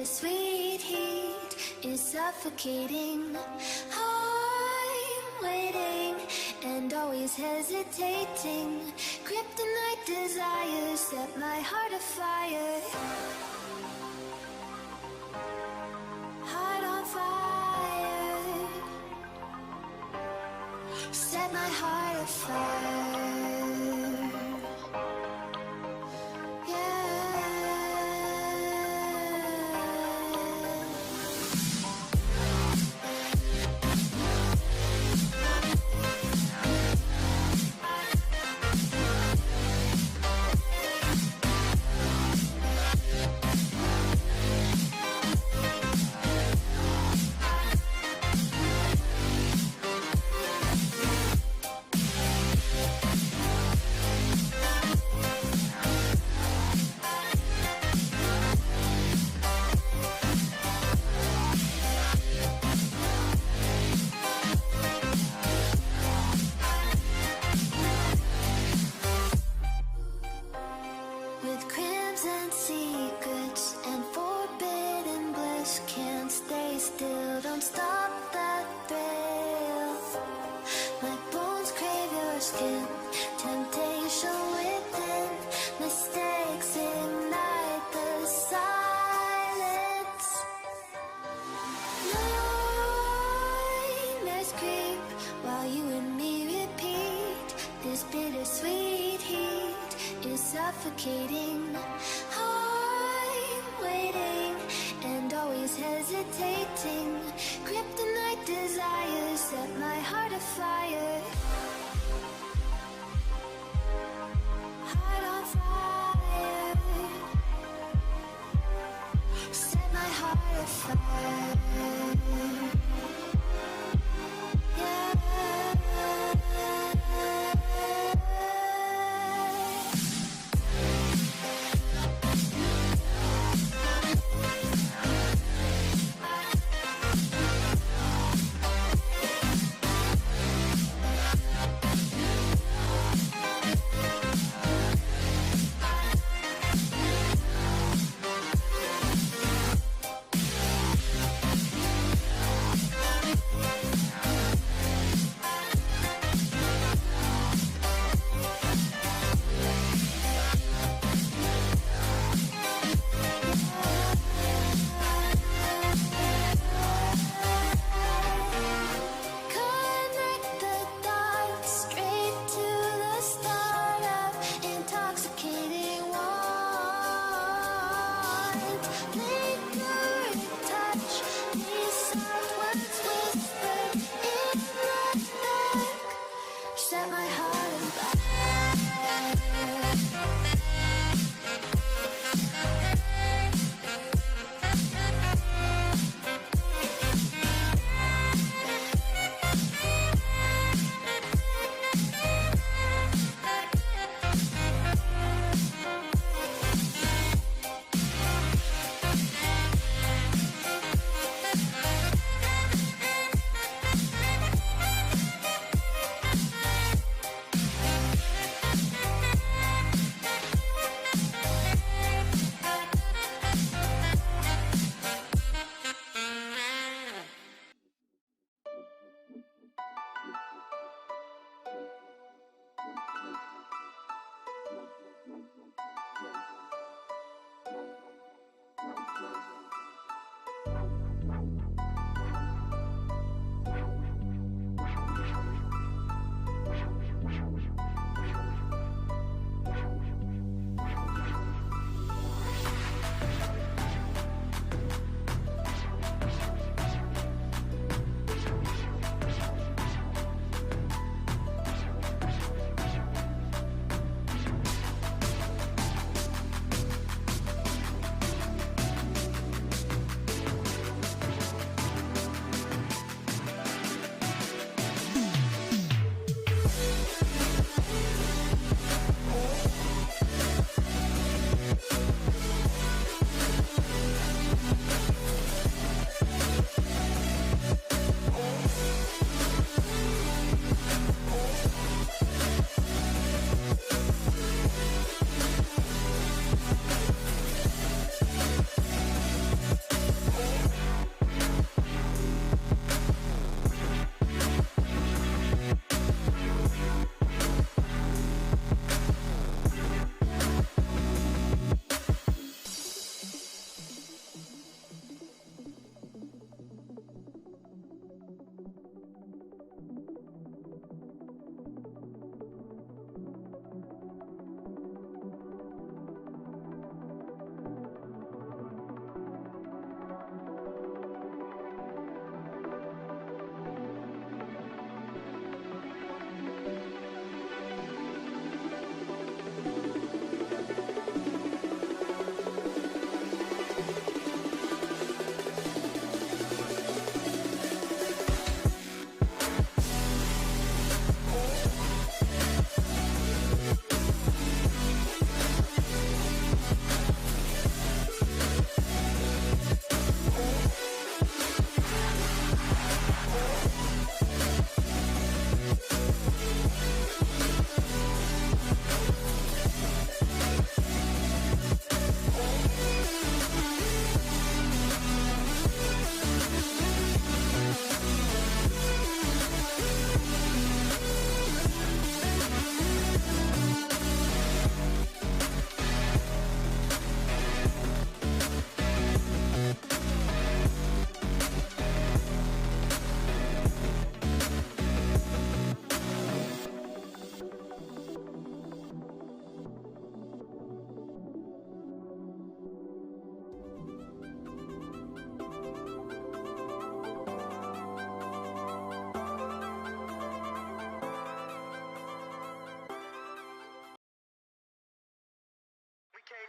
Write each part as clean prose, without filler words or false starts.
bittersweet heat is suffocating. I'm waiting and always hesitating. Kryptonite desires set my heart afire. Heart on fire. Set my heart afire. Bittersweet heat is suffocating. I'm waiting and always hesitating. Kryptonite desires set my heart afire. Heart on fire. Set my heart afire.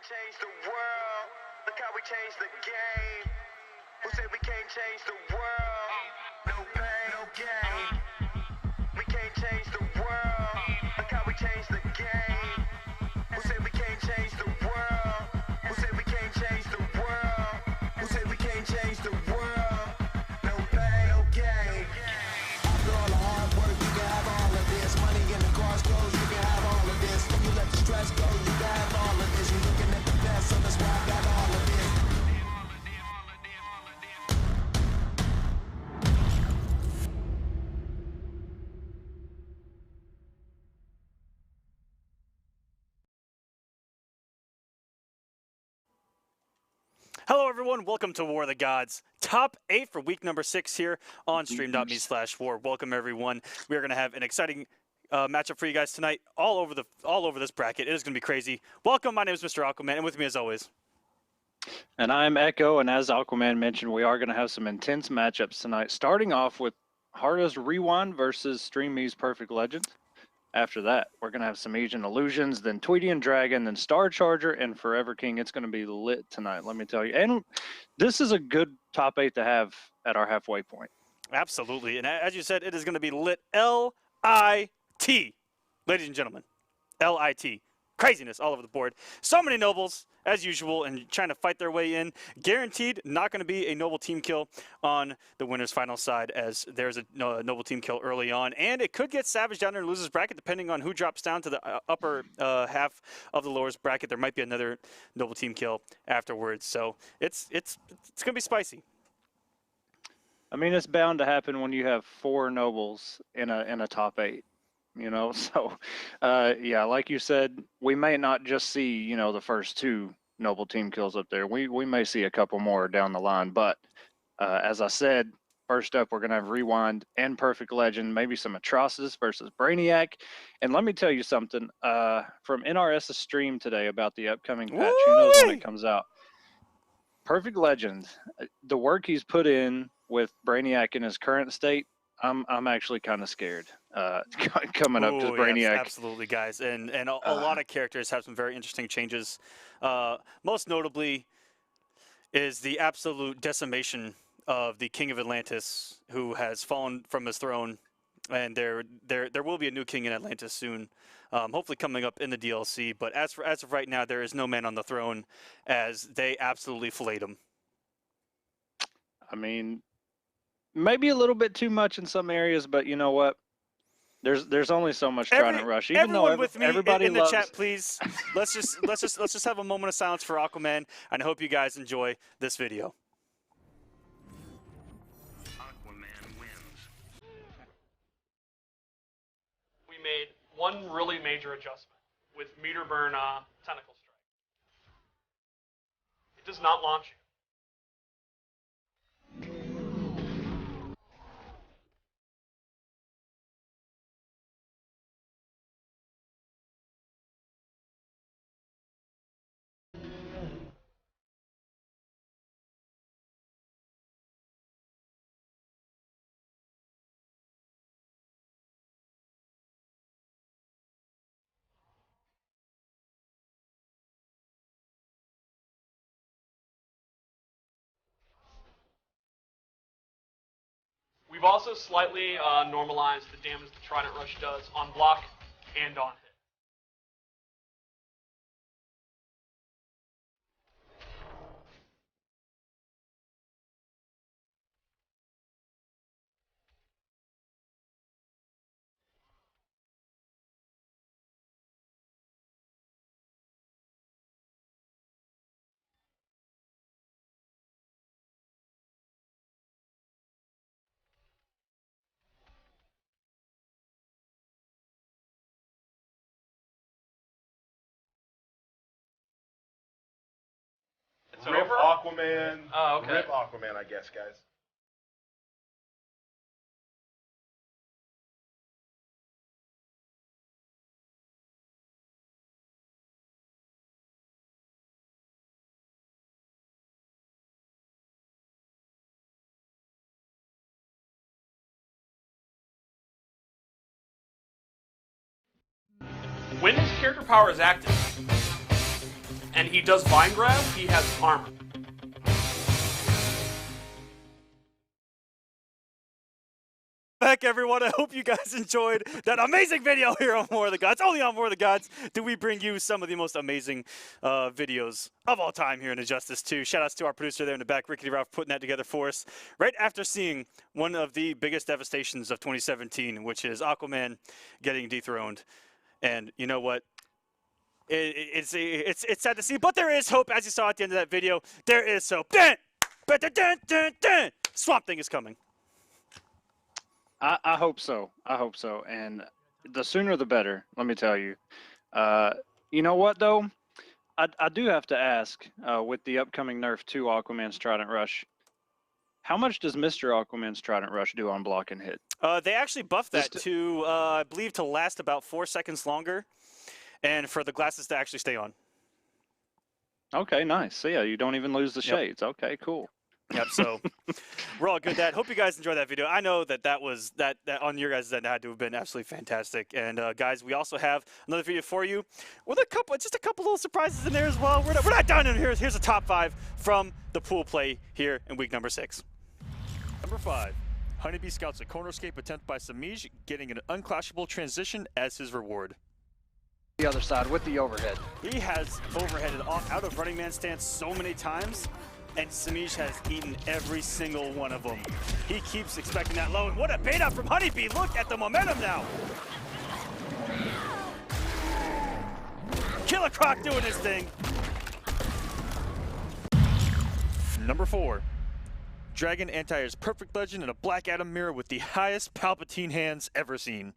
change the world. Look how we changed the game. Who said we can't change the world? No pain, no gain. We can't change the world. Look how we changed the game. Who said we can't change the world? Who said we can't change the world? Who said we can't change the world? No pain, no gain. After all the hard work, you can have all of this. Money in the cars, clothes, you can have all of this. When you let the stress go, you can have all of this. You're looking at the best, so that's why I got all of this. Hello everyone, welcome to War of the Gods. Top 8 for week number 6 here on stream.me/war. Welcome everyone. We are going to have an exciting matchup for you guys tonight all over this bracket. It is going to be crazy. Welcome, my name is Mr. Aquaman, and with me as always. And I'm Echo, and as Aquaman mentioned, we are going to have some intense matchups tonight, starting off with Hardest Rewind versus StreamMe's Perfect Legend. After that, we're going to have Semiij and Illusions, then Tweedy and Dragon, then Star Charger, and Forever King. It's going to be lit tonight, let me tell you. And this is a good top 8 to have at our halfway point. Absolutely. And as you said, it is going to be lit L-I-T. Ladies and gentlemen, L-I-T. Craziness all over the board. So many nobles, as usual, and trying to fight their way in. Guaranteed not going to be a noble team kill on the winner's final side, as there's a noble team kill early on. And it could get savage down there in losers bracket, depending on who drops down to the upper half of the lowers bracket. There might be another noble team kill afterwards. So it's going to be spicy. I mean, it's bound to happen when you have 4 nobles in a top 8. You know, so yeah, like you said, we may not just see, you know, the first 2 noble team kills up there. We may see a couple more down the line, but as I said, first up we're gonna have Rewind and Perfect Legend, maybe some Atrocitus versus Brainiac. And let me tell you something from NRS's stream today about the upcoming patch. Who knows when it comes out? Perfect Legend, the work he's put in with Brainiac in his current state, I'm actually kind of scared coming up to Brainiac. Yeah, absolutely, guys, and a lot of characters have some very interesting changes. Most notably is the absolute decimation of the King of Atlantis, who has fallen from his throne, and there will be a new king in Atlantis soon, hopefully coming up in the DLC. But as of right now, there is no man on the throne, as they absolutely filleted him. I mean, maybe a little bit too much in some areas, but you know what? There's only so much Trident Rush. Even though everybody in the loves... chat, please. let's just have a moment of silence for Aquaman, and I hope you guys enjoy this video. Aquaman wins. We made one really major adjustment with meter burn tentacle strike. It does not launch you. We've also slightly normalized the damage the Trident Rush does on block and on hit. It's Rip over? Aquaman. Oh, okay. Rip Aquaman, I guess, guys. When his character power is active, and he does vine grab, he has armor. Back, everyone. I hope you guys enjoyed that amazing video here on More of the Gods. Only on More of the Gods do we bring you some of the most amazing videos of all time here in Injustice 2. Shout-outs to our producer there in the back, Rickety Ralph, putting that together for us. Right after seeing one of the biggest devastations of 2017, which is Aquaman getting dethroned. And you know what? It's sad to see, but there is hope. As you saw at the end of that video, there is hope. Dun, dun, dun, dun, dun. Swamp Thing is coming. I hope so. I hope so. And the sooner the better, let me tell you. You know what, though? I do have to ask, with the upcoming nerf to Aquaman's Trident Rush, how much does Mr. Aquaman's Trident Rush do on block and hit? They actually buffed that to, I believe, to last about 4 seconds longer, and for the glasses to actually stay on. Okay, nice. So yeah, you don't even lose the shades. Okay, cool. Yep, so we're all good at that. Hope you guys enjoyed that video. I know that was that on your guys' end had to have been absolutely fantastic. And guys, we also have another video for you with just a couple little surprises in there as well. We're not done. And here's a top 5 from the pool play here in week number 6. Number 5, HoneyBee scouts a cornerscape attempt by Semiij, getting an unclashable transition as his reward. The other side with the overhead. He has overheaded out of running man stance so many times, and Semiij has eaten every single one of them. He keeps expecting that low, and what a bait up from HoneyBee. Look at the momentum now. Killer Croc doing his thing. Number 4, Dragon anti-airs Perfect Legend in a Black Adam mirror with the highest Palpatine hands ever seen.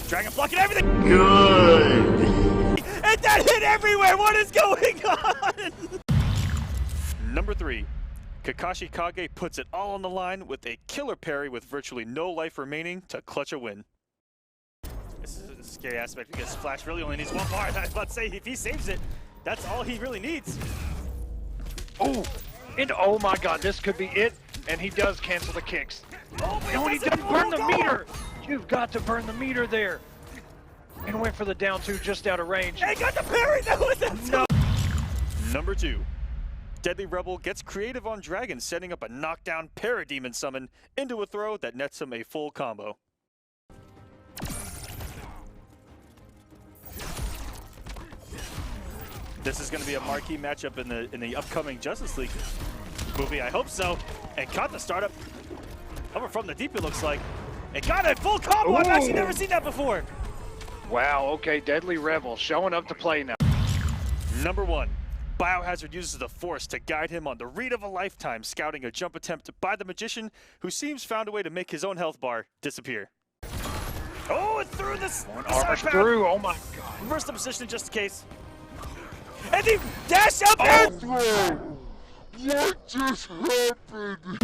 Dragon blocking everything. Good. And that hit everywhere. What is going on? Number 3, Kakashi Kage puts it all on the line with a killer parry with virtually no life remaining to clutch a win. This is a scary aspect because Flash really only needs 1 bar. I was about to say, if he saves it, that's all he really needs. Oh, and oh my God, this could be it. And he does cancel the kicks. Oh, No, he doesn't burn the meter. You've got to burn the meter there. And went for the down 2 just out of range. He got the parry. That was no. Number 2, Deadly Rebel gets creative on Dragon, setting up a knockdown Parademon summon into a throw that nets him a full combo. This is going to be a marquee matchup in the upcoming Justice League movie. I hope so. And caught the startup over from the deep, it looks like. And got a full combo. Ooh. I've actually never seen that before. Wow, okay, Deadly Rebel showing up to play now. Number 1, Biohazard uses the Force to guide him on the read of a lifetime, scouting a jump attempt by the Magician, who seems found a way to make his own health bar disappear. Oh, it threw this. Armor's through, oh my God. Reverse the position just in case. And he dash up here. What just happened?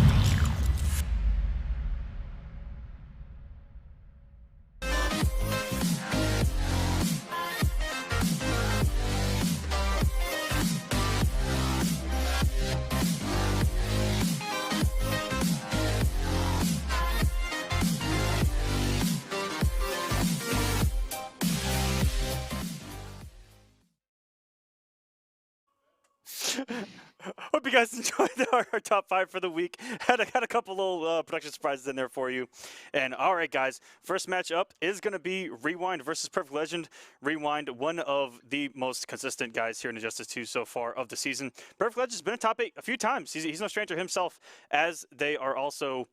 Hope you guys enjoyed our top 5 for the week. Had a couple little production surprises in there for you. And all right, guys, first match up is going to be Rewind versus Perfect Legend. Rewind, one of the most consistent guys here in Injustice 2 so far of the season. Perfect Legend's been in top 8 a few times. He's no stranger himself, as they are also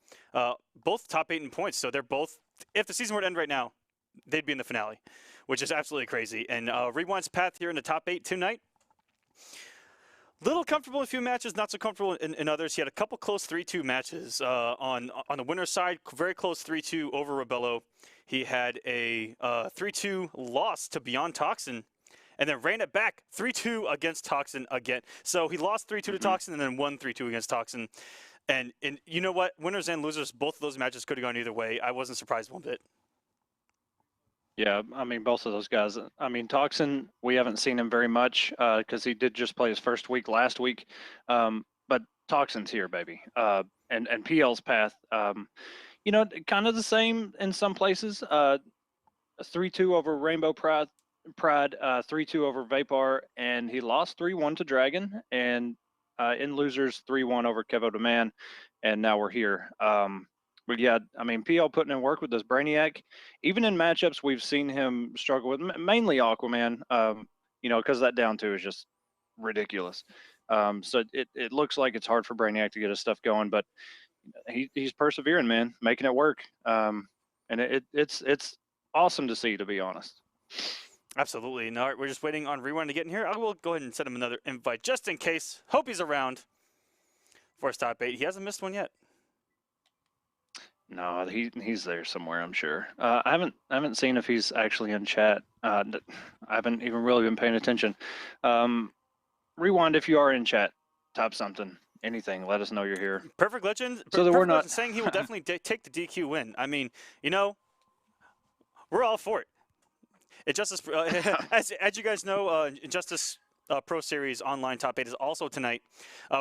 both top 8 in points. So they're both, if the season were to end right now, they'd be in the finale, which is absolutely crazy. And Rewind's path here in the top 8 tonight. Little comfortable in a few matches, not so comfortable in others. He had a couple close 3-2 matches. On the winner's side, very close 3-2 over Rebello. He had a 3-2 loss to Beyond Toxin, and then ran it back 3-2 against Toxin again. So he lost 3-2 to Toxin and then won 3-2 against Toxin. And you know what? Winners and losers, both of those matches could have gone either way. I wasn't surprised one bit. Yeah, I mean, both of those guys. I mean, Toxin, we haven't seen him very much because he did just play his first week last week. But Toxin's here, baby. And PL's path, You know, kind of the same in some places. 3-2 over Rainbow Pride, 3-2 over Vapor, and he lost 3-1 to Dragon, and in losers 3-1 over Kevo the Man, and now we're here. But yeah, I mean, PL putting in work with this Brainiac. Even in matchups, we've seen him struggle with mainly Aquaman. You know, because that down two is just ridiculous. So it looks like it's hard for Brainiac to get his stuff going, but he's persevering, man, making it work. And it's awesome to see, to be honest. Absolutely. No, we're just waiting on Rewind to get in here. I will go ahead and send him another invite just in case. Hope he's around for his top 8. He hasn't missed one yet. No, he's there somewhere, I'm sure. I haven't seen if he's actually in chat. I haven't even really been paying attention. Rewind, if you are in chat, type something, anything. Let us know you're here. Perfect Legend. So that we're not Legend saying he will definitely take the DQ win. I mean, you know, we're all for it. Injustice, as you guys know, Injustice Pro Series Online Top 8 is also tonight.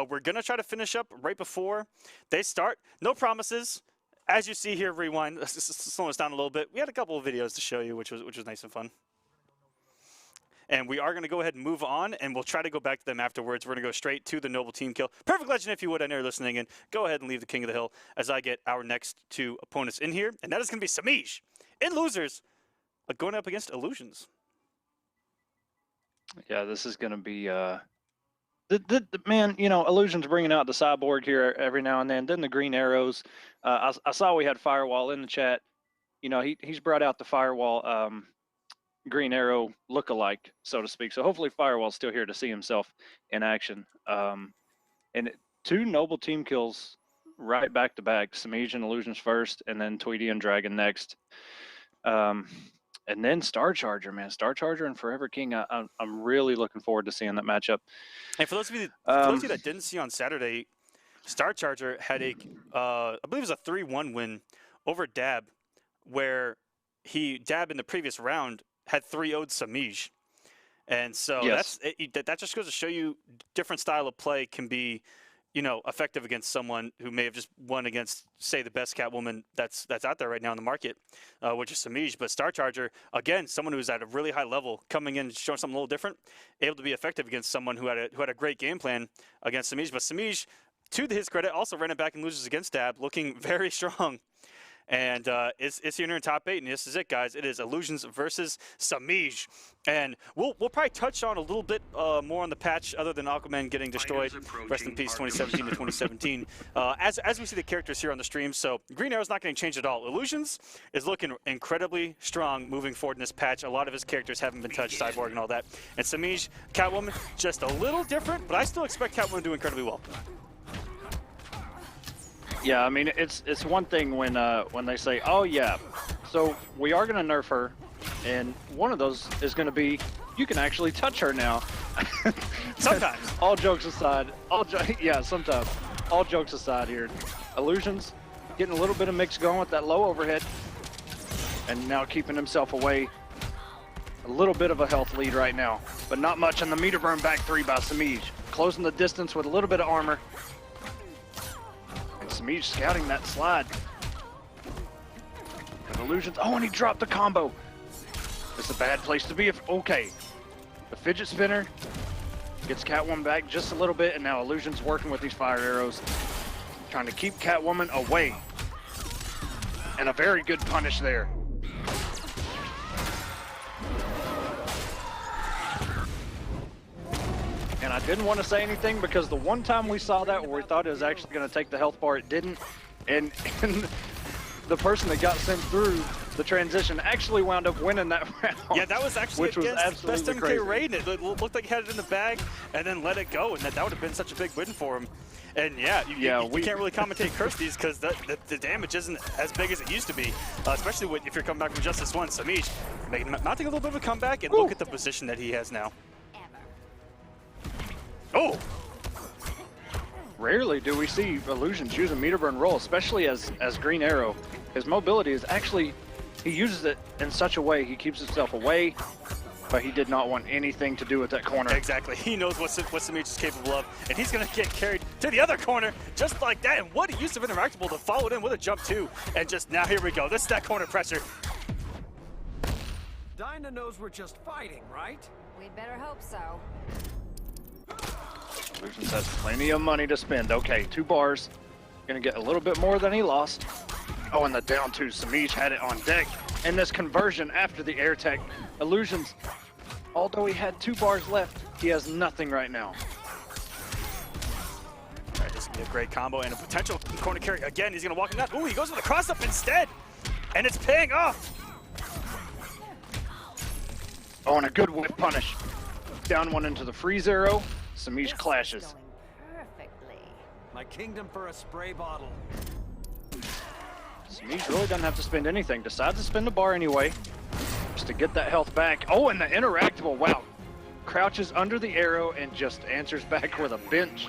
We're gonna try to finish up right before they start. No promises. As you see here, Rewind, slowing us down a little bit. We had a couple of videos to show you, which was nice and fun. And we are going to go ahead and move on, and we'll try to go back to them afterwards. We're going to go straight to the Noble Team Kill. Perfect Legend, if you would, I know you're listening, and go ahead and leave the King of the Hill as I get our next 2 opponents in here. And that is going to be Semiij in losers, going up against Illusions. Yeah, this is going to be the man, you know, Illusion's bringing out the cyborg here every now and then the green arrows. I saw we had Firewall in the chat. You know, he's brought out the Firewall green arrow look-alike, so to speak. So hopefully Firewall's still here to see himself in action. And 2 noble team kills right back to back. Semiij and Illusions first, and then Tweedy and Dragon next. And then Star Charger, man. Star Charger and Forever King. I'm really looking forward to seeing that matchup. And for those of you that didn't see on Saturday, Star Charger had I believe it was a 3-1 win over Dab, where Dab in the previous round had 3-0'd Semiij. And so Yes. that just goes to show you different style of play can be, you know, effective against someone who may have just won against, say, the best Catwoman that's out there right now in the market, which is Semiij. But Star Charger, again, someone who's at a really high level, coming in showing something a little different, able to be effective against someone who had a great game plan against Semiij. But Semiij, to his credit, also ran it back and loses against Dab, looking very strong. And it's here in top 8, and this is it, guys. It is Illusions versus Semiij. And we'll probably touch on a little bit more on the patch, other than Aquaman getting destroyed. Rest in peace, 2017 to 2017. As we see the characters here on the stream, so Green Arrow's not going to change at all. Illusions is looking incredibly strong moving forward in this patch. A lot of his characters haven't been touched, Cyborg and all that. And Semiij, Catwoman, just a little different, but I still expect Catwoman to do incredibly well. Yeah, I mean, it's one thing when they say, oh yeah, so we are going to nerf her, and one of those is going to be, you can actually touch her now. Sometimes. All jokes aside, yeah, sometimes. All jokes aside here, Illusions getting a little bit of mix going with that low overhead, and now keeping himself away. A little bit of a health lead right now, but not much on the meter burn back 3 by Semiij. Closing the distance with a little bit of armor. Semiij scouting that slide. And Illusions, oh, and he dropped the combo. It's a bad place to be. Okay, the fidget spinner gets Catwoman back just a little bit, and now Illusions working with these fire arrows, trying to keep Catwoman away. And a very good punish there. And I didn't want to say anything because the one time we saw that where we thought it was actually going to take the health bar, it didn't. And the person that got sent through the transition actually wound up winning that round. Yeah, that was actually which was against Best absolutely MK crazy. Raid. It looked like he had it in the bag and then let it go, and that would have been such a big win for him. And yeah, you can't really commentate Kirsty's because the damage isn't as big as it used to be, especially if you're coming back from Justice 1. Semiij mounting a little bit of a comeback, and look at the position that he has now. Oh! Rarely do we see Illusions use a meter burn roll, especially as Green Arrow. His mobility is actually, he uses it in such a way, he keeps himself away, but he did not want anything to do with that corner. Exactly. He knows what Semiij is capable of, and he's going to get carried to the other corner just like that. And what a use of Interactable to follow it in with a jump too. And just now, here we go. This is that corner pressure. Dinah knows we're just fighting, right? We'd better hope so. Illusions has plenty of money to spend. Okay, 2 bars. Gonna get a little bit more than he lost. Oh, and the down 2. Semiij had it on deck. And this conversion after the air tech. Illusions, although he had 2 bars left, he has nothing right now. All right, this is going to be a great combo and a potential corner carry. Again, he's going to walk in that. Ooh, he goes with a cross-up instead. And it's paying off. Oh, and a good whip punish. Down 1 into the freeze arrow. Semiij clashes. Going perfectly. My kingdom for a spray bottle. Semiij really doesn't have to spend anything. Decides to spend the bar anyway, just to get that health back. Oh, and the interactable, wow. Crouches under the arrow and just answers back with a bench.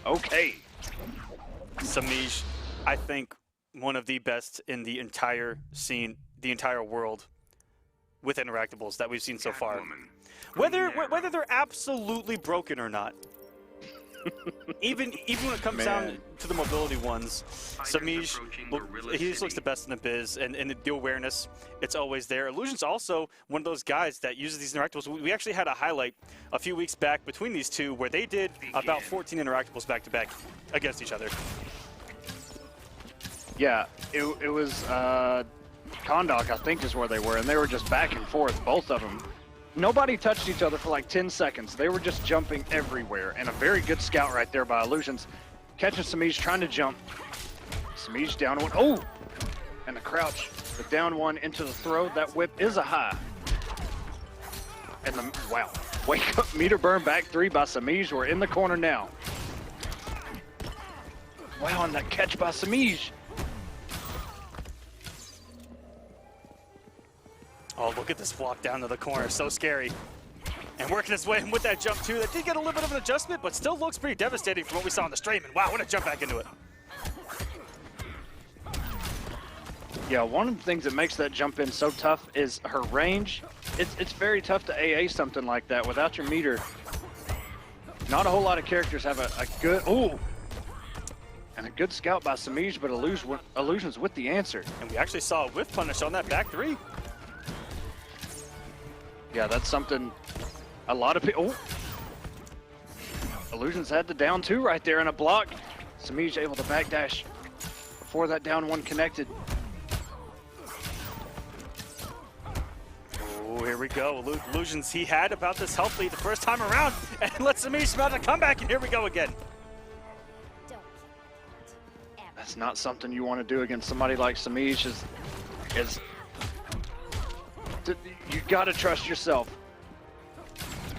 Okay. Semiij, I think, one of the best in the entire scene, the entire world, with interactables that we've seen so far. Whether they're absolutely broken or not. even when it comes down to the mobility ones, Semiij, he just looks the best in the biz, and the awareness, it's always there. Illusion's also one of those guys that uses these interactables. We actually had a highlight a few weeks back between these two where they did about 14 interactables back to back against each other. Yeah, it was Kondak, I think is where they were, and they were just back and forth, both of them. Nobody touched each other for like 10 seconds. They were just jumping everywhere, and a very good scout right there by Illusions. Catching Semiij, trying to jump. Semiij down 1. Oh! And the crouch. The down 1 into the throw. That whip is a high. And the, wow. Wake up, meter burn, back 3 by Semiij. We're in the corner now. Wow, and that catch by Semiij. Oh, look at this walk down to the corner. So scary. And working his way in with that jump, too. That did get a little bit of an adjustment, but still looks pretty devastating from what we saw on the stream. And wow, what a jump back into it. Yeah, one of the things that makes that jump in so tough is her range. It's very tough to AA something like that without your meter. Not a whole lot of characters have a good... Ooh! And a good scout by Semiij, but Illusions with the answer. And we actually saw a whiff punish on that back 3. Yeah, that's something a lot of people... Oh. Illusions had the down 2 right there in a block. Semiij able to backdash before that down 1 connected. Oh, here we go. Illusions, he had about this health lead the first time around, and lets Semiij about to come back, and here we go again. That's not something you want to do against somebody like Semiij. You got to trust yourself.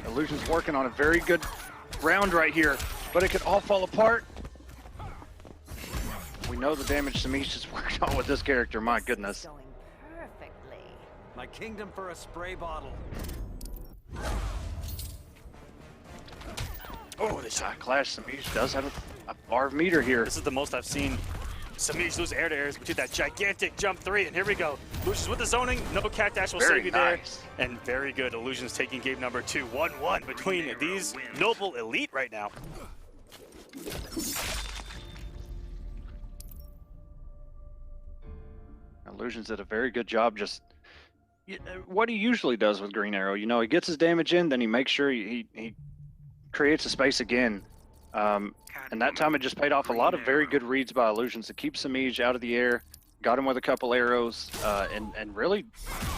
Illusion's working on a very good round right here, but it could all fall apart. We know the damage Semiij has worked on with this character. My goodness. Going perfectly. My kingdom for a spray bottle. Oh, this Side clash. Semiij does have a bar of meter here. This is the most I've seen Semiij lose air to airs between that gigantic jump 3, and here we go. Illusions with the zoning, no cat dash will Very save you nice. there. And very good. Illusions taking game number 2, 1-1 between these noble elite right now. Illusions did a very good job just what he usually does with Green Arrow. You know, he gets his damage in, then he makes sure he creates a space again. And that time it just paid off. A lot of very good reads by Illusions to keep Semiij out of the air, got him with a couple arrows, and really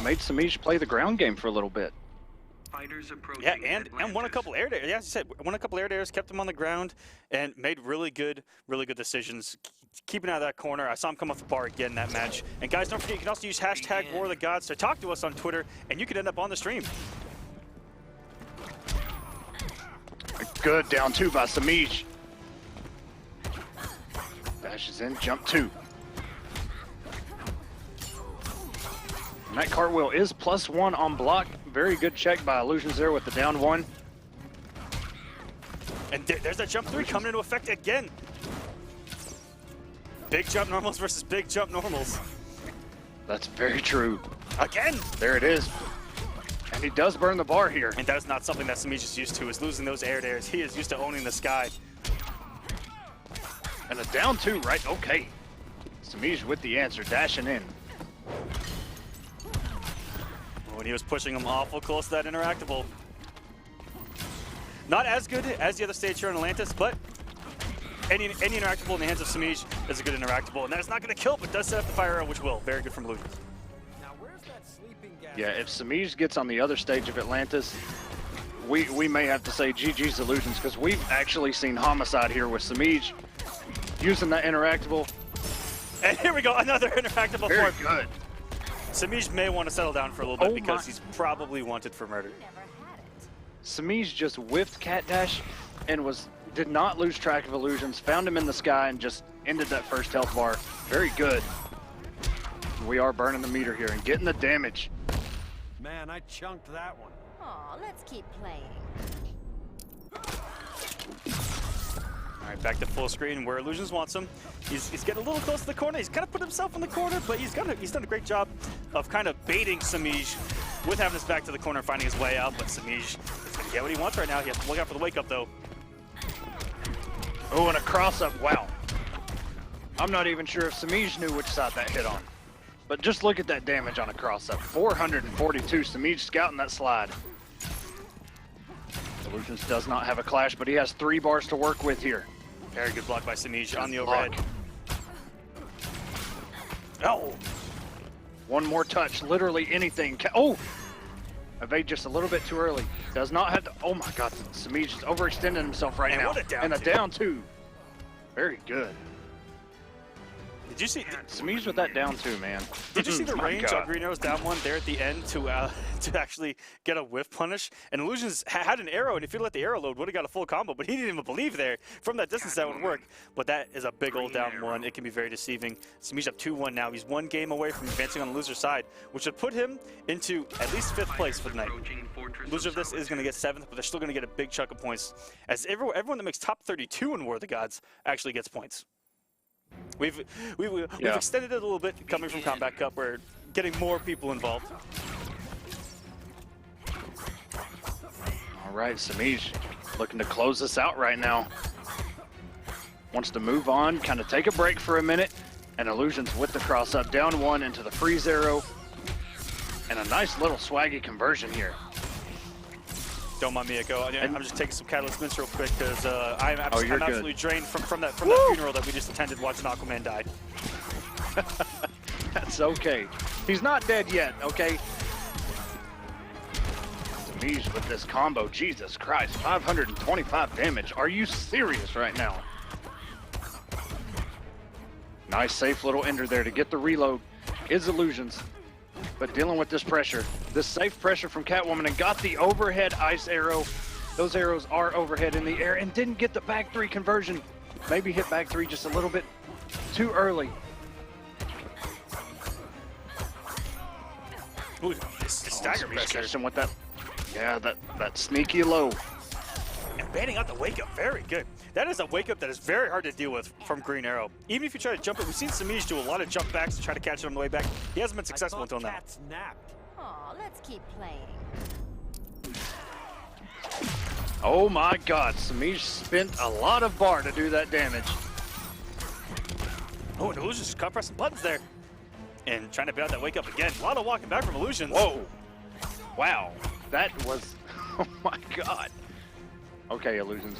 made Semiij play the ground game for a little bit. Yeah, and won a couple air dares. Yeah, as you said, won a couple air dares, kept him on the ground, and made really good decisions. Keeping out of that corner. I saw him come off the bar again in that match. And guys, don't forget, you can also use hashtag War of the Gods to talk to us on Twitter, and you could end up on the stream. Good down 2 by Semiij. Dashes in, jump 2. And that cartwheel is +1 on block. Very good check by Illusions there with the down 1. And there's that jump 3 coming into effect again. Big jump normals versus big jump normals. That's very true. Again. There it is. And he does burn the bar here. And that is not something that Semiij is used to, is losing those air to airs. He is used to owning the sky. And a down 2, right? Okay. Semiij with the answer, dashing in. When he was pushing him awful close to that interactable. Not as good as the other stage here in Atlantis, but any interactable in the hands of Semiij is a good interactable. And that is not going to kill, but does set up the fire arrow, which will. Very good from Illusions. Now where's that sleeping gas? Yeah, if Semiij gets on the other stage of Atlantis, we may have to say GG's Illusions, because we've actually seen Homicide here with Semiij using that interactable. And here we go, another interactable Very for good. Semiij may want to settle down for a little bit Oh because my. he's probably wanted for murder. Never had it. Semiij just whiffed Cat Dash and did not lose track of Illusions, found him in the sky and just ended that first health bar. Very good. We are burning the meter here and getting the damage. Man, I chunked that one. Aw, let's keep playing. All right, back to full screen where Illusions wants him. He's getting a little close to the corner. He's kind of put himself in the corner, but he's done a great job of kind of baiting Semiij with having his back to the corner and finding his way out. But Semiij is going to get what he wants right now. He has to look out for the wake up though. Oh, and a cross up. Wow. I'm not even sure if Semiij knew which side that hit on. But just look at that damage on a cross up. 442. Semiij scouting that slide. Illusions does not have a clash, but he has 3 bars to work with here. Very good block by Semiij on the Block. overhead. Oh! One more touch, literally anything. Oh! Evade just a little bit too early. Does not have to. Oh my God, Semiij is overextending himself right And now. what a down and a two. down 2. Very good. Did you see? Semiij with that down 2, man. Did you see the My range God. on Green Arrow's down one there at the end to actually get a whiff punish? And Illusions had an arrow, and if he let the arrow load, would have got a full combo, but he didn't even believe there. From that distance, that would work. But that is a big old down one. It can be very deceiving. Semiij up 2-1 now. He's 1 game away from advancing on the loser side, which would put him into at least 5th place for the night. Loser of this is going to get 7th, but they're still going to get a big chunk of points, as everyone that makes top 32 in War of the Gods actually gets points. We've extended it a little bit coming from Combat Cup. We're getting more people involved. All right, Semiij looking to close this out right now. Wants to move on, kind of take a break for a minute, and Illusions with the cross up, down 1 into the freeze arrow, and a nice little swaggy conversion here. Don't mind me, Echo. I'm just taking some Catalyst Mints real quick because I'm you're good. absolutely drained from that funeral that we just attended watching Aquaman die. That's okay. He's not dead yet, okay? Semiij with this combo, Jesus Christ, 525 damage. Are you serious right now? Nice, safe little ender there to get the reload. Is Illusions, but dealing with this pressure, this safe pressure from Catwoman, and got the overhead ice arrow. Those arrows are overhead in the air and didn't get the back 3 conversion. Maybe hit back 3 just a little bit too early. Ooh, stagger Semiij pressure. catching with that, yeah, that sneaky low. And baiting out the wake up, very good. That is a wake up that is very hard to deal with from Green Arrow. Even if you try to jump it, we've seen Semiij do a lot of jump backs to try to catch it on the way back. He hasn't been successful until now. Cat snapped. Aw, let's keep playing. Oh my God, Semiij spent a lot of bar to do that damage. Oh, and Illusions just caught pressing buttons there. And trying to bait out that wake up again. A lot of walking back from Illusions. Whoa. Wow. That was, oh my God. Okay, Illusions,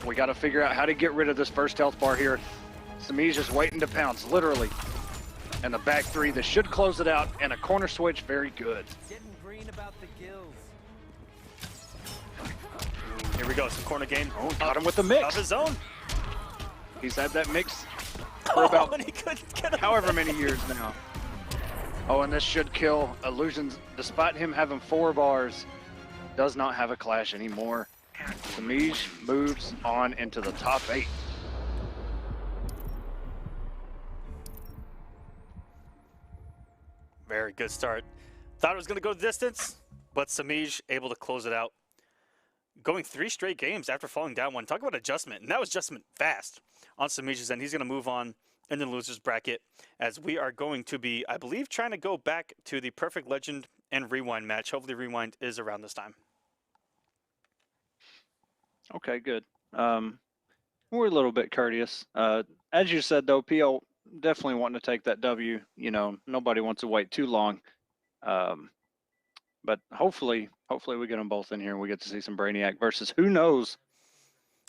we gotta figure out how to get rid of this first health bar here. Semiij is waiting to pounce, literally. And the back 3, this should close it out, and a corner switch, very good. Getting green about the gills. Here we go, some corner game. Oh, got him with the mix. Of his own. He's had that mix for about and he couldn't get him. however many years now. Oh, and this should kill Illusions, despite him having 4 bars. Does not have a clash anymore. Semiij moves on into the top 8. Very good start. Thought it was going to go the distance, but Semiij able to close it out. Going 3 straight games after falling down 1. Talk about adjustment. And that was adjustment fast on Semiij's end. He's going to move on in the losers bracket as we are going to be, I believe, trying to go back to the Perfect Legend and Rewind match. Hopefully Rewind is around this time. Okay, good. We're a little bit courteous. As you said, though, PL definitely wanting to take that W. You know, nobody wants to wait too long. But hopefully we get them both in here and we get to see some Brainiac versus who knows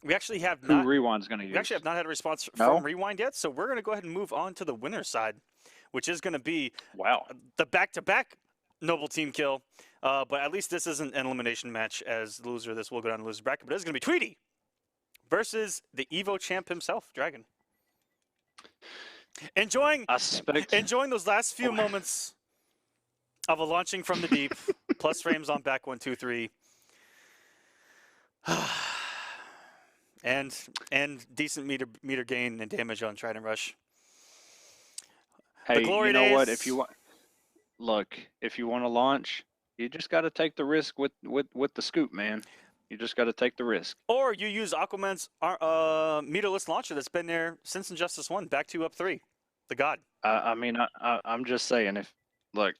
We actually have who not. Rewind's going to use. We actually have not had a response No? from Rewind yet, so we're going to go ahead and move on to the winner's side, which is going to be Wow. the back-to-back Noble Team kill. But at least this isn't an elimination match, as the loser of this will go down to loser's bracket. But it's going to be Tweedy versus the Evo champ himself, Dragon. Enjoying those last few moments of a launching from the deep, plus frames on back 1, 2, 3. And decent meter gain and damage on Trident Rush. Hey, glory you know what? days- If you want, look, if you want to launch, you just got to take the risk with the scoop, man. You just got to take the risk. Or you use Aquaman's meterless launcher that's been there since Injustice 1, back to up 3. The God. I mean, I'm just saying. If look,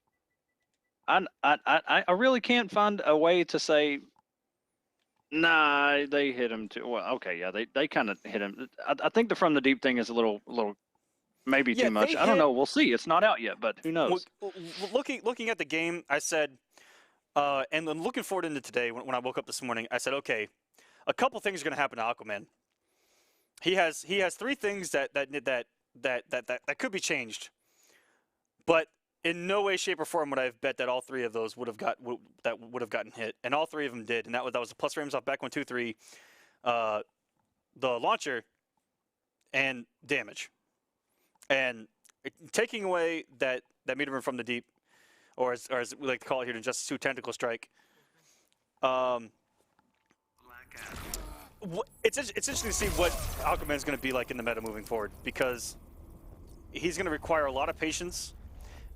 I really can't find a way to say. Nah, they hit him too. Well, okay, yeah, they kind of hit him. I think the from the deep thing is a little maybe Yeah, too much. they I don't hit- know. We'll see. It's not out yet, but who knows? Looking at the game, I said, and then looking forward into today, when I woke up this morning, I said, okay, a couple things are going to happen to Aquaman. He has 3 things that could be changed, but in no way, shape, or form would I have bet that all 3 of those would have gotten hit, and all 3 of them did, and that was the plus frames off back 1, 2, 3, the launcher, and damage, and taking away that meter burn from the deep, or as we like to call it here in Injustice 2, Tentacle Strike. It's interesting to see what Aquaman's going to be like in the meta moving forward, because he's going to require a lot of patience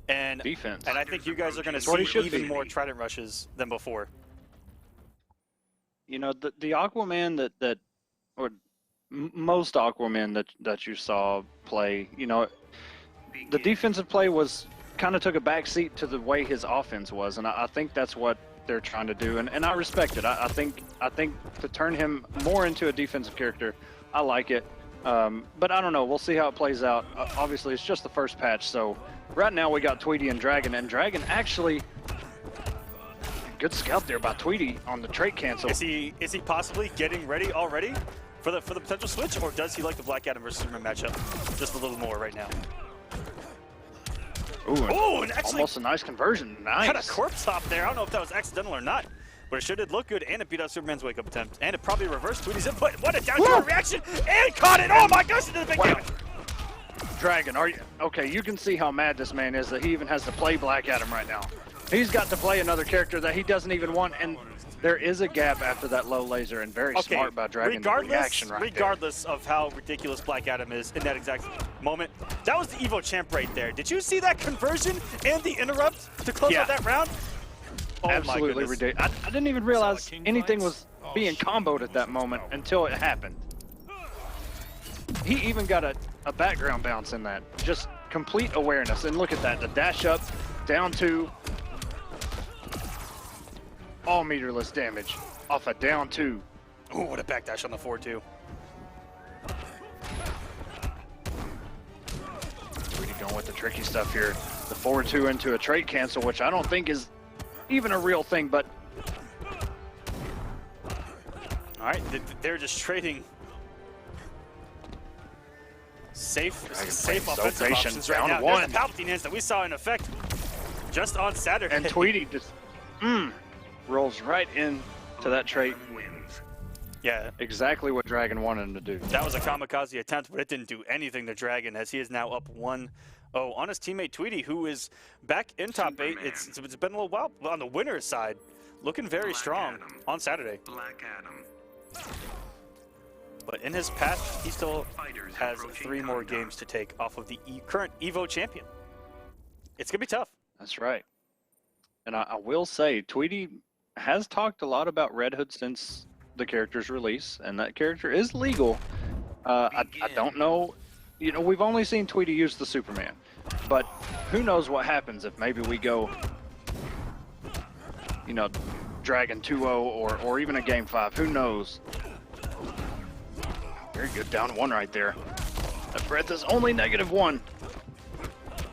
and Defense. And I think you guys are going to what he see should even be. more Trident Rushes than before. You know, the Aquaman or most Aquaman that you saw play, you know, the defensive play was kind of took a backseat to the way his offense was, and I think that's what they're trying to do, and I respect it. I think to turn him more into a defensive character, I like it. But I don't know. We'll see how it plays out. Obviously, it's just the first patch, so right now we got Tweedy and Dragon actually. Good scout there by Tweedy on the trait cancel. Is he possibly getting ready already for the potential switch, or does he like the Black Adam versus Superman matchup just a little more right now? Ooh, and actually almost a nice conversion. Nice. had a corpse hop there. I don't know if that was accidental or not, but it sure did look good, and it beat out Superman's wake-up attempt, and it probably reversed Tweedy's input. What a down reaction, and caught it! Oh my gosh, it did a big damage! Dragon, are you okay? You can see how mad this man is that he even has to play Black Adam right now. He's got to play another character that he doesn't even want, and there is a gap after that low laser, and very smart by Dragon. Regardless of how ridiculous Black Adam is in that exact moment, that was the Evo champ right there. Did you see that conversion and the interrupt to close out that round? Oh Absolutely my ridiculous. I didn't even realize anything was being comboed at that moment until it happened. He even got a background bounce in that. Just complete awareness. And look at that, the dash up, down 2. All meterless damage off a down 2. Ooh, what a backdash on the 4-2. Really going with the tricky stuff here. The 4-2 into a trait cancel, which I don't think is even a real thing, but... All right, they're just trading safe offensive options right now. There's the Palpatine hands that we saw in effect just on Saturday. And Tweedy just rolls right into that trait. Yeah. Exactly what Dragon wanted him to do. That was a kamikaze attempt, but it didn't do anything to Dragon, as he is now up 1-0 on his teammate Tweedy, who is back in top 8. It's been a little while on the winner's side, looking very strong on Saturday. Black Adam. But in his path, he still has 3 more games to take off of the current Evo champion. It's going to be tough. That's right. And I will say, Tweedy has talked a lot about Red Hood since the character's release, and that character is legal. I don't know. You know, we've only seen Tweedy use the Superman, but who knows what happens if maybe we go you know, Dragon 2-0 or even a Game 5. Who knows? Very good down one right there. That breath is only -1.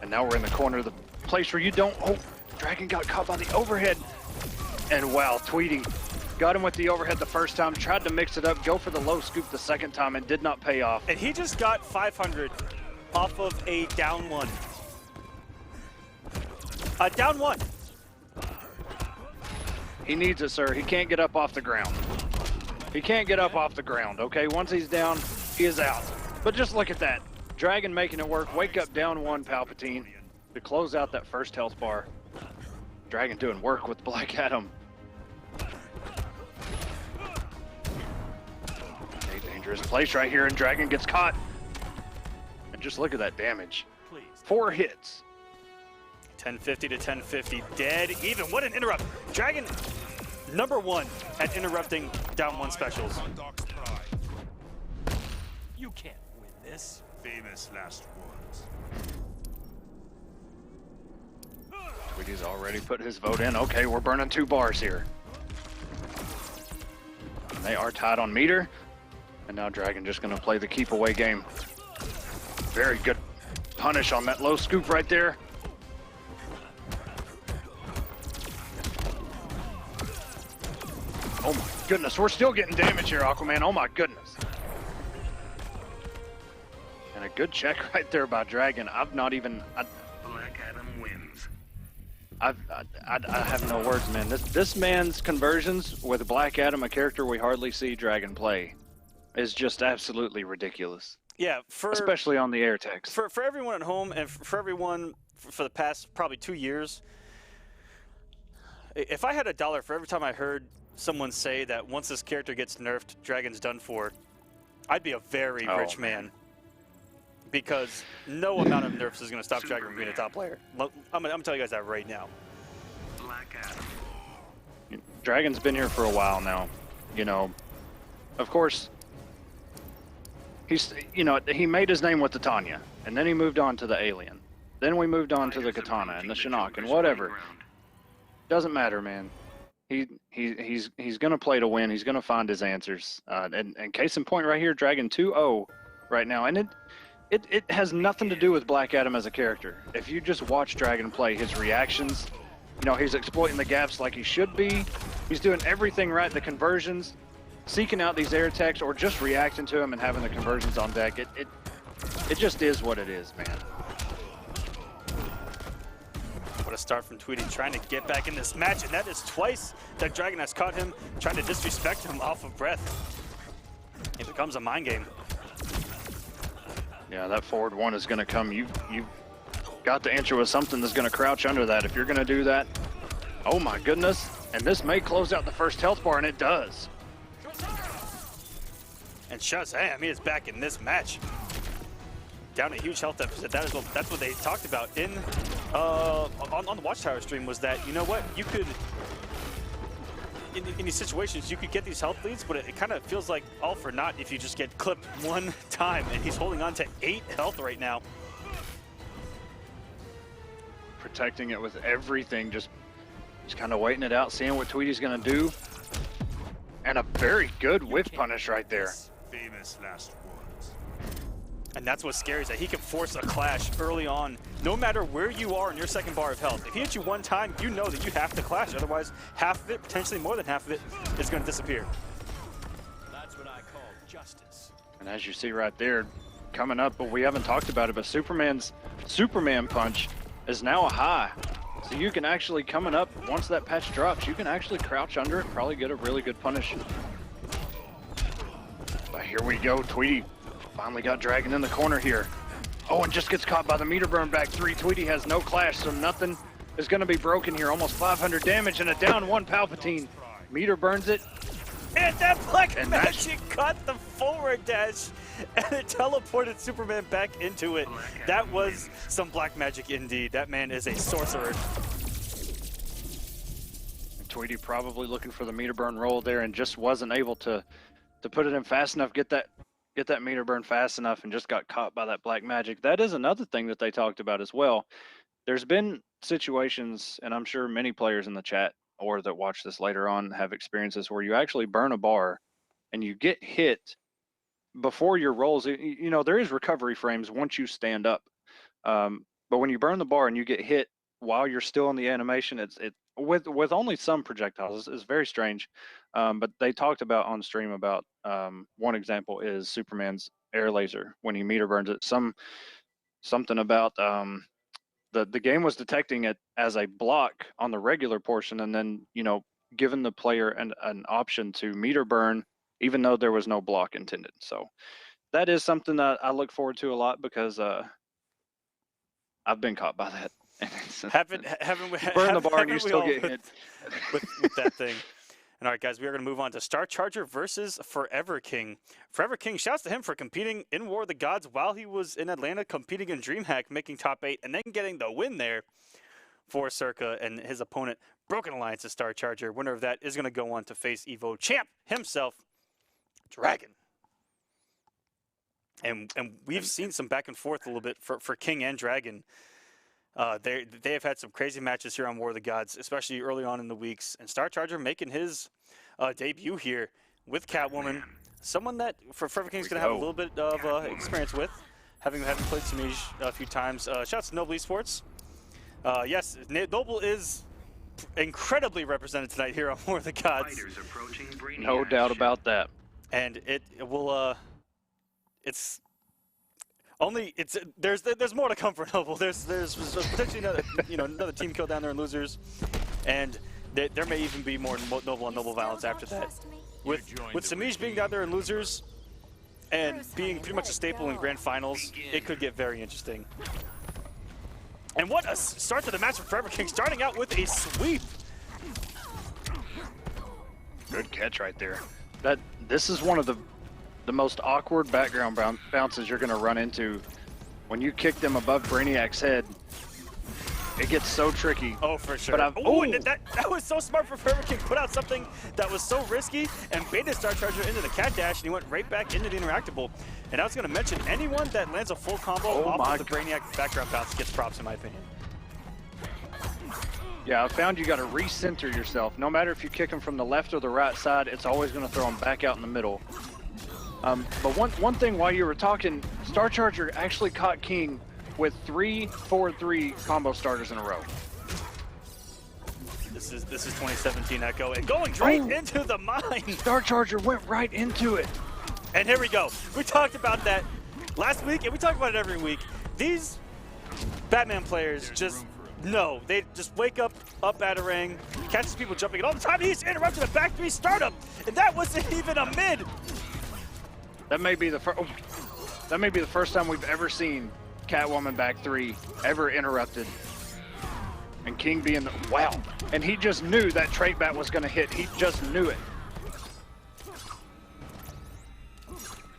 And now we're in the corner of the place where you don't... Oh, Dragon got caught by the overhead. And wow, Tweedy got him with the overhead the first time, tried to mix it up, go for the low scoop the second time, and did not pay off. And he just got 500 off of a down one. A down one. He needs it, sir. He can't get up off the ground. He can't get up off the ground, okay? Once he's down, he is out. But just look at that. Dragon making it work. Wake up down one, Palpatine, to close out that first health bar. Dragon doing work with Black Adam. A dangerous place right here, and Dragon gets caught. And just look at that damage. 4 hits. 1050 to 1050, dead even. What an interrupt. Dragon, #1 at interrupting down one specials. You can't win this. Famous last words. Tweedy's already put his vote in. Okay, we're burning 2 bars here. And they are tied on meter. And now Dragon just going to play the keep away game. Very good punish on that low scoop right there. Oh my goodness, we're still getting damage here, Aquaman. Oh my goodness. And a good check right there by Dragon. I've not even... Black Adam wins. I have no words, man. This man's conversions with Black Adam, a character we hardly see Dragon play, is just absolutely ridiculous. Yeah, especially on the air text. For everyone at home and for everyone for the past probably 2 years, if I had $1 for every time I heard someone say that once this character gets nerfed, Dragon's done for, I'd be a very rich man. Because no amount of nerfs is going to stop Dragon from being a top player. I'm going to tell you guys that right now. Black Adam. Dragon's been here for a while now. You know, of course, he made his name with the Tanya, and then he moved on to the Alien. Then we moved on to the Katana and the Shinnok and whatever. Doesn't matter, man. He's gonna play to win. He's gonna find his answers. And case in point, right here, Dragon 2-0 right now, and it has nothing to do with Black Adam as a character. If you just watch Dragon play, his reactions, you know, he's exploiting the gaps like he should be. He's doing everything right. The conversions, seeking out these air attacks, or just reacting to them and having the conversions on deck. It just is what it is, man. What a start from Tweedy, trying to get back in this match, and that is twice that Dragon has caught him trying to disrespect him off of breath. It becomes a mind game. Yeah, that forward one is going to come. You've got to enter with something that's going to crouch under that. If you're going to do that, oh my goodness. And this may close out the first health bar, and it does. And Shazam, he is back in this match. Down a huge health deficit. That's what they talked about in on the Watchtower stream, was that, you know what, you could, in these situations, you could get these health leads, but it kind of feels like all for naught if you just get clipped one time, and he's holding on to 8 health right now. Protecting it with everything, just kind of waiting it out, seeing what Tweedy's going to do. And a very good whiff punish right there. Famous last words. And that's what's scary, is that he can force a clash early on, no matter where you are in your second bar of health. If he hits you one time, you know that you have to clash, otherwise half of it, potentially more than half of it, is going to disappear. That's what I call justice. And as you see right there, coming up, but we haven't talked about it, but Superman's Superman punch is now a high. So you can actually, coming up, once that patch drops, you can actually crouch under it, probably get a really good punish. But here we go, Tweedy finally got Dragon in the corner here. Oh, and just gets caught by the meter burn back 3. Tweedy has no clash, so nothing is going to be broken here. Almost 500 damage and a down 1 Palpatine. Meter burns it. And that black magic caught the forward dash, and it teleported Superman back into it. That was some black magic indeed. That man is a sorcerer. And Tweedy probably looking for the meter burn roll there and just wasn't able to put it in fast enough, get that meter burn fast enough, and just got caught by that black magic. That is another thing that they talked about as well. There's been situations, and I'm sure many players in the chat or that watch this later on have experiences where you actually burn a bar and you get hit before your rolls. You know, there is recovery frames once you stand up. But when you burn the bar and you get hit while you're still in the animation, it with only some projectiles, it's very strange. But they talked about on stream about one example is Superman's air laser when he meter burns it. Something about the game was detecting it as a block on the regular portion, and then, you know, giving the player an option to meter burn even though there was no block intended. So that is something that I look forward to a lot, because I've been caught by that. Haven't we burn the bar and you we still all get hit with that thing. And all right, guys, we are going to move on to Star Charger versus Forever King. Forever King, shouts to him for competing in War of the Gods while he was in Atlanta, competing in DreamHack, making top 8, and then getting the win there for Circa and his opponent, Broken Alliance's Star Charger. Winner of that is going to go on to face Evo champ himself, Dragon. And we've seen some back and forth a little bit for King and Dragon. They have had some crazy matches here on War of the Gods, especially early on in the weeks. And Star Charger making his debut here with Catwoman, someone that for Forever King's going to have a little bit of experience with, having played Semiij a few times. Shouts to Noble Esports. Yes, Noble is incredibly represented tonight here on War of the Gods. No doubt about that. And it will. It's there's more to come for Noble. There's potentially another team kill down there in losers, and there may even be more Noble on Noble violence after that. With Semiij being down there in losers and being pretty much a staple in grand finals, it could get very interesting. And what a start to the match for Forever King, starting out with a sweep. Good catch right there. This is one of the most awkward background bounces you're going to run into. When you kick them above Brainiac's head, it gets so tricky. Oh, for sure. But that was so smart for Forever King. Put out something that was so risky and baited Star Charger into the cat dash, and he went right back into the interactable. And I was going to mention, anyone that lands a full combo off of the Brainiac background bounce gets props, in my opinion. Yeah, I found you got to recenter yourself. No matter if you kick him from the left or the right side, it's always going to throw him back out in the middle. But one thing while you were talking, Star Charger actually caught King with 3-4-3 combo starters in a row. This is 2017 Echo, and going right into the mine. Star Charger went right into it. And here we go. We talked about that last week, and we talk about it every week. These Batman players they just wake up at a ring, catches people jumping, and all the time he's interrupted a back 3 startup, and that wasn't even a mid. That may be the first time we've ever seen Catwoman back 3 ever interrupted. And King being wow. And he just knew that trait bat was going to hit. He just knew it.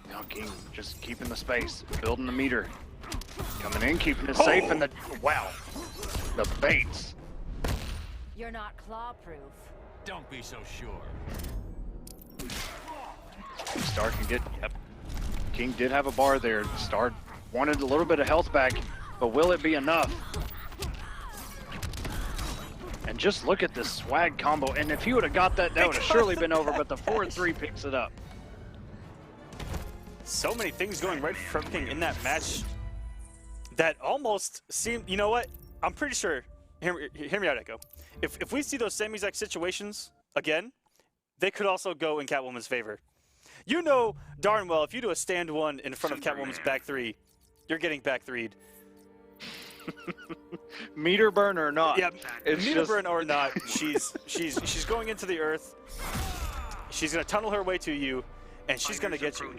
Now King just keeping the space, building the meter, coming in, keeping it safe, and the baits. You're not claw-proof. Don't be so sure. Star can get, King did have a bar there. Star wanted a little bit of health back, but will it be enough? And just look at this swag combo. And if he would have got that, that would have surely been over, but the 4-3 picks it up. So many things going right for King in that match that almost seemed, you know what? I'm pretty sure, hear me out, Echo. If we see those same exact situations again, they could also go in Catwoman's favor. You know darn well, if you do a stand 1 in front of Catwoman's back 3, you're getting back 3'd. Meter burn or not. Yeah, meter burn or not, she's going into the earth. She's going to tunnel her way to you, and she's going to get you.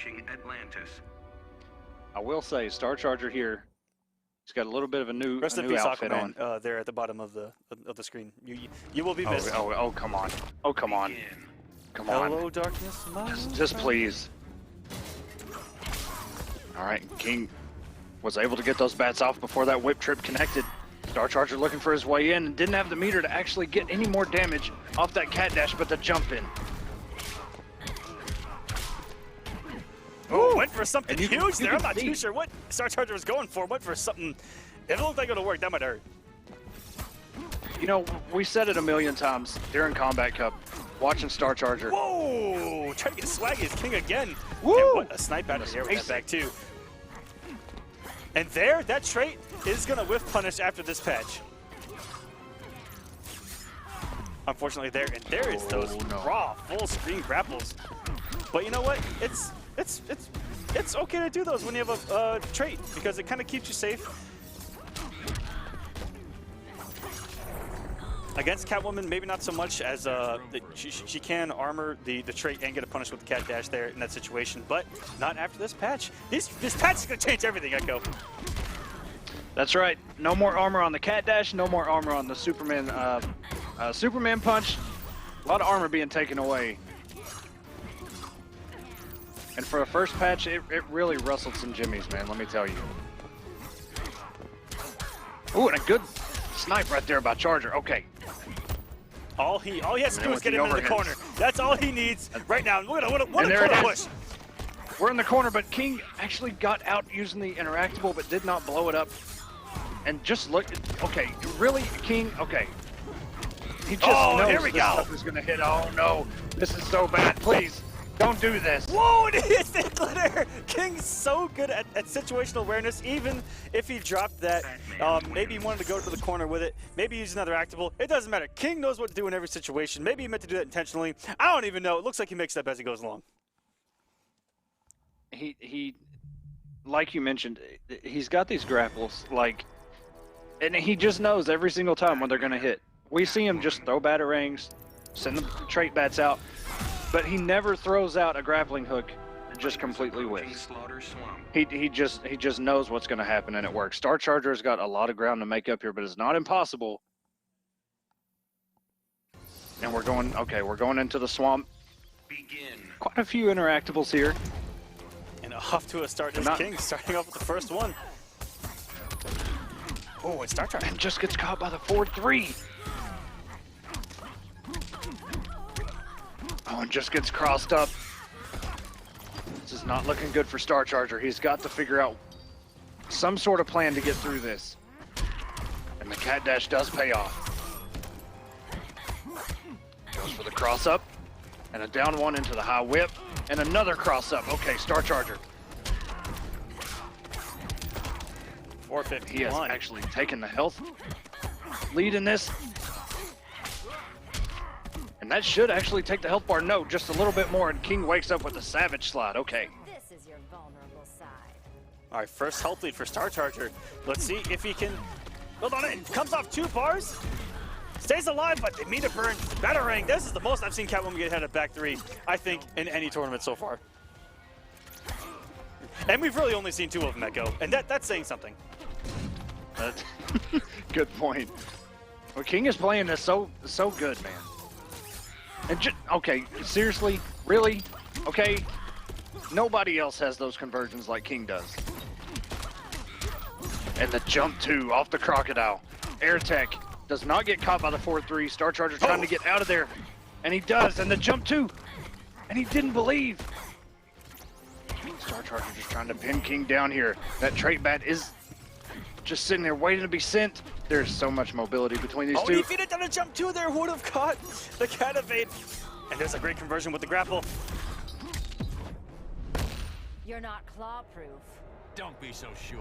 I will say, Star Charger here, he's got a little bit of a new outfit Aquaman, on. there at the bottom of the screen. You will be missed. Oh, come on. Oh, come on. Come on. Hello, darkness. Just please. All right, King was able to get those bats off before that whip trip connected. Star Charger looking for his way in and didn't have the meter to actually get any more damage off that cat dash, but the jump in. Oh, went for something huge there. I'm not too sure what Star Charger was going for. Went for something. If it looked like it would work, that might hurt. You know, we said it a million times during Combat Cup, watching Star Charger. Whoa! Trying to get swaggy as King again. Woo! And what a snipe out of here with that back too. And there, that trait is gonna whiff punish after this patch. Unfortunately, there is those raw full screen grapples. But you know what? It's okay to do those when you have a trait because it kind of keeps you safe. Against Catwoman, maybe not so much as she can armor the trait and get a punish with the cat dash there in that situation, but not after this patch. This patch is gonna change everything, Echo. That's right. No more armor on the cat dash. No more armor on the Superman Superman punch. A lot of armor being taken away. And for a first patch, it really rustled some jimmies, man. Let me tell you. Ooh, and a good snipe right there by Charger. Okay. All he has to do is get him into the corner. That's all he needs right now. What a corner push. We're in the corner, but King actually got out using the interactable, but did not blow it up. And just look. Okay, really, King? Okay. He just knows here we this go. stuff is gonna hit. Oh no, this is so bad. Please, don't do this. Whoa, and he hits the glitter. King's so good at situational awareness, even if he dropped that. Maybe he wanted to go to the corner with it. Maybe use another actable. It doesn't matter. King knows what to do in every situation. Maybe he meant to do that intentionally. I don't even know. It looks like he makes up as he goes along. He, like you mentioned, he's got these grapples, like, and he just knows every single time when they're gonna hit. We see him just throw batarangs, send the trait bats out, but he never throws out a grappling hook and just completely whiffs. He just knows what's gonna happen and it works. Star Charger's got a lot of ground to make up here, but it's not impossible. And we're going into the swamp. Quite a few interactables here. And off to a start is King, starting off with the first one. Oh, it's Star Charger. And just gets caught by the 4-3. Oh, and just gets crossed up. This is not looking good for Star Charger. He's got to figure out some sort of plan to get through this. And the cat dash does pay off. Goes for the cross up. And a down one into the high whip. And another cross up. Okay, Star Charger. 451. He has actually taken the health lead in this. And that should actually take the health bar. No, just a little bit more. And King wakes up with a savage slide. Okay. This is your vulnerable side. All right, first health lead for Star Charger. Let's see if he can build on it. And comes off 2 bars. Stays alive, but they meet a burn. Batarang. This is the most I've seen Catwoman get hit at back 3, I think, in any tournament so far. And we've really only seen 2 of them that go. And that's saying something. Good point. Well, King is playing this so good, man. And okay, seriously, really, okay. Nobody else has those conversions like King does. And the jump 2 off the crocodile. Air tech does not get caught by the 4-3. Star Charger trying to get out of there, and he does. And the jump 2, and he didn't believe. Star Charger just trying to pin King down here. That trait bat is just sitting there waiting to be sent. There's so much mobility between these two. If he didn't done a jump 2 there, would have caught the cat evade. And there's a great conversion with the grapple. You're not claw-proof. Don't be so sure.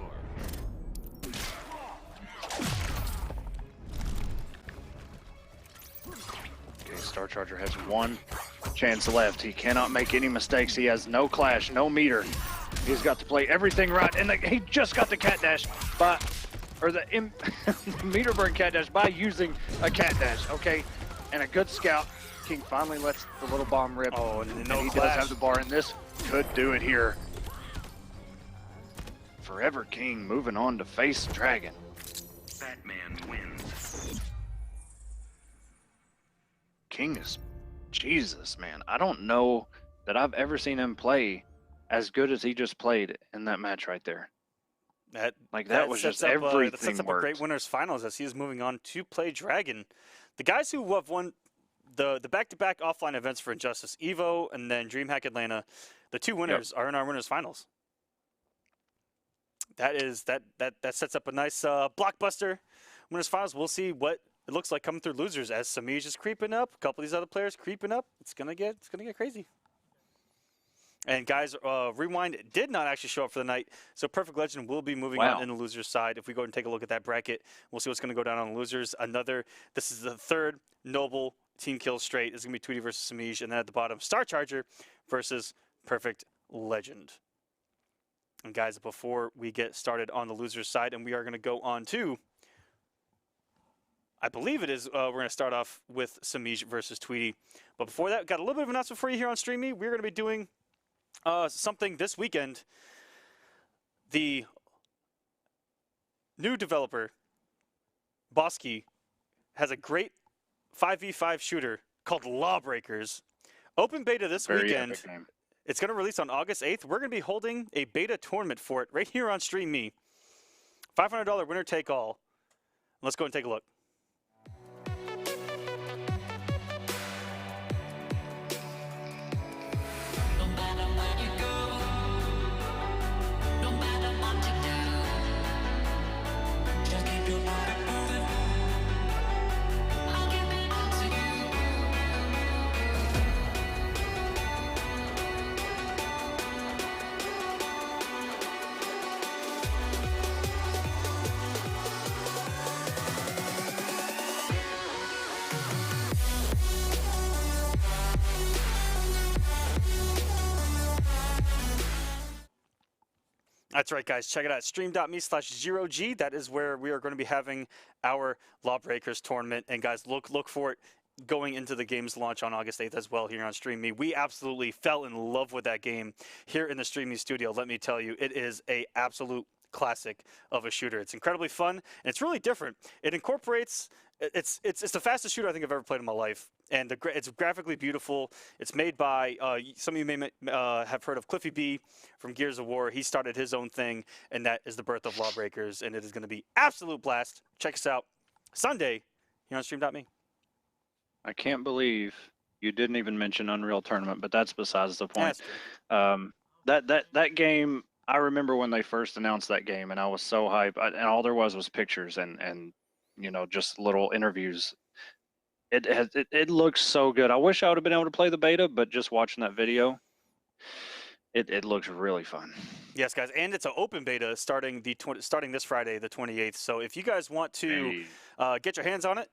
Okay, Star Charger has 1 chance left. He cannot make any mistakes. He has no clash, no meter. He's got to play everything right. And he just got the cat dash by, or the meter burn cat dash by using a cat dash, okay? And a good scout. King finally lets the little bomb rip. Oh, and no he clash. does have the bar, and this could do it here. Forever King moving on to face Dragon. Batman wins. King is, Jesus, man. I don't know that I've ever seen him play as good as he just played in that match right there. That was just everything that sets up worked. a great winners finals as he is moving on to play Dragon. The guys who have won the back-to-back offline events for Injustice, Evo and then DreamHack Atlanta, the 2 winners are in our winners finals. That sets up a nice blockbuster winners finals. We'll see what it looks like coming through losers as Semiij is creeping up. A couple of these other players creeping up. It's gonna get crazy. And guys, Rewind did not actually show up for the night, so Perfect Legend will be moving on in the losers side. If we go and take a look at that bracket, we'll see what's going to go down on the losers. This is the third Noble team kill straight. It's going to be Tweedy versus Semiij, and then at the bottom, Star Charger versus Perfect Legend. And guys, before we get started on the losers side, and we are going to go on to, I believe it is, we're going to start off with Semiij versus Tweedy. But before that, got a little bit of an announcement for you here on StreamMe. We're going to be doing something this weekend. The new developer, Bosky, has a great 5v5 shooter called Lawbreakers. Open beta this weekend. It's going to release on August 8th. We're going to be holding a beta tournament for it right here on StreamMe. $500 winner take all. Let's go and take a look. That's right, guys. Check it out. Stream.me/0G. That is where we are going to be having our Lawbreakers tournament. And guys, look for it going into the game's launch on August 8th as well here on StreamMe. We absolutely fell in love with that game here in the StreamMe studio. Let me tell you, it is a absolute classic of a shooter. It's incredibly fun, and it's really different. It incorporates. It's the fastest shooter I think I've ever played in my life, and it's graphically beautiful. It's made by some of you may have heard of Cliffy B from Gears of War. He started his own thing, and that is the birth of Lawbreakers, and it is going to be absolute blast. Check us out Sunday here on Stream.me. I can't believe you didn't even mention Unreal Tournament, but that's besides the point. That game, I remember when they first announced that game, and I was so hyped, and all there was pictures and you know, just little interviews. It looks so good. I wish I would have been able to play the beta, but just watching that video, it looks really fun. Yes, guys, and it's an open beta starting this Friday, the 28th. So if you guys want to get your hands on it,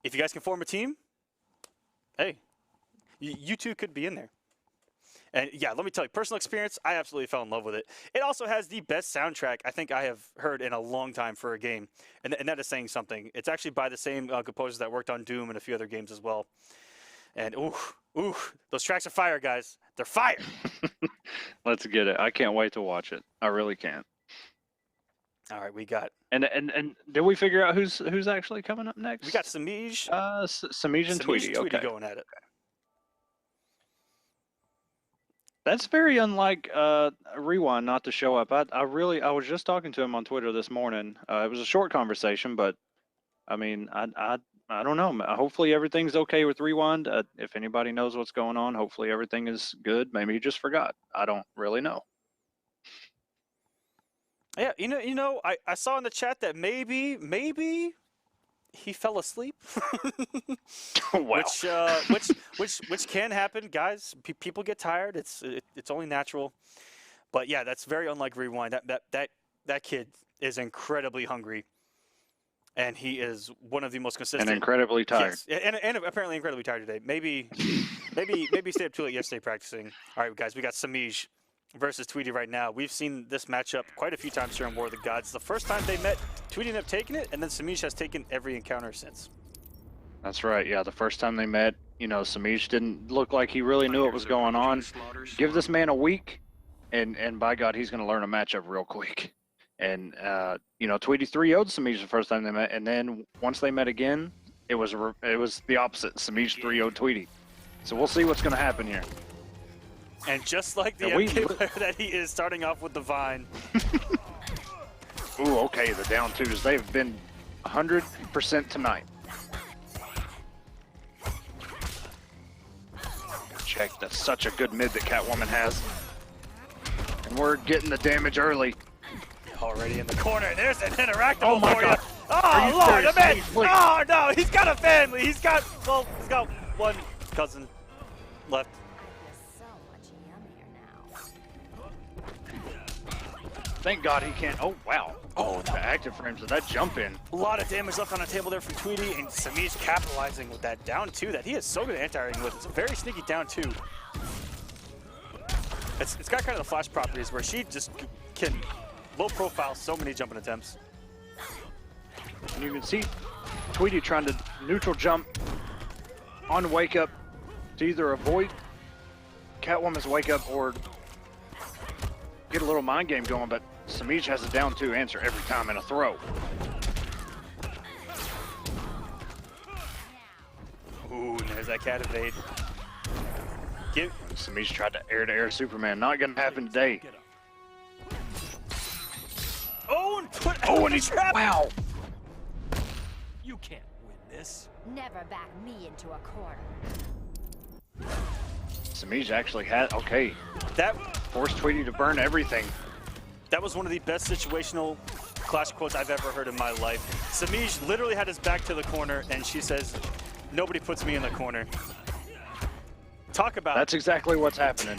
if you guys can form a team, hey, you two could be in there. And yeah, let me tell you, personal experience, I absolutely fell in love with it. It also has the best soundtrack I think I have heard in a long time for a game, and that is saying something. It's actually by the same composers that worked on Doom and a few other games as well. And ooh, those tracks are fire, guys. They're fire. Let's get it. I can't wait to watch it. I really can't. All right, we got. And did we figure out who's actually coming up next? We got Semiij. Semiij and Tweedy. Tweedy going at it. That's very unlike Rewind not to show up. I was just talking to him on Twitter this morning. It was a short conversation, but I mean, I don't know. Hopefully everything's okay with Rewind. If anybody knows what's going on, hopefully everything is good. Maybe he just forgot. I don't really know. Yeah, you know, I saw in the chat that maybe he fell asleep. Wow. which can happen, guys. People get tired. It's only natural. But yeah, that's very unlike Rewind. That kid is incredibly hungry, and he is one of the most consistent. And incredibly tired. Yes, and apparently incredibly tired today. Maybe stayed up too late yesterday practicing. All right, guys, we got Semiij versus Tweedy right now. We've seen this matchup quite a few times here in War of the Gods. The first time they met, Tweedy ended up taking it, and then Semiij has taken every encounter since. That's right. Yeah, the first time they met, you know, Semiij didn't look like he really knew what was going on. Give this man a week, and by God, he's going to learn a matchup real quick. And you know, Tweedy 3-0'd Semiij the first time they met, and then once they met again, it was the opposite. Semiij 3-0'd Tweedy. So we'll see what's going to happen here. And just like the MK player that he is, starting off with the Vine. Ooh, okay, the down twos. They've been 100% tonight. Check, that's such a good mid that Catwoman has. And we're getting the damage early. Already in the corner. There's an interactable for you. Oh, you Lord, serious? the man! Please, please. Oh, no, he's got a family. He's got one cousin left. You're so much yummier now. Thank God he can't. Oh, wow. Oh, The active frames of that jump in. a lot of damage left on the table there from Tweedy, and Semiij capitalizing with that down 2 that he is so good at anti-airing with. It's a very sneaky down 2. It's got kind of the flash properties where she just can low profile so many jumping attempts. And you can see Tweedy trying to neutral jump on wake up to either avoid Catwoman's wake up or get a little mind game going, but Semiij has a down 2 answer every time in a throw. Ooh, and there's that cat evade. Semiij tried to air Superman. Not gonna happen today. Oh, and put Oh, and he's trap. wow. You can't win this. Never back me into a corner. Semiij actually had That forced Tweedy to burn everything. That was one of the best situational Clash quotes I've ever heard in my life. Semiij literally had his back to the corner, and she says, "Nobody puts me in the corner." Talk about That's exactly what's happening.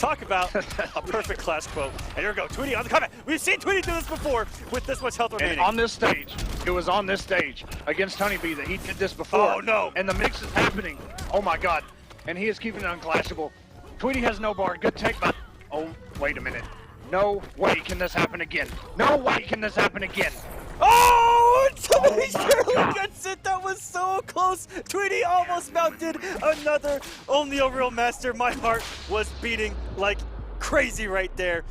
talk about a perfect Clash quote. And here we go, Tweedy on the comment. We've seen Tweedy do this before with this much health remaining. And on this stage, it was on this stage against HoneyBee that he did this before. Oh, no. And the mix is happening. Oh my God. And he is keeping it unclashable. Tweedy has no bar. Good take by. Oh, wait a minute. No way can this happen again. No way can this happen again. Oh, Tweedy surely gets it. That was so close. Tweedy almost mounted another Only a Real Master. My heart was beating like crazy right there.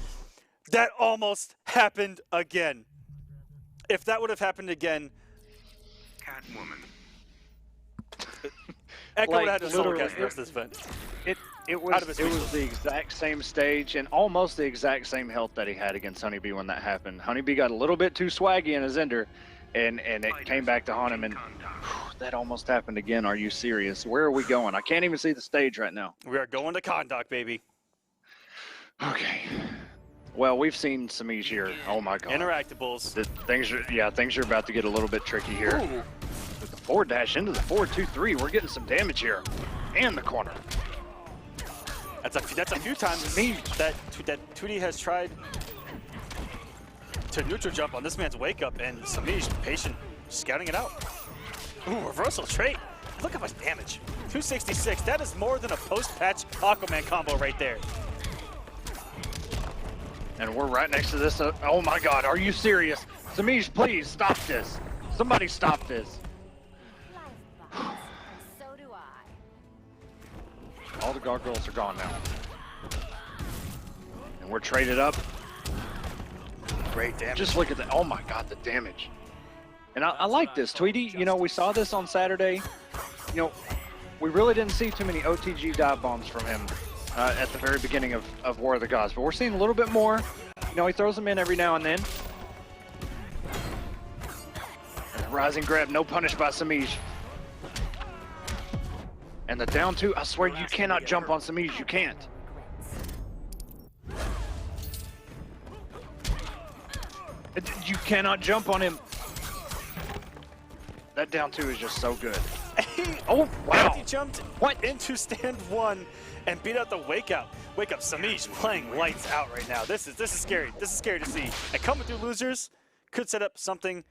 That almost happened again. If that would have happened again, Catwoman. Echo would have had to solo literally, cast the rest of this event. It Out of was his the exact same stage and almost the exact same health that he had against HoneyBee when that happened. HoneyBee got a little bit too swaggy in his ender, and it came back to haunt him, and that almost happened again. Are you serious? Where are we going? I can't even see the stage right now. We are going to Kondak, baby. Okay. Well, we've seen Semiij here. Oh my God. Interactables. Things are about to get a little bit tricky here. Ooh. With the forward dash into the 4-2-3, we're getting some damage here. And the corner. That's a few times that Tweedy has tried to neutral jump on this man's wake up, and Semiij patient, scouting it out. Ooh, reversal trait. Look how much damage. 266. That is more than a post-patch Aquaman combo right there. And we're right next to this. Oh my God, are you serious? Semiij, please stop this. Somebody stop this. Life box. And so do I. All the gargoyles are gone now. And we're traded up. Great damage. Just look at that. Oh my God, the damage. And I like this. Tweedy, you know, we saw this on Saturday. You know, we really didn't see too many OTG dive bombs from him at the very beginning of War of the Gods. But we're seeing a little bit more. You know, he throws them in every now and then. And the rising grab, no punish by Semiij. And the down 2, I swear you cannot jump on Semiij. You can't. You cannot jump on him. That down 2 is just so good. Oh, wow. He jumped into stand 1 and beat out the wake up. Wake up, Semiij playing lights out right now. This is scary. This is scary to see. And coming through losers could set up something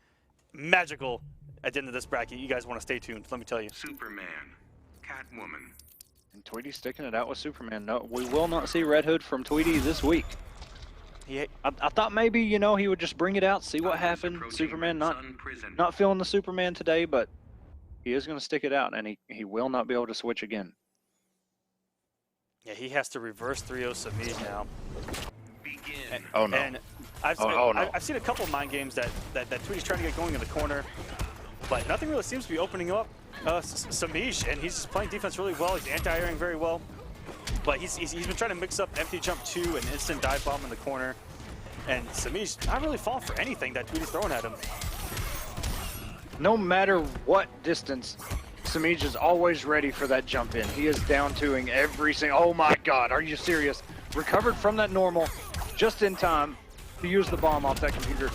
magical at the end of this bracket. You guys want to stay tuned, let me tell you. Superman. Catwoman. And Tweedy sticking it out with Superman. No, we will not see Red Hood from Tweedy this week. I thought maybe, you know, he would just bring it out, see what happened. Superman not feeling the Superman today, but he is going to stick it out, and he will not be able to switch again. Yeah, he has to reverse 3-0 Semiij now. Begin. Oh no. And I've seen a couple of mind games that Tweedy's trying to get going in the corner, but nothing really seems to be opening up Semiij, and he's just playing defense really well. He's anti-airing very well. But he's been trying to mix up empty jump 2 and instant dive bomb in the corner. And Semiij not really falling for anything that Tweedy's throwing at him. No matter what distance, Semiij is always ready for that jump in. He is down 2ing every single. Oh my God, are you serious? Recovered from that normal just in time to use the bomb off that computer.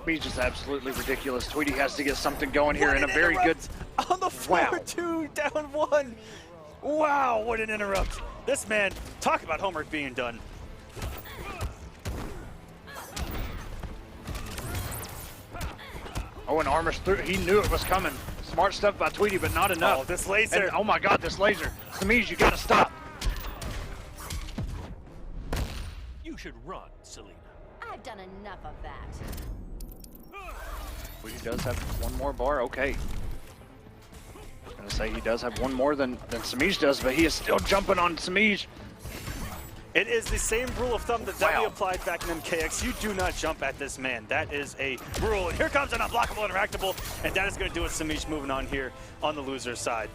speed is absolutely ridiculous. Tweedy has to get something going here What in a an very good... interrupt on the floor, Wow. 2 down 1. Wow, what an interrupt. This man, talk about homework being done. Oh, and armor's through. He knew it was coming. Smart stuff by Tweedy, but not enough. Oh, this laser. And, oh my God, this laser. Semiij, you gotta stop. You should run, Selena. I've done enough of that. Tweedy does have one more bar. Okay. I was gonna say he does have one more than Semiij does, but he is still jumping on Semiij. It is the same rule of thumb that we Wow. applied back in MKX. You do not jump at this man. That is a rule. And here comes an unblockable interactable, and that is going to do it. Semiij moving on here on the loser's side.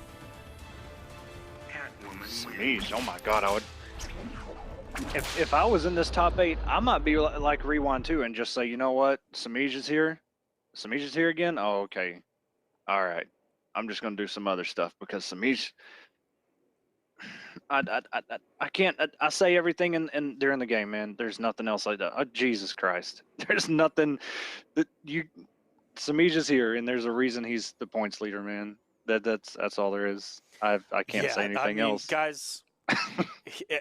Catwoman Semiij, oh my God, I would. If I was in this top 8, I might be like Rewind 2 and just say, you know what, Semiij is here. Semiij is here again. Oh, okay. All right. I'm just gonna do some other stuff because Semiij. I can't. I say everything in during the game, man. There's nothing else like that. Oh, Jesus Christ. There's nothing that you. Semiij is here, and there's a reason he's the points leader, man. That's all there is. I can't say anything else. Guys,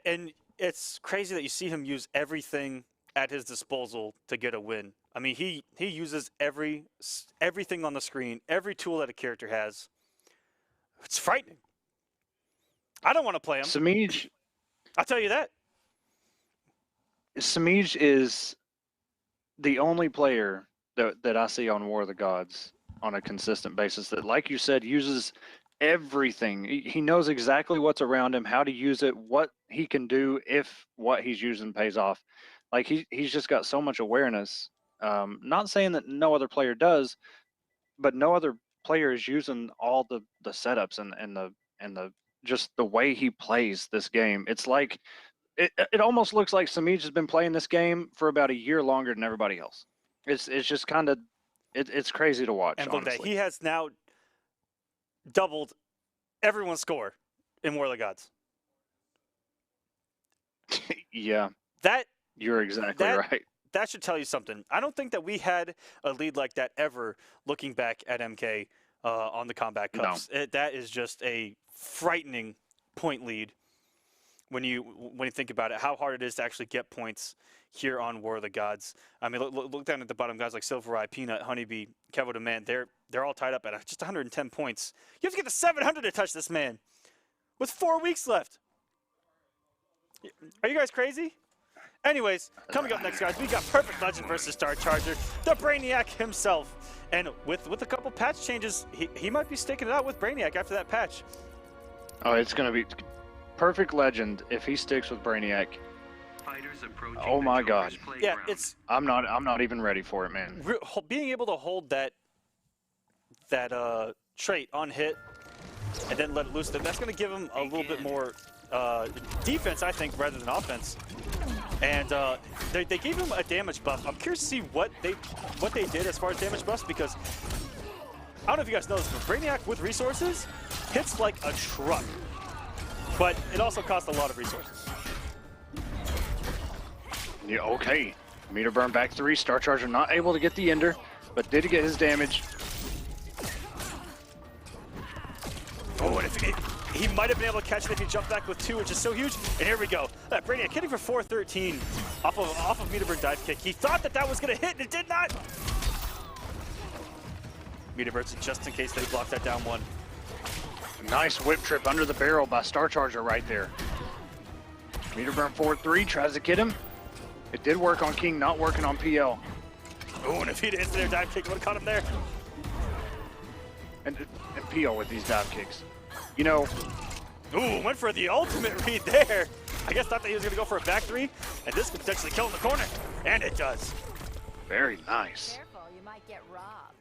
and it's crazy that you see him use everything at his disposal to get a win. I mean, he uses everything on the screen, every tool that a character has. It's frightening. I don't want to play him. Semiij. I'll tell you that. Semiij is the only player that I see on War of the Gods on a consistent basis that, like you said, uses everything. He knows exactly what's around him, how to use it, what he can do if what he's using pays off. Like he's just got so much awareness. Not saying that no other player does, but no other player is using all the setups and the just the way he plays this game. It's like it almost looks like Semiij has been playing this game for about a year longer than everybody else. It's just kind of it's crazy to watch. And look at that, honestly. he has now doubled everyone's score in War of the Gods. Yeah, That you're exactly right. That should tell you something. I don't think that we had a lead like that ever looking back at MK on the Combat Cups. That is just a frightening point lead when you think about it, how hard it is to actually get points here on War of the Gods. I mean, look down at the bottom, guys like SylverRye, Peanut, HoneyBee, Kevo Demand. They're all tied up at just 110 points. You have to get to 700 to touch this man with 4 weeks left. Are you guys crazy? Anyways, coming up next, guys, we got Perfect Legend versus Star Charger, the Brainiac himself. And with a couple patch changes, he might be sticking it out with Brainiac after that patch. Oh, it's gonna be Perfect Legend if he sticks with Brainiac. Fighters approaching Oh my the God. Joker's Yeah, playground. it's I'm not even ready for it, man. being able to hold that trait on hit and then let it loose. That's going to give him a little bit more defense, I think, rather than offense. And they gave him a damage buff. I'm curious to see what they did as far as damage buffs, because I don't know if you guys know this, but Brainiac with resources hits like a truck, but it also costs a lot of resources. Yeah, okay. Meter burn back 3. Star Charger not able to get the ender, but did get his damage. Oh, and if he might have been able to catch it if he jumped back with 2, which is so huge. And here we go. That Brainiac hitting for 413 off of meter burn dive kick. He thought that was going to hit, and it did not. Meter burns just in case they block that down 1. Nice whip trip under the barrel by Star Charger right there. Meter burn 4-3, tries to get him. It did work on King, not working on PL. Oh, and if he'd hit their dive kick, would have caught him there. And PL with these dive kicks. You know, Ooh, went for the ultimate read there. I guess thought that he was going to go for a back 3, and this could potentially kill in the corner. And it does. very nice. Careful, you might get robbed.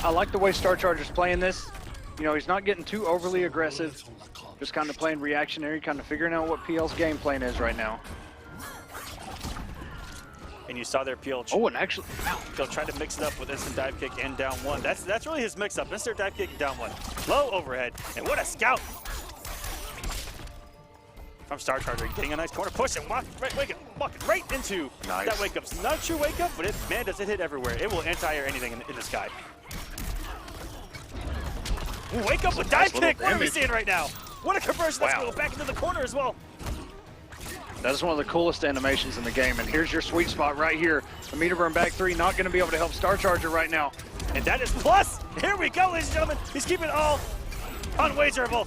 I like the way Star Charger's playing this. You know, he's not getting too overly aggressive. Just kind of playing reactionary, kind of figuring out what PL's game plan is right now. And you saw their PL. Oh, and actually, They'll try to mix it up with instant dive kick and down 1. That's really his mix up. Instant dive kick and down 1. Low overhead. And what a scout. From Star Charger, getting a nice corner push and right, wake up. walking right into that wake up. It's not a true wake up, but it, man, does it hit everywhere. It will anti-air anything in the sky. Ooh, wake up with dive kick. What are we seeing right now? What a conversion. That's going to go back into the corner as well. That is one of the coolest animations in the game, and here's your sweet spot right here. The meter burn back 3 not going to be able to help Star Charger right now. And that is plus. Here we go, ladies and gentlemen. He's keeping it all unwagerable.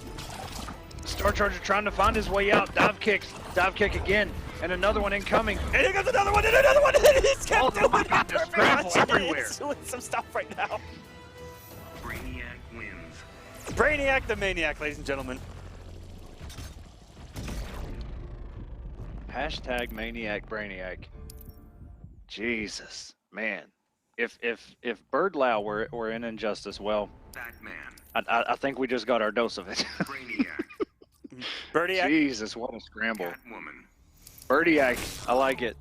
Star Charger trying to find his way out. Dive kick again, and another one incoming. And here comes another one, and another one. He's kept doing it. Scramble everywhere. He's doing some stuff right now. Brainiac wins. Brainiac the Maniac, ladies and gentlemen. Hashtag Maniac Brainiac. Jesus, man. If Birdlau were in Injustice, well, Batman. I think we just got our dose of it. Brainiac. Birdiac. Jesus, what a scramble. Catwoman. Birdiac, I like it.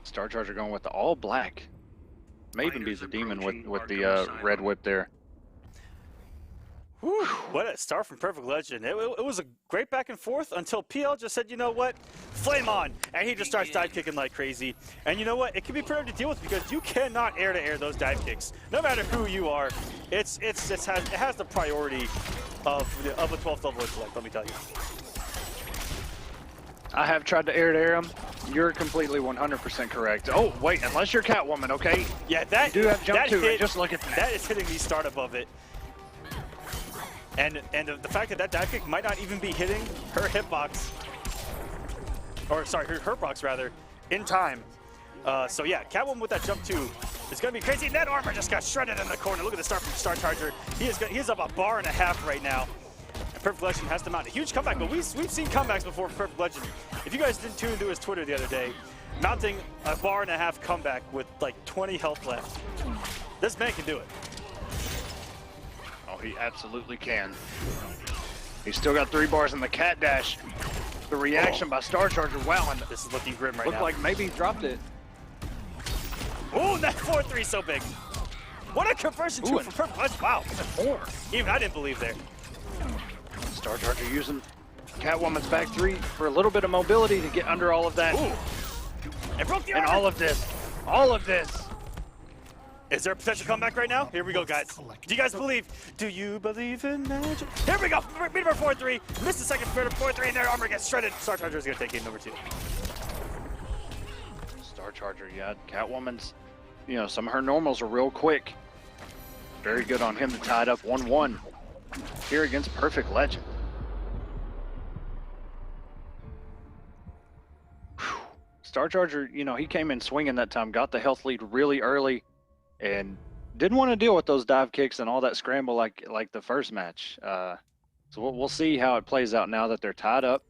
Star Charger going with the all black. May even be the demon with the red whip there. Whew, what a start from Perfect Legend. It was a great back and forth until PL just said, you know what, flame on. And he just starts dive kicking like crazy. And you know what, it can be pretty hard to deal with because you cannot air to air those dive kicks. No matter who you are, it has the priority of a 12th level intellect, let me tell you. I have tried to air him. You're completely 100% correct. Oh, wait, unless you're Catwoman, okay? Yeah, that you do have jump to hit, it. Just look at that. That is hitting the start above it. And the fact that dive kick might not even be hitting her hitbox, or sorry, her box rather, in time. So yeah, Catwoman with that jump too is gonna be crazy. That armor just got shredded in the corner. Look at the start from Star Charger. He is up a bar and a half right now. And Perfect Legend has to mount a huge comeback, but we've seen comebacks before for Perfect Legend. If you guys didn't tune into his Twitter the other day, mounting a bar and a half comeback with like 20 health left. This man can do it. Oh, he absolutely can. He's still got 3 bars in the cat dash. The reaction by Star Charger, wow, and this is looking grim right now. Looked like maybe he dropped it. Ooh, that 4-3 so big. What a conversion too for Perfect Legend. Wow. 4. Even I didn't believe there. Star Charger using Catwoman's back 3 for a little bit of mobility to get under all of that. Ooh. It broke the armor. And all of this. Is there a potential comeback right now? Here we go, guys. Do you guys believe? Do you believe in magic? Here we go. Beat number 4-3. Missed the second 4-3, and their armor gets shredded. Star Charger is going to take game number 2. Star Charger, yeah. Catwoman's, you know, some of her normals are real quick. Very good on him to tie it up 1-1 here against Perfect Legend. Whew. Star Charger, you know, he came in swinging that time, got the health lead really early, and didn't want to deal with those dive kicks and all that scramble like the first match. So we'll see how it plays out now that they're tied up.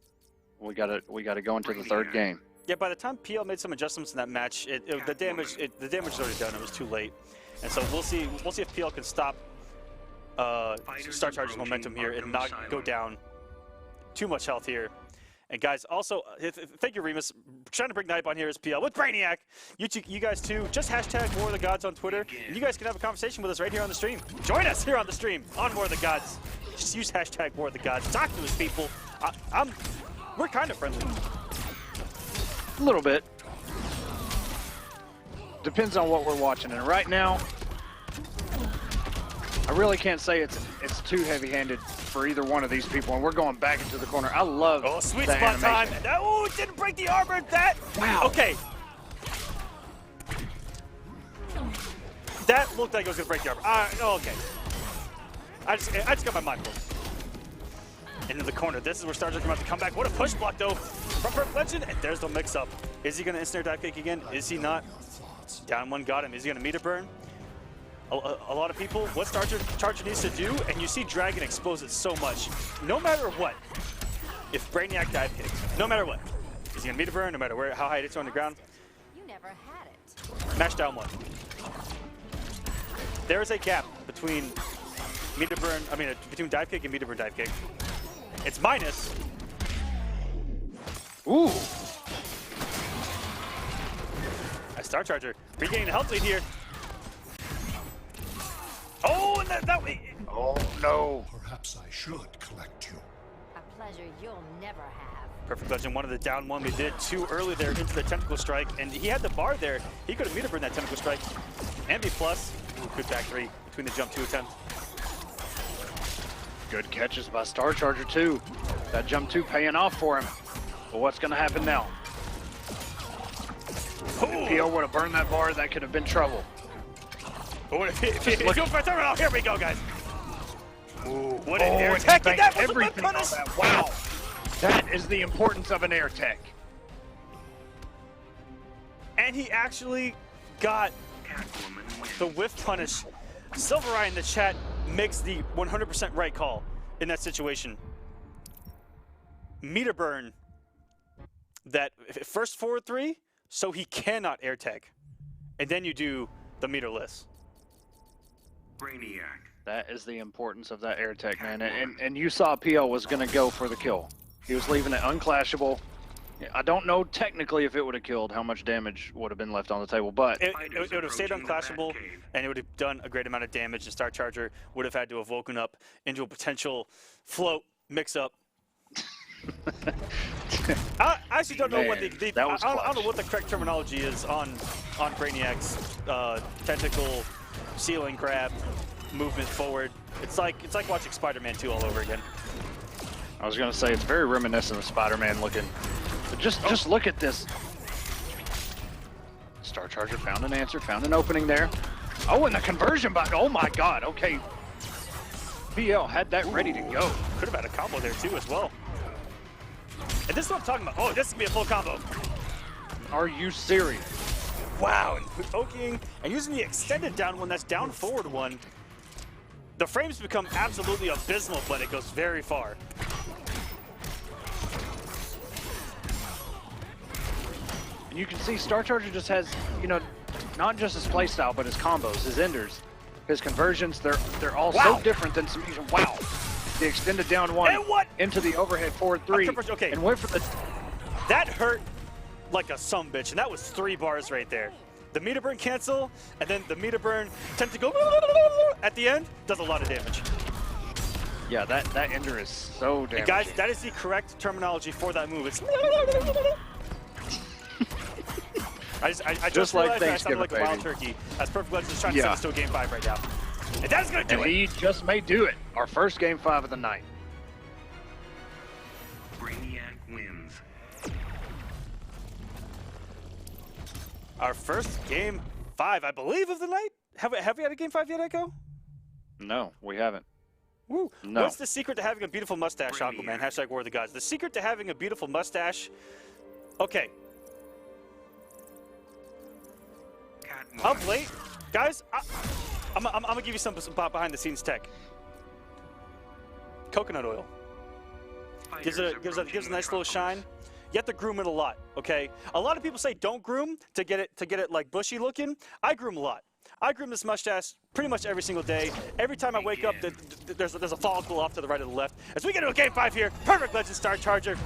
We gotta go into the third game. Yeah, by the time PL made some adjustments in that match, the damage was already done. It was too late, and so we'll see if PL can stop Star Charger's momentum here and not go down too much health here. And guys, also, thank you, Remus. Trying to bring the hype on here is PL with Brainiac. You guys too, just hashtag More of the Gods on Twitter. And you guys can have a conversation with us right here on the stream. Join us here on the stream on More of the Gods. Just use hashtag More of the Gods. Talk to us, people. We're kind of friendly. A little bit. Depends on what we're watching. And right now, I really can't say it's too heavy-handed for either one of these people, and we're going back into the corner. I love sweet the spot time. animation. Oh, it didn't break the armor. Wow. Okay. That looked like it was going to break the armor. Okay. I just got my mind blown. Into the corner. This is where Star Trek about to come back. What a push block, though, from Perfect Legend. And there's the mix-up. Is he going to ensnare dive kick again? Is he not? Down one got him. Is he going to meter burn? A lot of people, what Star Charger needs to do, and you see Dragon expose it so much, no matter what, if Brainiac dive kicks, no matter what, is he gonna meter burn, no matter how high it is on the ground? You never had it. Mash down one. There is a gap between between dive kick and meter burn dive kick. It's minus. Ooh. Star Charger regaining the health lead here. Oh, and that Oh no. Perhaps I should collect you. A pleasure you'll never have. Perfect Legend wanted the down one. We did it too early there into the tentacle strike, and he had the bar there. He could have meter burned that tentacle strike. And B+. Ooh, good back three between the jump 2 attempt. Good catches by Star Charger too. That jump 2 paying off for him. But what's going to happen now? If PO would have burned that bar, that could have been trouble. If you go for a terminal, here we go, guys. Ooh, what an air and tech! he That banked was a everything on punish. that. Wow. That is the importance of an air tech. And he actually got the whiff punish. SylverRye in the chat makes the 100% right call in that situation. Meter burn that first forward 3, so he cannot air tag. And then you do the meterless. Brainiac. That is the importance of that air tech, man. And you saw PO was going to go for the kill. He was leaving it unclashable. I don't know technically if it would have killed, how much damage would have been left on the table, but It would have stayed unclashable, and it would have done a great amount of damage, and Star Charger would have had to have woken up into a potential float mix-up. I actually don't know what the that was I don't know what the correct terminology is on Brainiac's tentacle ceiling grab movement forward. It's like watching Spider-Man 2 all over again. I was going to say it's very reminiscent of Spider-Man looking. But just look at this. Star Charger found an answer, found an opening there. Oh, and the conversion button. Oh my God. Okay. BL had that ready to go. Could have had a combo there too as well. And this is what I'm talking about. Oh, this could be a full combo. Are you serious? Wow, and poking and using the extended down one, that's down forward one. The frames become absolutely abysmal, but it goes very far. And you can see Star Charger just has, you know, not just his playstyle, but his combos, his enders, his conversions. They're all so different than Semiij. Wow. The extended down one into the overhead forward 3 Okay. and went for the... That hurt like a sumbitch, and that was 3 bars right there. The meter burn cancel, and then the meter burn tend to go at the end, does a lot of damage. Yeah, that ender is so damaging. And guys, that is the correct terminology for that move. It's I just like realized that I sounded Thanksgiving, like a wild baby. turkey. As Perfect Legends is trying to send us to a game 5 right now. And that's going to do And it. he just may do it. Our first game 5 of the night. Brainiac wins. Our first game 5, I believe, of the night. Have we had a game 5 yet, Echo? No, we haven't. Woo. No. What's the secret to having a beautiful mustache, Aquaman? Hashtag War of the Gods. The secret to having a beautiful mustache. Okay. Of late, guys, I'm gonna give you some behind the scenes tech. Coconut oil gives it a nice little shine. You have to groom it a lot, okay? A lot of people say don't groom to get it like bushy looking. I groom a lot. I groom this mustache pretty much every single day. Every time I wake up, there's a follicle off to the right or the left. As we get to a game 5 here, Perfect Legend Star Charger.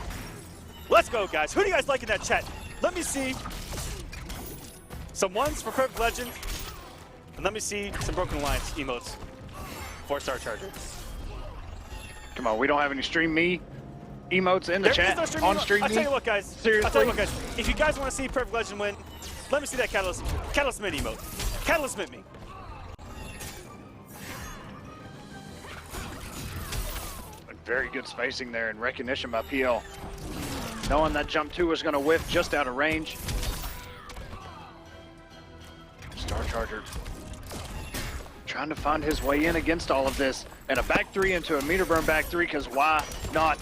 Let's go, guys. Who do you guys like in that chat? Let me see some ones for Perfect Legend, and let me see some Broken Alliance emotes for Star Charger. Come on, we don't have any StreamMe emotes in the chat Is no on StreamMe. StreamMe. I'll tell you what, guys. Seriously? I'll tell you what, guys. If you guys want to see Perfect Legend win, let me see that Catalyst Mint emote. Catalyst Mint me. Very good spacing there and recognition by PL. Knowing that jump 2 was going to whiff just out of range. Star Charger trying to find his way in against all of this. And a back 3 into a meter burn back 3, because why not?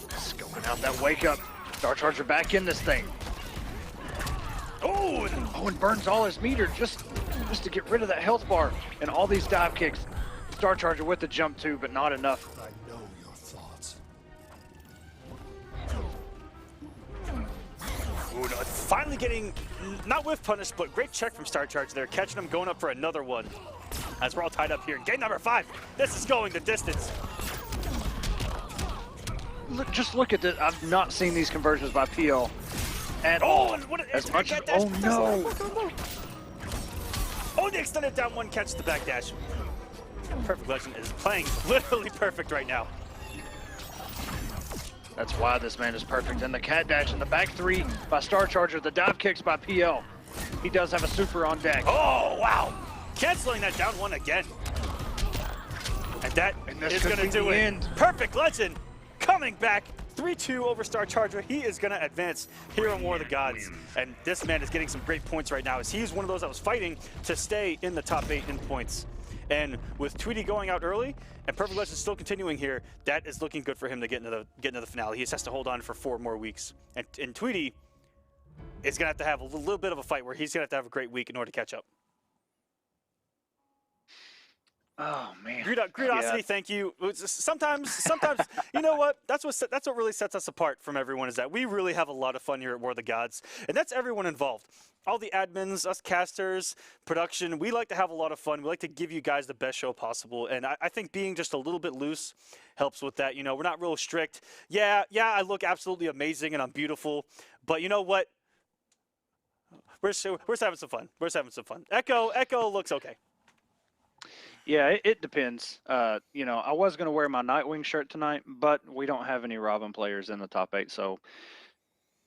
Scoping out that wake up. Star Charger back in this thing. Oh, and burns all his meter just to get rid of that health bar. And all these dive kicks. Star Charger with the jump 2, but not enough. I know your thoughts. Ooh, no, finally getting, not whiff punish, but great check from Star Charger there, catching him going up for another one. As we're all tied up here in game number 5. This is going the distance. Just look at this. I've not seen these conversions by PL at all. And what As much as, dash, oh no. Oh, the extended down one catch the back dash. Perfect Legend is playing literally perfect right now. That's why this man is perfect. And the cat dash in the back three by Star Charger, the dive kicks by PL. He does have a super on deck. Oh, wow. Canceling that down one again. And that is going to do it. Perfect Legend coming back. 3-2 over Star Charger. He is going to advance Hero War of the Gods. And this man is getting some great points right now as he's one of those that was fighting to stay in the top 8 in points. And with Tweedy going out early and Perfect Legend still continuing here, that is looking good for him to get into the finale. He just has to hold on for 4 more weeks. And Tweedy is going to have a little bit of a fight where he's going to have a great week in order to catch up. Oh man. Greedosity, thank you. Sometimes, you know what? That's what really sets us apart from everyone is that we really have a lot of fun here at War of the Gods, and that's everyone involved. All the admins, us casters, production. We like to have a lot of fun. We like to give you guys the best show possible, and I think being just a little bit loose helps with that. You know, we're not real strict. Yeah, I look absolutely amazing and I'm beautiful, but you know what? We're having some fun. We're having some fun. Echo looks okay. Yeah, it depends. You know, I was going to wear my Nightwing shirt tonight, but we don't have any Robin players in the top 8, so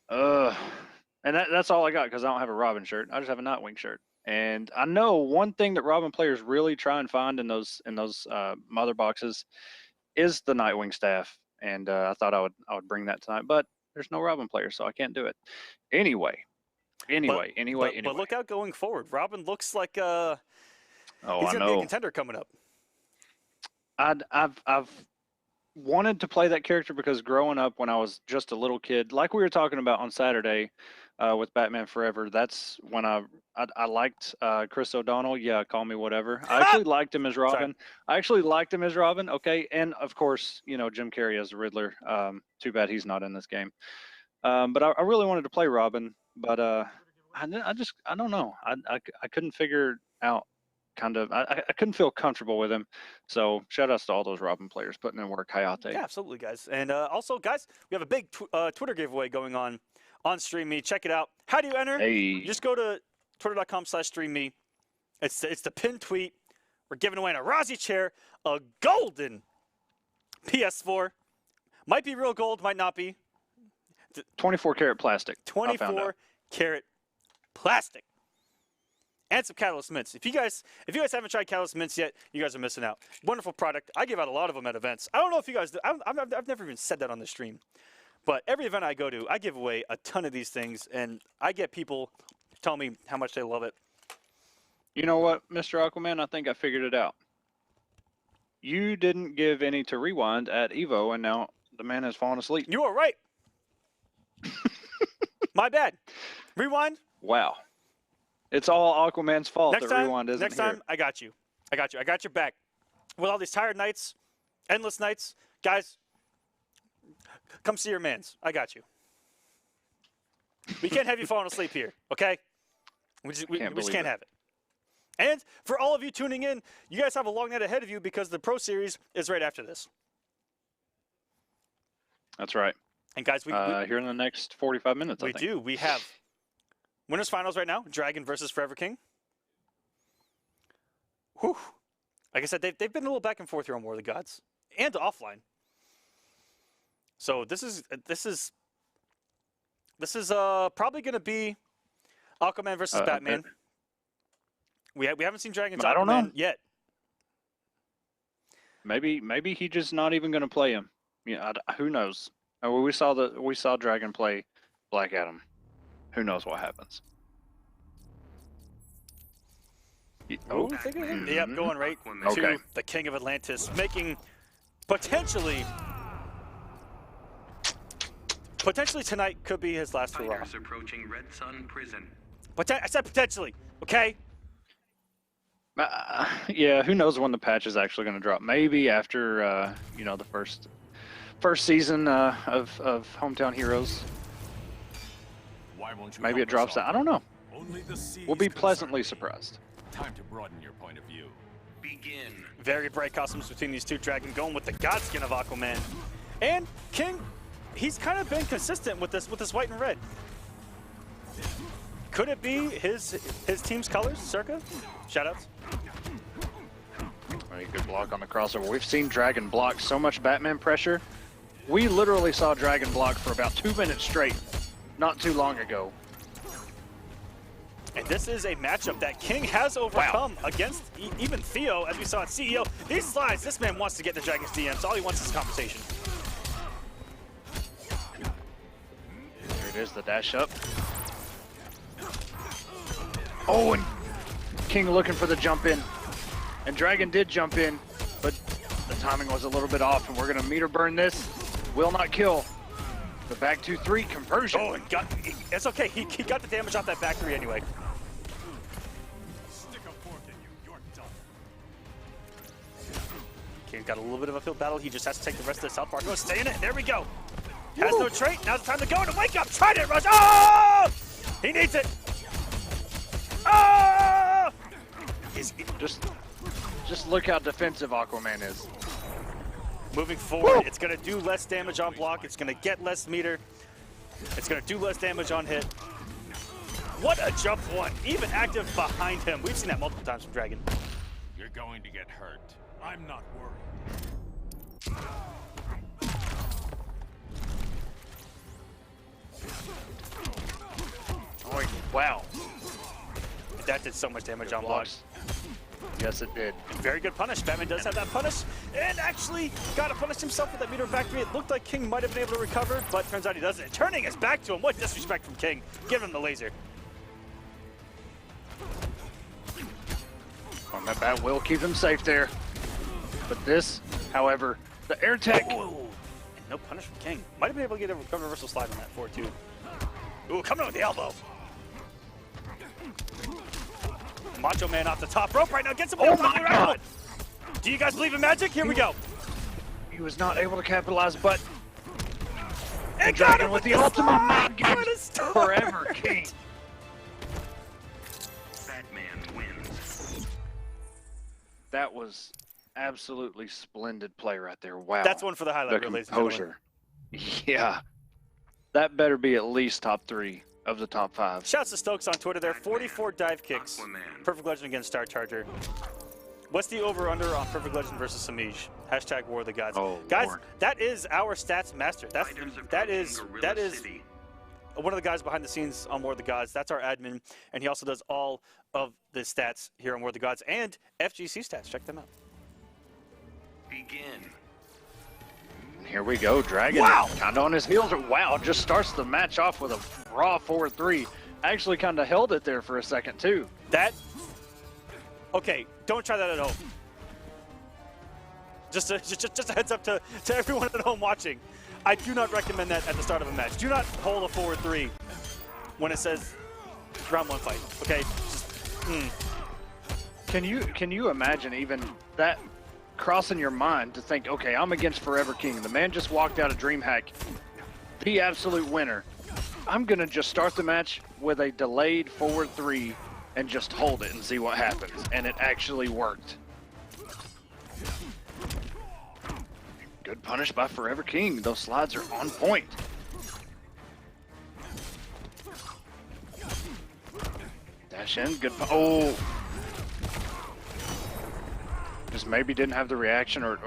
and that's all I got because I don't have a Robin shirt. I just have a Nightwing shirt. And I know one thing that Robin players really try and find in those mother boxes is the Nightwing staff, and I thought I would bring that tonight, but there's no Robin players, so I can't do it. Anyway. But look out going forward. Robin looks like he's gonna be a contender coming up. I've wanted to play that character because growing up when I was just a little kid, like we were talking about on Saturday with Batman Forever, that's when I liked Chris O'Donnell. Yeah, call me whatever. I actually liked him as Robin. Okay, and of course, you know, Jim Carrey as the Riddler. Too bad he's not in this game. But I really wanted to play Robin, but I don't know. I couldn't figure out. I couldn't feel comfortable with him. So shout outs to all those Robin players putting in work. Hayate. Yeah, absolutely, guys. And also, guys, we have a big Twitter giveaway going on StreamMe. Check it out. How do you enter? Hey. Just go to twitter.com/StreamMe. It's the pinned tweet. We're giving away an Arazi chair, a golden PS4. Might be real gold, might not be. 24 karat plastic. 24 karat plastic. And some Catalyst Mints. If you guys haven't tried Catalyst Mints yet, you guys are missing out. Wonderful product. I give out a lot of them at events. I don't know if you guys do. I've never even said that on the stream. But every event I go to, I give away a ton of these things, and I get people tell me how much they love it. You know what, Mr. Aquaman? I think I figured it out. You didn't give any to Rewind at Evo, and now the man has fallen asleep. You are right. My bad. Rewind. Wow. It's all Aquaman's fault Next that time, Rewind isn't next here. time, I got you. I got your back. With all these tired nights, endless nights, guys, come see your mans. I got you. We can't have you falling asleep here, okay? We just can't have it. And for all of you tuning in, you guys have a long night ahead of you because the Pro Series is right after this. That's right. And guys, we here in the next 45 minutes, I think. We have winners finals right now. Dragon versus Forever King. Whew. Like I said, they've been a little back and forth here on War of the Gods and offline. So this is probably going to be Aquaman versus Batman. We haven't seen Dragon's I don't know yet. Maybe he's just not even going to play him. Yeah, who knows? We saw Dragon play Black Adam. Who knows what happens? Oh, yep, going right to the King of Atlantis, making potentially tonight could be his last hurrah. Approaching Red Sun Prison. I said potentially, okay? Yeah, who knows when the patch is actually going to drop? Maybe after the first season of Hometown Heroes. Why won't you Maybe it drops out. I don't know. Only the seas We'll be concern pleasantly me. surprised. Time to broaden your point of view. Begin. Very bright costumes between these two. Dragon going with the Godskin of Aquaman, and King. He's kind of been consistent with this white and red. Could it be his team's colors, circa? Shoutouts. Very good block on the crossover. We've seen Dragon block so much Batman pressure. We literally saw Dragon block for about 2 minutes straight not too long ago. And this is a matchup that King has overcome against even Theo, as we saw at CEO. These slides, this man wants to get the Dragon's DMs. All he wants is conversation. There it is, the dash up. Oh, and King looking for the jump in. And Dragon did jump in, but the timing was a little bit off, and we're going to meter burn this. Will not kill. The back 2-3 conversion. Oh, and it's okay. He got the damage off that back 3 anyway. Stick a fork in you. You're done. King's got a little bit of a field battle. He just has to take the rest of the South Park. Go, stay in it. There we go. Has no trait. Now's the time to go and wake up. Try to rush. Oh! He needs it. Oh! Just look how defensive Aquaman is. Moving forward, it's going to do less damage on block. It's going to get less meter. It's going to do less damage on hit. What a jump one. Even active behind him. We've seen that multiple times from Dragon. You're going to get hurt. I'm not worried. Oh, wow. That did so much damage on block. Yes, it did. Very good punish. Batman does have that punish, and actually got to punish himself with that meter back 3. It looked like King might have been able to recover, but turns out he doesn't. Turning his back to him. What disrespect from King. Give him the laser. On that bat will keep him safe there. But this, however, the air tech. And no punish from King. Might have been able to get a reversal slide on that 4-2. Ooh, coming in with the elbow. Macho Man off the top rope right now. Gets him. Oh my God. Do you guys believe in magic? Here we go. He was not able to capitalize, but And Dragon with the ultimate slide! mod What a start! forever King. Batman wins. That was absolutely splendid play right there. Wow. That's one for the highlight The reel, ladies and gentlemen. composure. Yeah. That better be at least top 3 of the top 5. Shouts to Stokes on Twitter there. 44 dive kicks. Aquaman. Perfect Legend against Star Charger. What's the over/under on Perfect Legend versus Semiij? Hashtag War of the Gods. Oh, guys, Lord. that is our stats master. That is Gorilla City. one of the guys behind the scenes on War of the Gods. That's our admin, and he also does all of the stats here on War of the Gods and FGC stats. Check them out. Begin. Here we go, Dragon. Wow. Kind of on his heels. Wow, just starts the match off with a raw 4-3. Actually kind of held it there for a second, too. That. Okay, don't try that at home. Just a heads up to everyone at home watching. I do not recommend that at the start of a match. Do not hold a 4-3 when it says round 1 fight. Okay. Can you imagine even that crossing your mind to think, okay, I'm against Forever King. The man just walked out of DreamHack, the absolute winner. I'm gonna just start the match with a delayed 4-3 and just hold it and see what happens. And it actually worked. Good punish by Forever King. Those slides are on point. Dash in, good. Oh! Just maybe didn't have the reaction or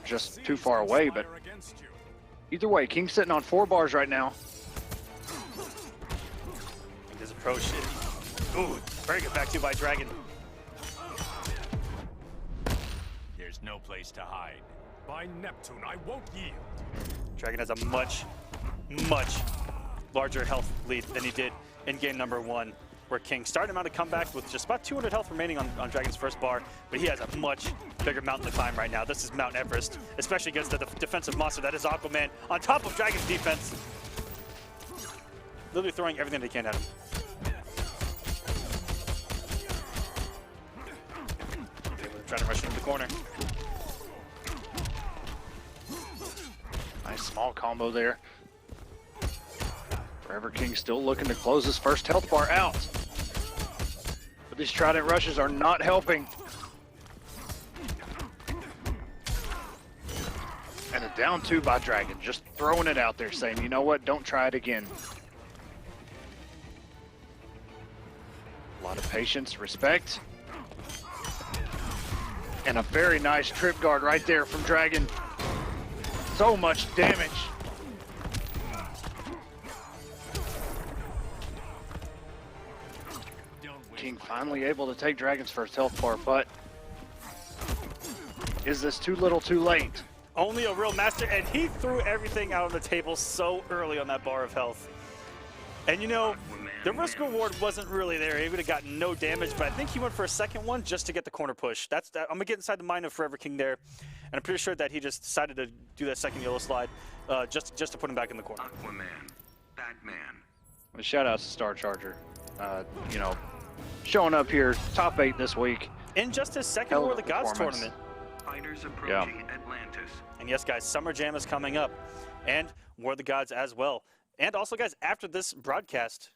just too far away, but either way, King's sitting on 4 bars right now. His approach. Ooh, very good back 2 by Dragon. There's no place to hide. By Neptune, I won't yield. Dragon has a much larger health lead than he did in game number 1, where King started him out a comeback with just about 200 health remaining on Dragon's first bar, but he has a much bigger mountain to climb right now. This is Mount Everest, especially against the defensive monster that is Aquaman, on top of Dragon's defense. Literally throwing everything they can at him. Trying to rush into the corner. Nice small combo there. Forever King still looking to close his first health bar out. But these trident rushes are not helping. And a down 2 by Dragon, just throwing it out there, saying, you know what, don't try it again. A lot of patience, respect. And a very nice trip guard right there from Dragon. So much damage. King finally able to take Dragon's first health bar, but is this too little too late? Only a real master, and he threw everything out on the table so early on that bar of health. And you know, the risk reward wasn't really there. He would have gotten no damage, but I think he went for a second one just to get the corner push. I'm gonna get inside the mind of Forever King there, and I'm pretty sure that he just decided to do that second yellow slide just to put him back in the corner. Aquaman, Batman. Well, shout out to Star Charger. You know, showing up here, top 8 this week. In just his second Hell War of of a the Gods performance. tournament. Fighters approaching Atlantis. And yes, guys, Summer Jam is coming up, and War of the Gods as well. And also, guys, after this broadcast,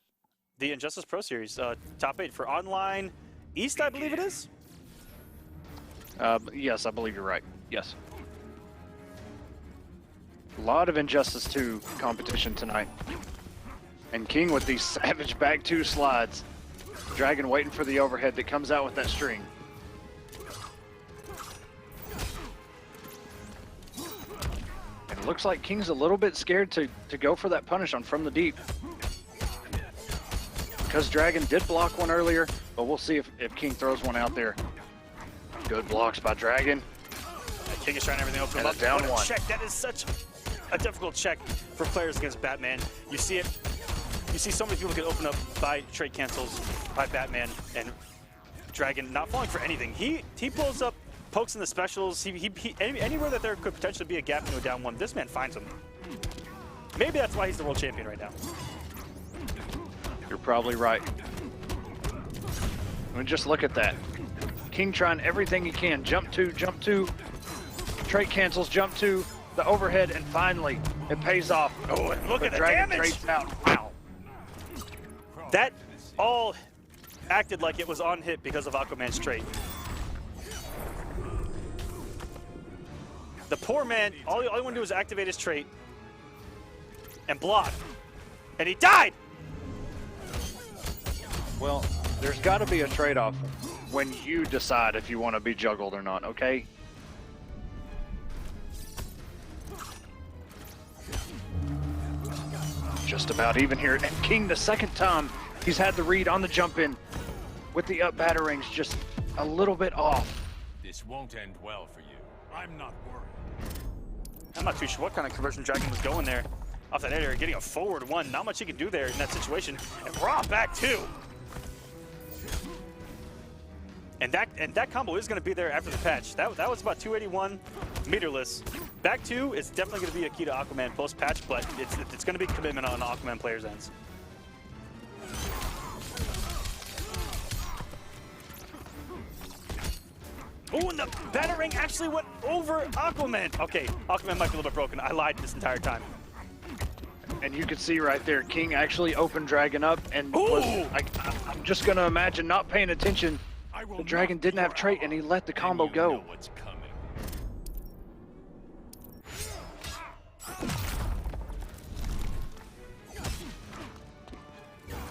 the Injustice Pro Series, top 8 for online East, I believe it is? Yes, I believe you're right. Yes. A lot of Injustice 2 competition tonight. And King with these savage back 2 slides. Dragon waiting for the overhead that comes out with that string. And it looks like King's a little bit scared to go for that punish on From the Deep. Because Dragon did block one earlier, but we'll see if King throws one out there. Good blocks by Dragon. King is trying everything open And up. a down What a one. check. That is such a difficult check for players against Batman. You see it. You see so many people get opened up by trait cancels by Batman, and Dragon not falling for anything. He blows up, pokes in the specials. Anywhere that there could potentially be a gap into a down one, this man finds them. Maybe that's why he's the world champion right now. You're probably right. I mean, just look at that. King trying everything he can. Jump 2, trait cancels, jump 2, the overhead, and finally it pays off. Oh, and look But at the Dragon damage! trades out. Wow. That all acted like it was on hit because of Aquaman's trait. The poor man, all he wanted to do was activate his trait and block, and he died! Well, there's got to be a trade-off when you decide if you want to be juggled or not, okay? Just about even here. And King, the second time he's had the read on the jump in with the up batterings just a little bit off. This won't end well for you. I'm not worried. I'm not too sure what kind of conversion Dragon was going there. Off that area, getting a forward one. Not much he can do there in that situation. And raw back 2. And that combo is going to be there after the patch. That was about 281 meterless. Back 2 is definitely going to be a key to Aquaman post-patch, but it's going to be commitment on the Aquaman players' ends. Oh, and the battering actually went over Aquaman. Okay, Aquaman might be a little bit broken. I lied this entire time. And you can see right there, King actually opened Dragon up and was, I'm just going to imagine not paying attention. The Dragon didn't have trait and he let the combo go. What's coming.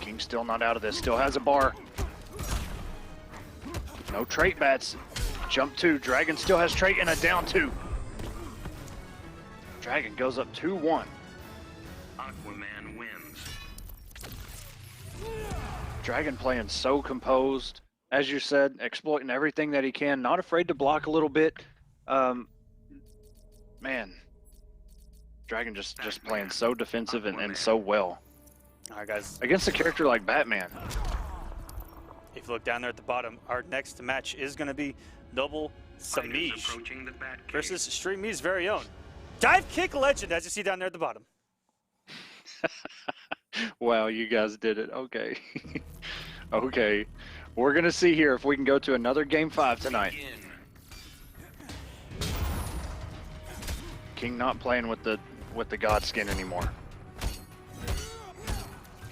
King still not out of this, still has a bar. No trait bats. Jump 2, Dragon still has trait and a down 2. Dragon goes up 2-1. Aquaman wins. Dragon playing so composed, as you said, exploiting everything that he can, not afraid to block a little bit. Man, Dragon just playing so defensive and so well. All right, guys. Against a character like Batman. If you look down there at the bottom, our next match is going to be Noble Fighters Semiij approaching the Batcave. versus StreamMe's very own Dive Kick Legend, as you see down there at the bottom. Wow, you guys did it. Okay. Okay. We're going to see here if we can go to another Game 5 tonight. King not playing with the God skin anymore.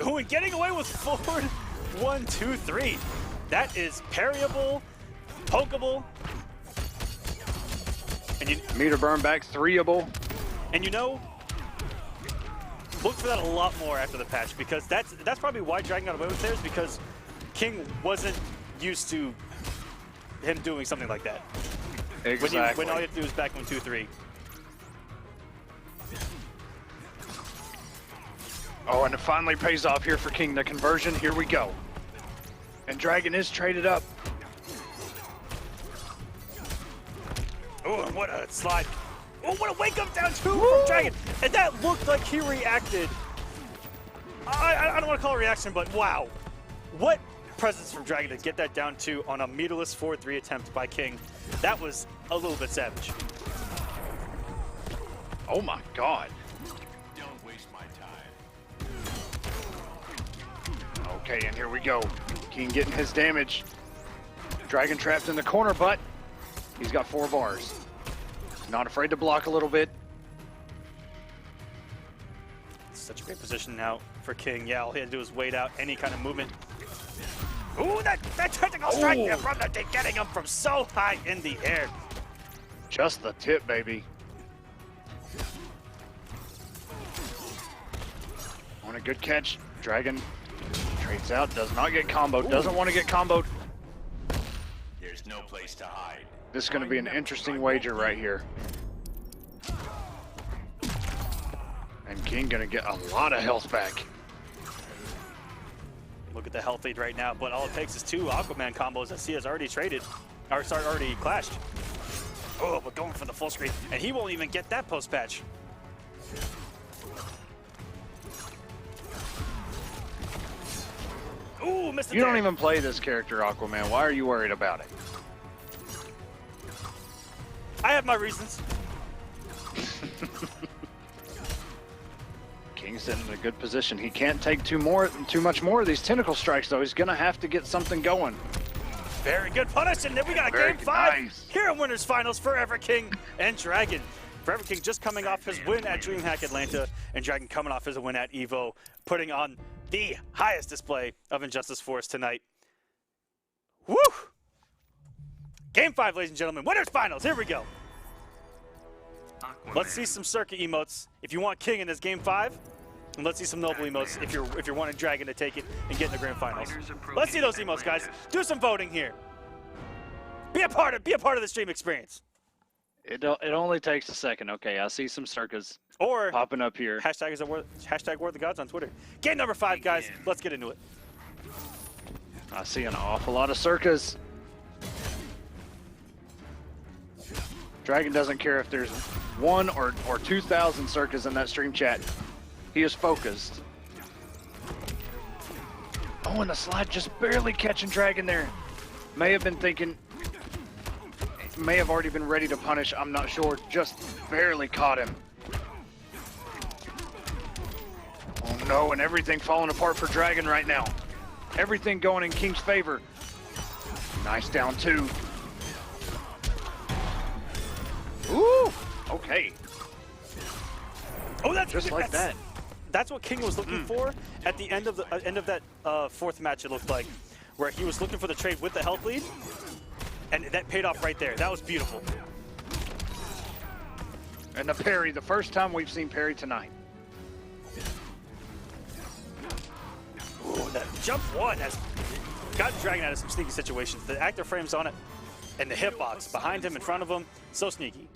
Ooh, and getting away with forward 1, 2, 3. That is parryable, pokeable, and Meter burn back, 3-able. And you know, look for that a lot more after the patch, because that's probably why Dragon got away with theirs, because King wasn't used to him doing something like that. Exactly. When all you have to do is back 1, 2, 3. Oh, and it finally pays off here for King. The conversion, here we go. And Dragon is traded up. Oh, and what a slide. Oh, what a wake up down 2 from Dragon. And that looked like he reacted. I don't want to call it a reaction, but wow. What presence from Dragon to get that down 2 on a meterless 4-3 attempt by King. That was a little bit savage. Oh my God. Don't waste my time. Okay, and here we go. King getting his damage. Dragon trapped in the corner, but he's got 4 bars. Not afraid to block a little bit. Such a great position now for King. Yeah, all he had to do was wait out any kind of movement. Ooh, that technical strike there from the thing, getting him from so high in the air. Just the tip, baby. On a good catch. Dragon trades out, does not get comboed, doesn't want to get comboed. There's no place to hide. This is going to be an interesting wager right here. And King going to get a lot of health back. Look at the health lead right now, but all it takes is 2 Aquaman combos that he has already traded, or sorry, already clashed. Oh, but going for the full screen, and he won't even get that post patch. Ooh, missed it You don't there. even play this character, Aquaman. Why are you worried about it? I have my reasons. King's in a good position. He can't take too much more of these tentacle strikes, though. He's gonna have to get something going. Very good punish, and then we got a Very game 5 nice. here in Winners Finals. Forever King and Dragon. Forever King just coming off his win at DreamHack Atlanta, and Dragon coming off his win at EVO, putting on the highest display of Injustice Force tonight. Woo! Game 5, ladies and gentlemen. Winners Finals. Here we go. Aquaman. Let's see some circuit emotes if you want King in this Game 5. And let's see some noble emotes if you're wanting Dragon to take it and get in the grand finals. Let's see those emotes, guys. Do some voting here. Be a part of the stream experience. It only takes a second. Okay, I see some circus Or popping up here. hashtag War of the Gods on Twitter. Game number 5, guys. Let's get into it. I see an awful lot of circus. Dragon doesn't care if there's 1 or 2,000 circus in that stream chat. He is focused. Oh, and the slide just barely catching Dragon there. May have been thinking, may have already been ready to punish. I'm not sure. Just barely caught him. Oh no, and everything falling apart for Dragon right now. Everything going in King's favor. Nice down 2. Ooh, okay. Oh, that's Just like that. That's what King was looking for at the end of that 4th match. It looked like, where he was looking for the trade with the health lead, and that paid off right there. That was beautiful. And the parry, the first time we've seen parry tonight. Ooh, that jump 1 has gotten Dragon out of some sneaky situations. The active frames on it, and the hitbox behind him, in front of him, so sneaky.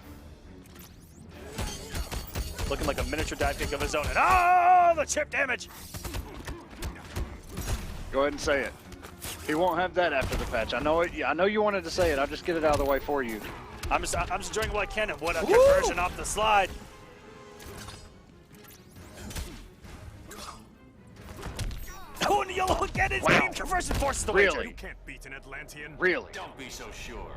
Looking like a miniature dive kick of his own, and oh, the chip damage! Go ahead and say it. He won't have that after the patch. I know it. I know you wanted to say it. I'll just get it out of the way for you. I'm just enjoying what I can, and what a conversion off the slide. Oh, and the yellow again, his Wow. game conversion forces the Really? wager. You can't beat an Atlantean. Really? Don't be so sure.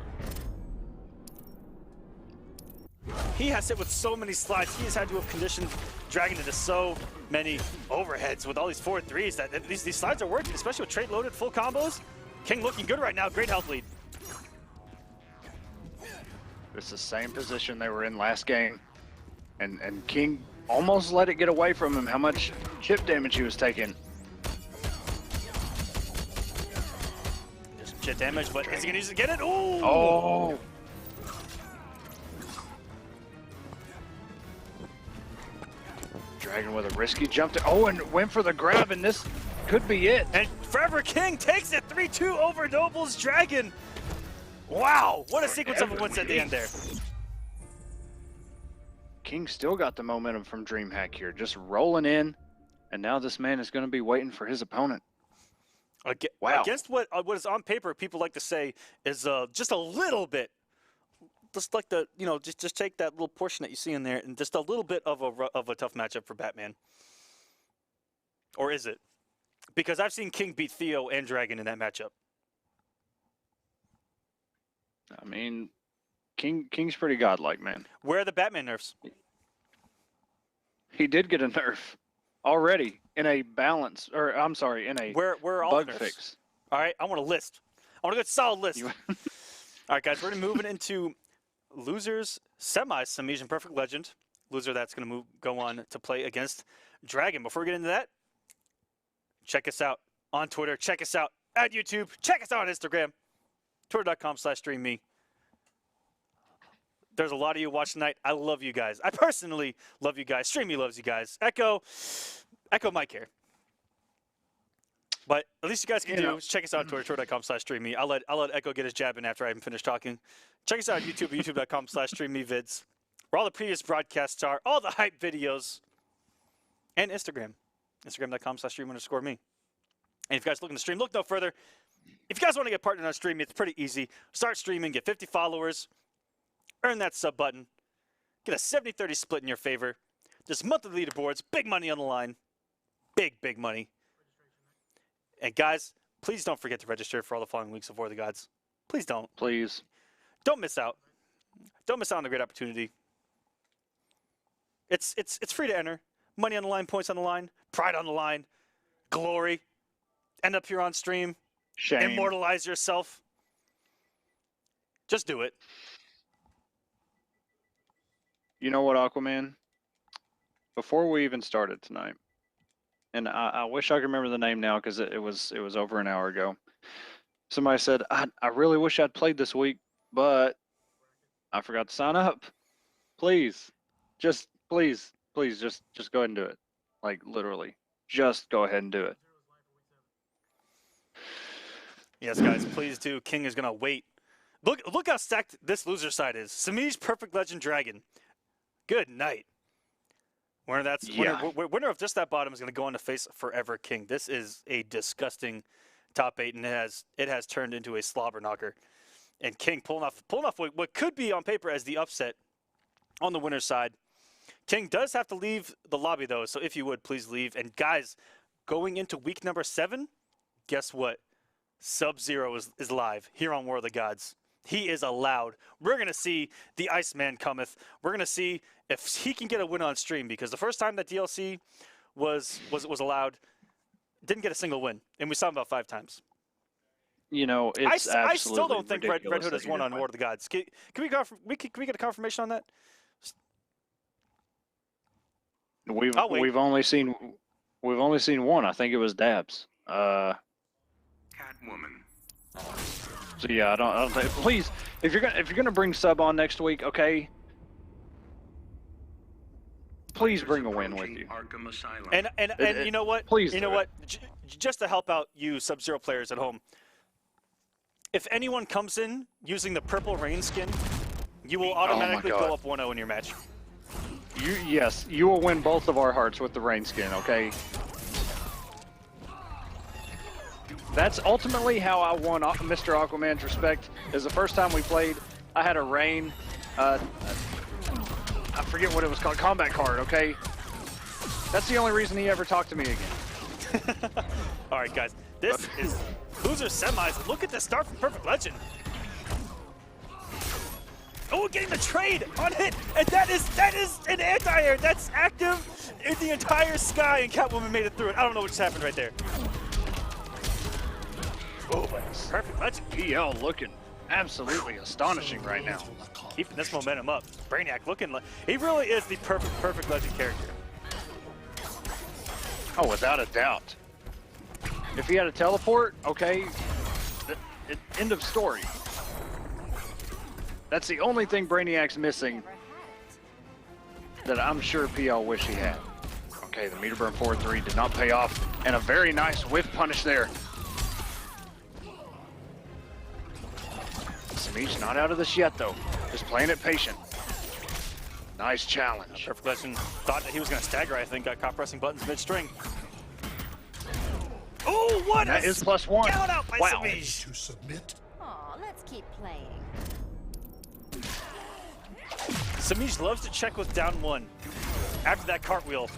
He has hit with so many slides. He has had to have conditioned Dragon into so many overheads with all these 4-3s that these slides are working, especially with trade loaded full combos. King looking good right now. Great health lead. It's the same position they were in last game. And King almost let it get away from him how much chip damage he was taking. Just chip damage, but is he going to use it to get it? Ooh! Oh! Dragon with a risky jump to, oh, and went for the grab, and this could be it. And Forever King takes it 3-2 over Noble's Dragon. Wow, what a sequence of events at the end there. King still got the momentum from DreamHack here, just rolling in, and now this man is going to be waiting for his opponent. Wow. Against what is on paper, people like to say is just a little bit, just like the just take that little portion that you see in there, and just a little bit of a tough matchup for Batman. Or is it? Because I've seen King beat Theo and Dragon in that matchup. I mean, King's pretty godlike, man. Where are the Batman nerfs? He did get a nerf already in a balance, or I'm sorry, in a Where are all bug the nerfs? fix. All right, I want a list. I want a good solid list. All right, guys, we're moving into losers Semiij and Perfect Legend. Loser that's going to go on to play against Dragon. Before we get into that, check us out on Twitter. Check us out at YouTube. Check us out on Instagram. Twitter.com/StreamMe. There's a lot of you watching tonight. I love you guys. I personally love you guys. StreamMe loves you guys. Echo might care. But at least you guys can do is check us out on Twitter, Twitter.com/StreamMe. I'll let Echo get his jab in after I even finish talking. Check us out on YouTube, YouTube.com/StreamMe vids, where all the previous broadcasts are, all the hype videos, and Instagram, Instagram.com/stream_me. And if you guys looking to stream, look no further. If you guys want to get partnered on StreamMe, it's pretty easy. Start streaming, get 50 followers, earn that sub button, get a 70-30 split in your favor. There's monthly leaderboards, big money on the line, big money. And guys, please don't forget to register for all the following weeks of War of the Gods. Please don't. Please. Don't miss out. Don't miss out on the great opportunity. It's free to enter. Money on the line, points on the line, pride on the line, glory. End up here on stream. Shame. Immortalize yourself. Just do it. You know what, Aquaman? Before we even started tonight, and I wish I could remember the name now because it was over an hour ago. Somebody said, I really wish I'd played this week, but I forgot to sign up. Please, just go ahead and do it. Like literally, just go ahead and do it. Yes, guys, please do. King is gonna wait. Look how stacked this loser side is. Semiij, Perfect Legend, Dragon. Good night. Winner of just that bottom is going to go on to face Forever King. This is a disgusting top 8, and it has turned into a slobber knocker. And King pulling off what could be on paper as the upset on the winner's side. King does have to leave the lobby though, so if you would please leave. And guys, going into week number 7, guess what? Sub-Zero is live here on War of the Gods. He is allowed. We're going to see the Iceman cometh. We're going to see if he can get a win on stream, because the first time that DLC was allowed, didn't get a single win, and we saw him about 5 times. You know, it's I still don't think Red ridiculous Hood has won on War of the Gods. Can we get a confirmation on that? We've only seen one. I think it was Dabs. Catwoman. So yeah, I don't think. Please, if you're gonna bring sub on next week, okay? Please bring a win with you. Arkham Asylum. And you know what? Please. You know what? Just to help out you Sub-Zero players at home, if anyone comes in using the purple rain skin, you will automatically go up 1-0 in your match. Yes, you will win both of our hearts with the rain skin, okay? That's ultimately how I won Mr. Aquaman's respect. Is the first time we played, I had a rain, I forget what it was called, combat card, okay? That's the only reason he ever talked to me again. All right, guys, this is Loser Semis. Look at the start from Perfect Legend. Oh, getting the trade on hit, and that is an anti-air. That's active in the entire sky, and Catwoman made it through it. I don't know what just happened right there. Oh, Perfect Legend. PL looking absolutely astonishing right now. Keeping this momentum up. Brainiac looking like he really is the perfect Legend character. Oh, without a doubt. If he had a teleport, okay, end of story. That's the only thing Brainiac's missing that I'm sure PL wish he had. Okay, the meter burn 4-3 did not pay off, and a very nice whiff punish there. Semiij not out of this yet, though. Just playing it patient. Nice challenge. Perfect Legend thought that he was going to stagger, I think. Got caught pressing buttons mid-string. Oh, what That is +1. Count out by Wow. Semiij. To submit. Aw, let's keep playing. Semiij loves to check with down 1 after that cartwheel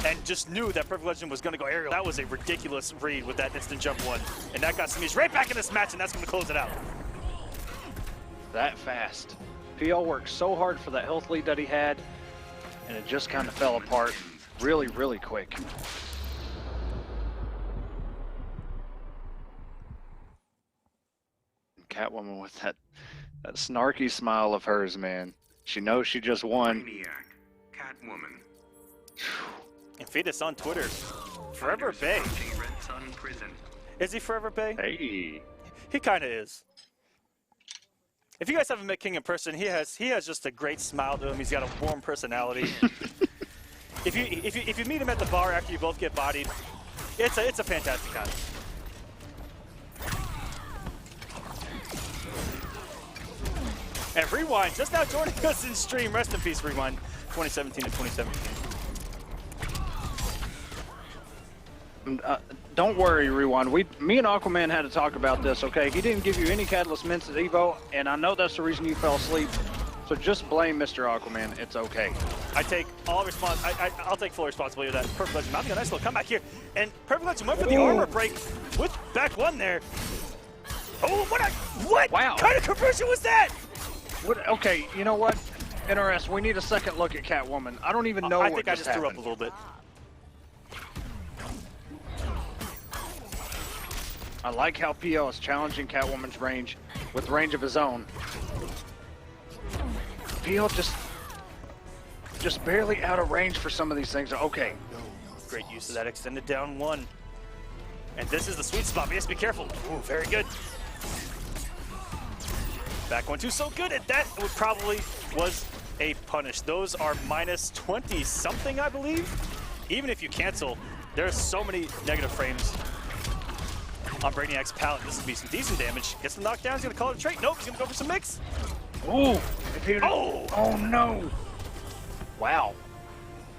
and just knew that Perfect Legend was going to go aerial. That was a ridiculous read with that instant jump 1. And that got Semiij right back in this match, and that's going to close it out. That fast. PL worked so hard for that health lead that he had, and it just kind of fell apart really, really quick. Catwoman with that snarky smile of hers, man. She knows she just won. Maniac. Catwoman. And feed us on Twitter. Forever Bay. Approaching Red Sun Prison. Is he Forever Bay? Hey. He kind of is. If you guys haven't met King in person, he has just a great smile to him. He's got a warm personality. If you meet him at the bar after you both get bodied, it's a fantastic time. And Rewind just now joining us in stream. Rest in peace, Rewind. 2017 to 2017. Don't worry, Rewind. Me and Aquaman had to talk about this, okay? He didn't give you any Catalyst mints at Evo, and I know that's the reason you fell asleep. So just blame Mr. Aquaman. It's okay. I take all I'll take full responsibility of that. Perfect Legend mounting a nice little comeback here. And Perfect Legend went for the armor break with back 1 there. Oh, what Wow. kind of conversion was that? What? Okay, you know what? NRS, we need a second look at Catwoman. I don't even know I what think I just threw up happened. a little bit. I like how PL is challenging Catwoman's range with range of his own. PL just barely out of range for some of these things. Okay. Great use of that extended down 1. And this is the sweet spot. But yes, be careful. Ooh, very good. Back 1, 2, so good. And that would probably was a punish. Those are minus 20 something, I believe. Even if you cancel, there's so many negative frames on Brainiac's palette. This would be some decent damage. Gets the knockdown. He's going to call it a trait. Nope, he's going to go for some mix. Ooh. Oh no. Wow.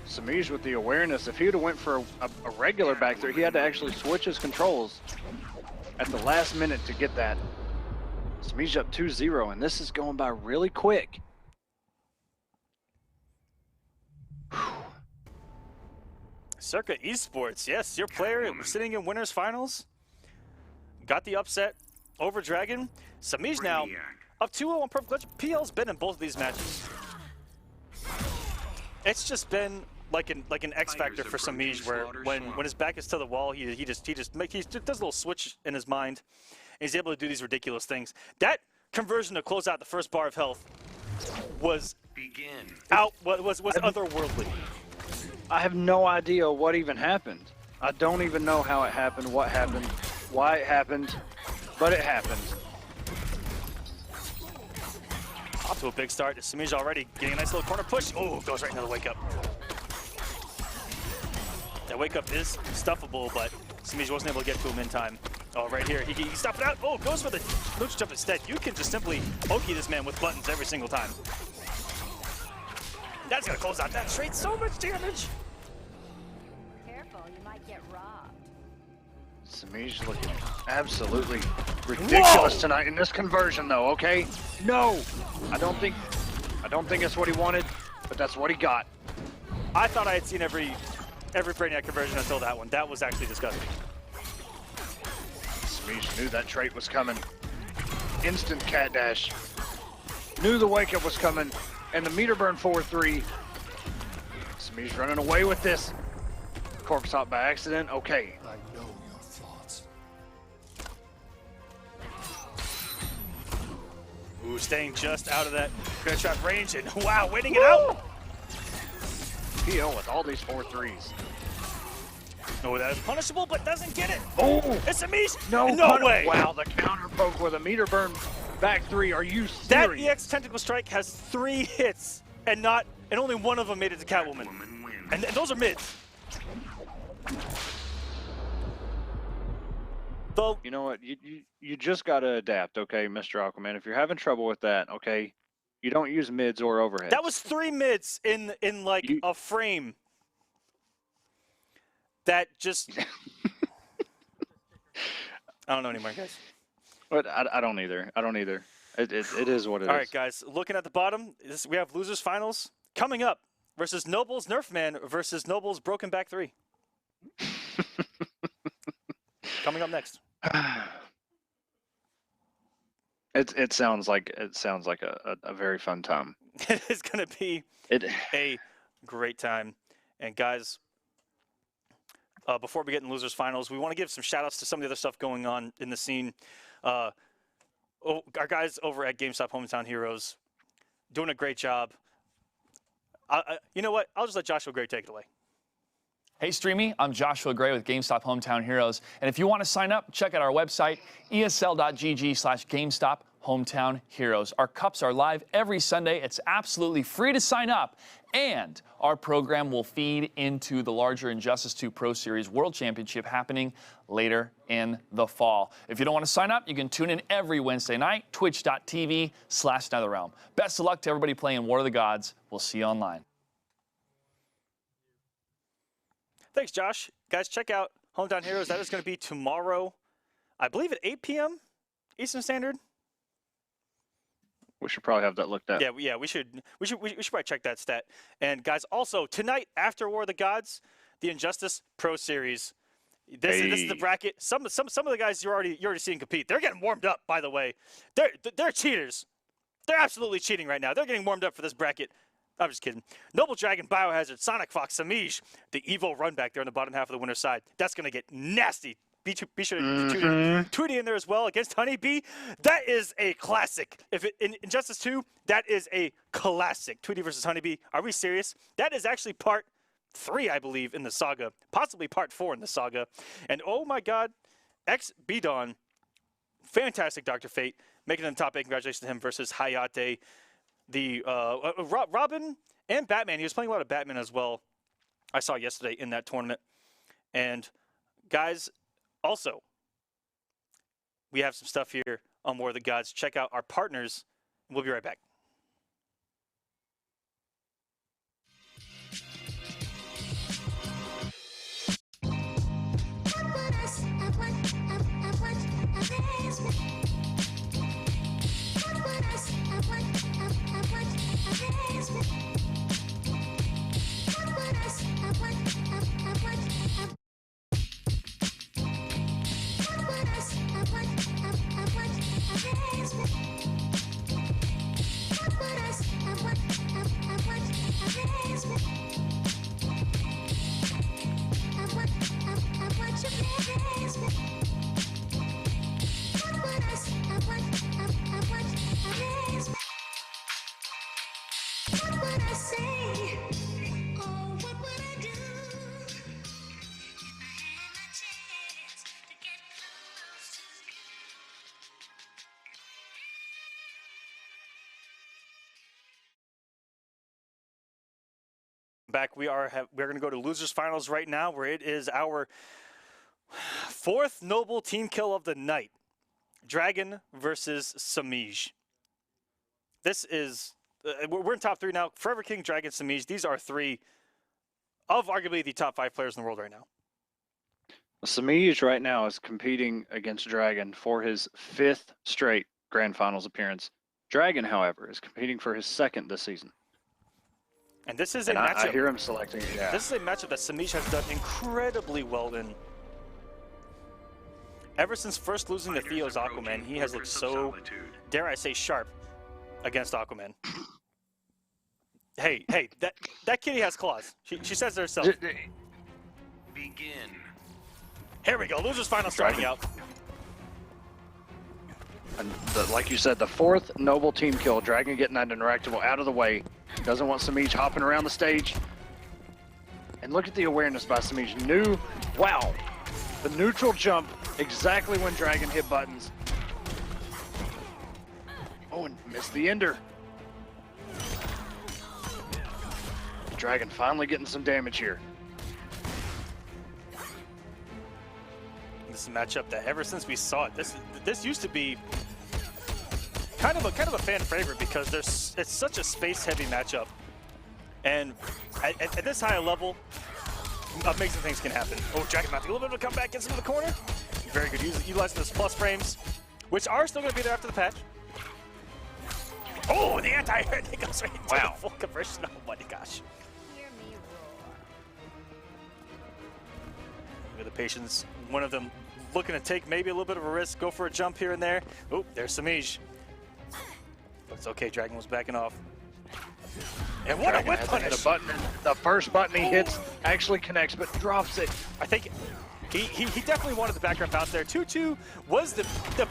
Semiij with the awareness. If he would have went for a regular back there, he had to actually switch his controls at the last minute to get that. Semiij up 2-0, and this is going by really quick. Circa Esports, yes, your player sitting in winners finals. Got the upset over Dragon. Semiij now up 2-0 on Perfect Legend. PL's been in both of these matches. It's just been like an X factor for Semiij, where when his back is to the wall, he does a little switch in his mind. And he's able to do these ridiculous things. That conversion to close out the first bar of health was otherworldly. I have no idea what even happened. I don't even know how it happened, what happened, why it happened, but it happened. Off to a big start. Semiij already getting a nice little corner push. Oh, goes right into the wake up. That wake up is stuffable, but Semiij wasn't able to get to him in time. Oh, right here. He stopped it out. Oh, goes for the lucha jump instead. You can just simply pokey this man with buttons every single time. That's going to close out that straight. So much damage. Careful, you might get robbed. Semiij looking absolutely ridiculous Whoa! tonight in this conversion, though. Okay, no, I don't think it's what he wanted, but that's what he got. I thought I had seen every Brainiac conversion until that one. That was actually disgusting. Semiij knew that trait was coming. Instant cat dash. Knew the wake up was coming, and the meter burn 4-3. Semiij running away with this. Corpse hop by accident. Okay. I know your thoughts. Ooh, staying just out of that gonna trap range, and wow, waiting it out. PL with all these 4-3s. Oh, that is punishable, but doesn't get it. Oh, It's Semiij. no way. Wow, the counter poke with a meter burn back 3. Are you serious? That EX Tentacle Strike has 3 hits, and only one of them made it to Catwoman. And those are mids. Though You know what? You just got to adapt, okay, Mr. Aquaman. If you're having trouble with that, okay, you don't use mids or overheads. that was 3 mids in like a frame. That just I don't know anymore, guys. But I don't either. I don't either. It is what it is. All right, guys. Looking at the bottom, we have losers finals coming up versus Noble's Nerfman versus Noble's Broken Back 3. Coming up next. It sounds like a very fun time. It is going to be a great time. And guys, before we get in losers finals, we want to give some shout outs to some of the other stuff going on in the scene. Our guys over at GameStop Hometown Heroes doing a great job. You know what? I'll just let Joshua Gray take it away. Hey StreamMe, I'm Joshua Gray with GameStop Hometown Heroes. And if you want to sign up, check out our website, esl.gg/GameStop Hometown Heroes. Our cups are live every Sunday. It's absolutely free to sign up. And our program will feed into the larger Injustice 2 Pro Series World Championship happening later in the fall. If you don't want to sign up, you can tune in every Wednesday night, twitch.tv/NetherRealm. Best of luck to everybody playing War of the Gods. We'll see you online. Thanks, Josh. Guys, check out Hometown Heroes. That is going to be tomorrow, I believe at 8 p.m. Eastern Standard. We should probably have that looked at. Yeah, we should probably check that stat. And guys, also tonight after War of the Gods, the Injustice Pro Series. This is the bracket. Some of the guys you're already seeing compete. They're getting warmed up, by the way. They're cheaters. They're absolutely cheating right now. They're getting warmed up for this bracket. I'm just kidding. Noble Dragon, Biohazard, SonicFox, Semiij, the evil run back there on the bottom half of the winner's side. That's going to get nasty. Be sure to Tweedy in there as well against HoneyBee. That is a classic. In Injustice 2, that is a classic. Tweedy versus HoneyBee. Are we serious? That is actually part 3, I believe, in the saga. Possibly part 4 in the saga. And oh my God, X-Bidon, fantastic Dr. Fate, making it in the top 8. Congratulations to him versus Hayate. The Robin and Batman. He was playing a lot of Batman as well. I saw yesterday in that tournament. And guys, also, we have some stuff here on War of the Gods. Check out our partners. We'll be right back. Back, we're going to go to losers finals right now, where it is our 4th noble team kill of the night. Dragon versus Semiij. This is we're in top 3 now. Forever King, Dragon, Semiij. These are 3 of arguably the top 5 players in the world right now. Semiij right now is competing against Dragon for his 5th straight Grand Finals appearance. Dragon, however, is competing for his 2nd this season. And this is a matchup. I hear him selecting. Yeah. This is a matchup that Semiij has done incredibly well in. Ever since first losing to Theo's Aquaman, he has looked so, dare I say, sharp against Aquaman. Hey, that kitty has claws. She says it herself. Begin. Here we go. Losers final starting out. And like you said, the 4th noble team kill. Dragon getting that interactable out of the way. Doesn't want Semiij hopping around the stage. And look at the awareness by Semiij. Wow. The neutral jump exactly when Dragon hit buttons. Oh, and missed the ender. Dragon finally getting some damage here. this is a matchup that ever since we saw it, this used to be kind of a fan favorite because it's such a space-heavy matchup, and at this high level, amazing things can happen. Oh, Dragon Mouth, a little bit of a comeback, gets into the corner. Very good, utilizing those plus frames, which are still going to be there after the patch. Oh, the anti-air, it goes right into the full conversion. Oh my gosh. Hear me roar. Look at the patience. One of them looking to take maybe a little bit of a risk, go for a jump here and there. Oh, there's Semiij. But it's okay, Dragon was backing off. And what a whip punish! The button, the first button he hits actually connects, but drops it. I think he definitely wanted the background bounce there. 2-2 was the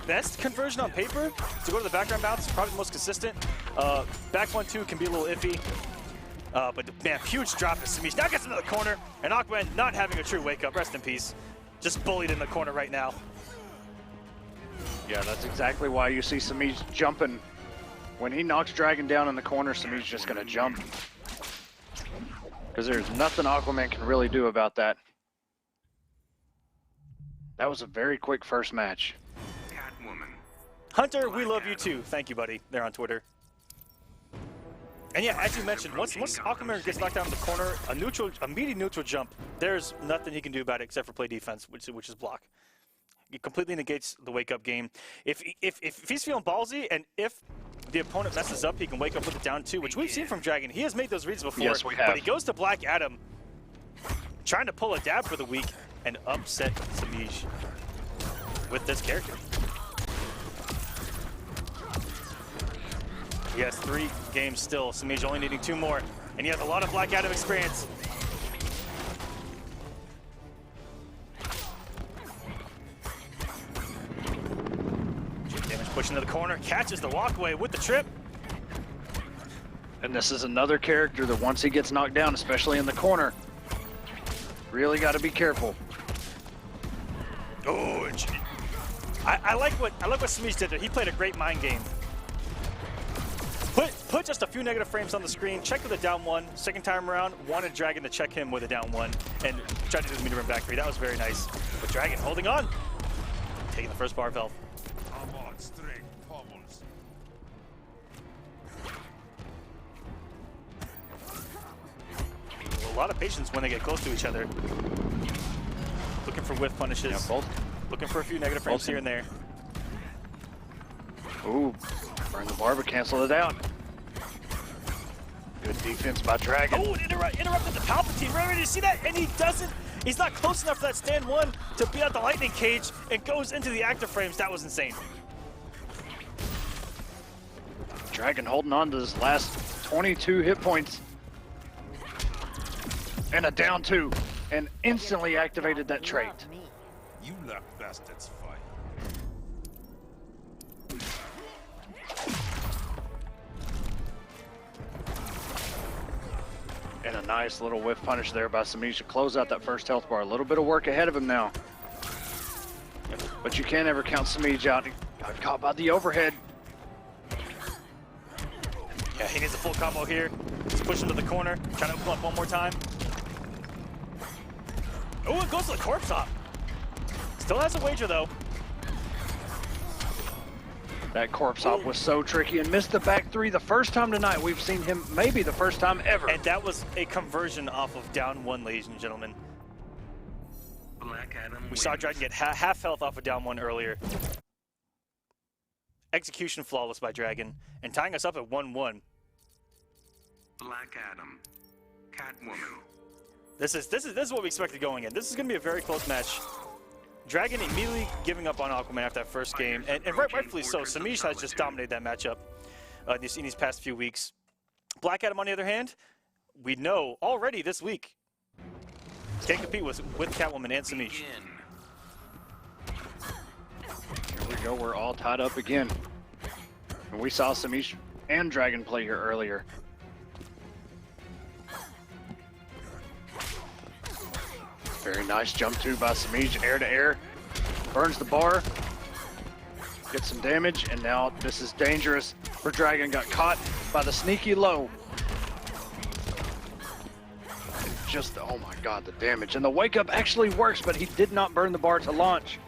best conversion on paper to go to the background bounce, probably the most consistent. Back 1-2 can be a little iffy. But man, huge drop as Semiij now gets into the corner, and Aquaman not having a true wake up. Rest in peace. Just bullied in the corner right now. Yeah, that's exactly why you see Semiij jumping. When he knocks Dragon down in the corner, Semiij's just gonna jump. Because there's nothing Aquaman can really do about that. That was a very quick first match. Catwoman. Hunter, we love you too. Thank you, buddy. They're on Twitter. And yeah, as you mentioned, once Aquaman gets knocked down in the corner, a meaty neutral jump, there's nothing he can do about it except for play defense, which is block. It completely negates the wake-up game. If he's feeling ballsy, and if the opponent messes up, he can wake up with a down 2, which we've seen from Dragon. He has made those reads before. Yes, we have. But he goes to Black Adam, trying to pull a dab for the week, and upset Semiij with this character. He has 3 games still. Semiij only needing 2 more, and he has a lot of Black Adam experience. Damage pushing to the corner, catches the walkway with the trip. And this is another character that once he gets knocked down, especially in the corner, really got to be careful. Oh, I like what Semiij did there. He played a great mind game. Put just a few negative frames on the screen, check with a down 1, second time around, wanted Dragon to check him with a down 1, and tried to do the meter room back 3. That was very nice. But Dragon holding on, taking the first bar of health. A lot of patience when they get close to each other. Looking for whiff punishes. Yeah, both. Looking for a few negative frames here and there. Ooh, burn the bar, but cancel it out. Good defense by Dragon. Oh, it interrupted the Palpatine. Remember, did you see that? And he doesn't. He's not close enough for that stand 1 to beat out the lightning cage and goes into the active frames. That was insane. Dragon holding on to his last 22 hit points. And a down 2, and instantly activated that trait. You let bastards fight. And a nice little whiff punish there by Semiij to close out that first health bar. A little bit of work ahead of him now. But you can't ever count Semiij out. He got caught by the overhead. Yeah, he needs a full combo here. He's pushing to the corner, trying to open up one more time. Oh, it goes to the corpse hop. Still has a wager, though. That corpse hop was so tricky and missed the back 3 the first time tonight. We've seen him maybe the first time ever. And that was a conversion off of down 1, ladies and gentlemen. Black Adam We saw Dragon get half health off of down 1 earlier. Execution flawless by Dragon, and tying us up at 1-1. Black Adam. Catwoman. This is what we expected going in. This is going to be a very close match. Dragon immediately giving up on Aquaman after that first game, and rightfully so. Semiij has just dominated that matchup in these past few weeks. Black Adam, on the other hand, we know already this week can compete with Catwoman and Semiij. Here we go, we're all tied up again. And we saw Semiij and Dragon play here earlier. Very nice jump 2 by Semiij, air to air. Burns the bar, gets some damage, and now this is dangerous for Dragon. Got caught by the sneaky low. Just, oh my god, the damage. And the wake up actually works, but he did not burn the bar to launch.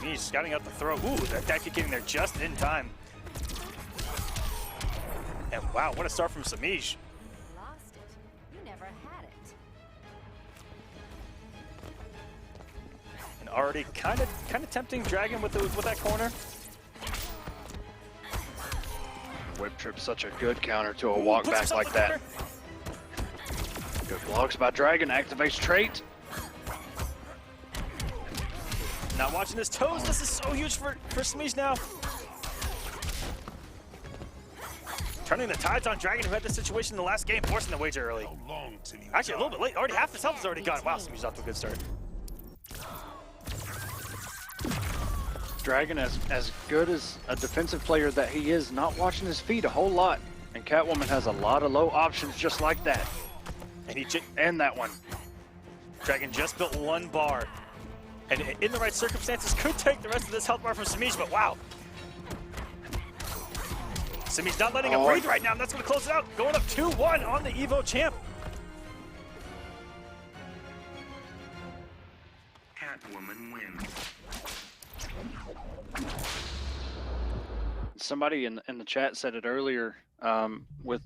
Semiij scouting out the throw. Ooh, that kick getting there just in time. And wow, what a start from Semiij. Lost it. You never had it. And already kind of tempting Dragon with that corner. Whip trip, such a good counter to a walk back like that. Good blocks by Dragon, activates trait. Not watching his toes. This is so huge for Semiij now. Turning the tides on Dragon, who had this situation in the last game, forcing the wager early. Actually, a little bit late. Already half his health is already gone. Wow, Semiij's off to a good start. Dragon, as good as a defensive player that he is, not watching his feet a whole lot. And Catwoman has a lot of low options just like that. And that one. Dragon just built 1 bar. And in the right circumstances, could take the rest of this health bar from Semiij, but wow. Semiij's not letting him breathe right now, and that's going to close it out. Going up 2-1 on the Evo champ. Catwoman wins. Somebody in the chat said it earlier, with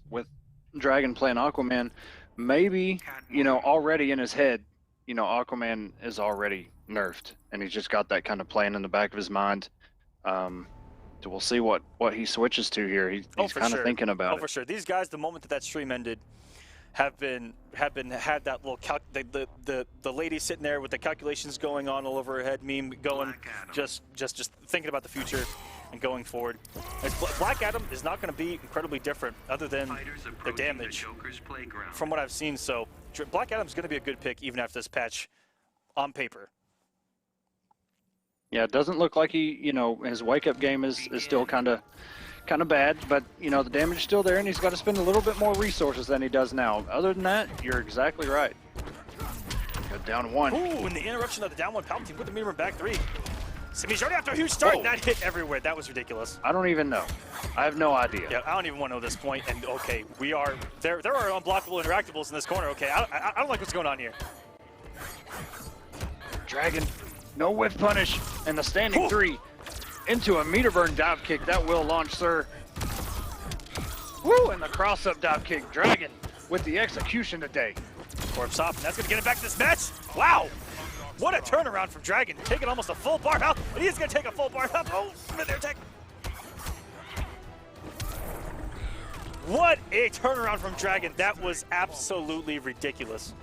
Dragon playing Aquaman, maybe, you know, already in his head, you know, Aquaman is already nerfed, and he's just got that kind of playing in the back of his mind. So we'll see what he switches to here. He's kind of thinking about it. Oh, for sure. These guys, the moment that stream ended, had that little the lady sitting there with the calculations going on all over her head, meme going, just thinking about the future and going forward. Black Adam is not going to be incredibly different, other than the damage from what I've seen. So Black Adam's going to be a good pick even after this patch, on paper. Yeah, it doesn't look like he, you know, his wake-up game is still kind of bad, but, you know, the damage is still there, and he's got to spend a little bit more resources than he does now. Other than that, you're exactly right. Got down 1. Ooh, and the interruption of the down 1 Palpatine with the meter back 3. Semiij already after a huge start, and that hit everywhere. That was ridiculous. I don't even know. I have no idea. Yeah, I don't even want to know this point. And okay, there are unblockable interactables in this corner. Okay, I don't like what's going on here. Dragon, no whiff punish, and the standing 3 into a meter burn dive kick. That will launch, sir. Woo, and the cross-up dive kick. Dragon with the execution today. Corpse off, and that's going to get it back to this match. Wow. What a turnaround from Dragon, taking almost a full bar health, and he's going to take a full bar health. Oh, there, tech. What a turnaround from Dragon. That was absolutely ridiculous.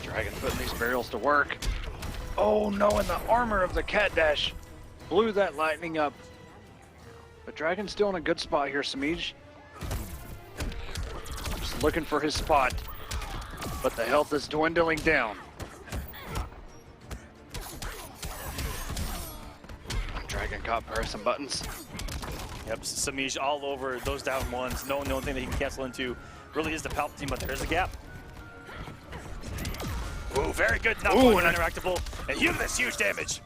Dragon putting these barrels to work. Oh no, and the armor of the Cat Dash blew that lightning up. But Dragon's still in a good spot here, Semiij. Just looking for his spot. But the health is dwindling down. Dragon caught pressing buttons. Yep, Semiij all over those down 1s. The only thing that he can cancel into really is the Palpatine, but there's a gap. Ooh, very good. Not one interactable. And you this huge damage.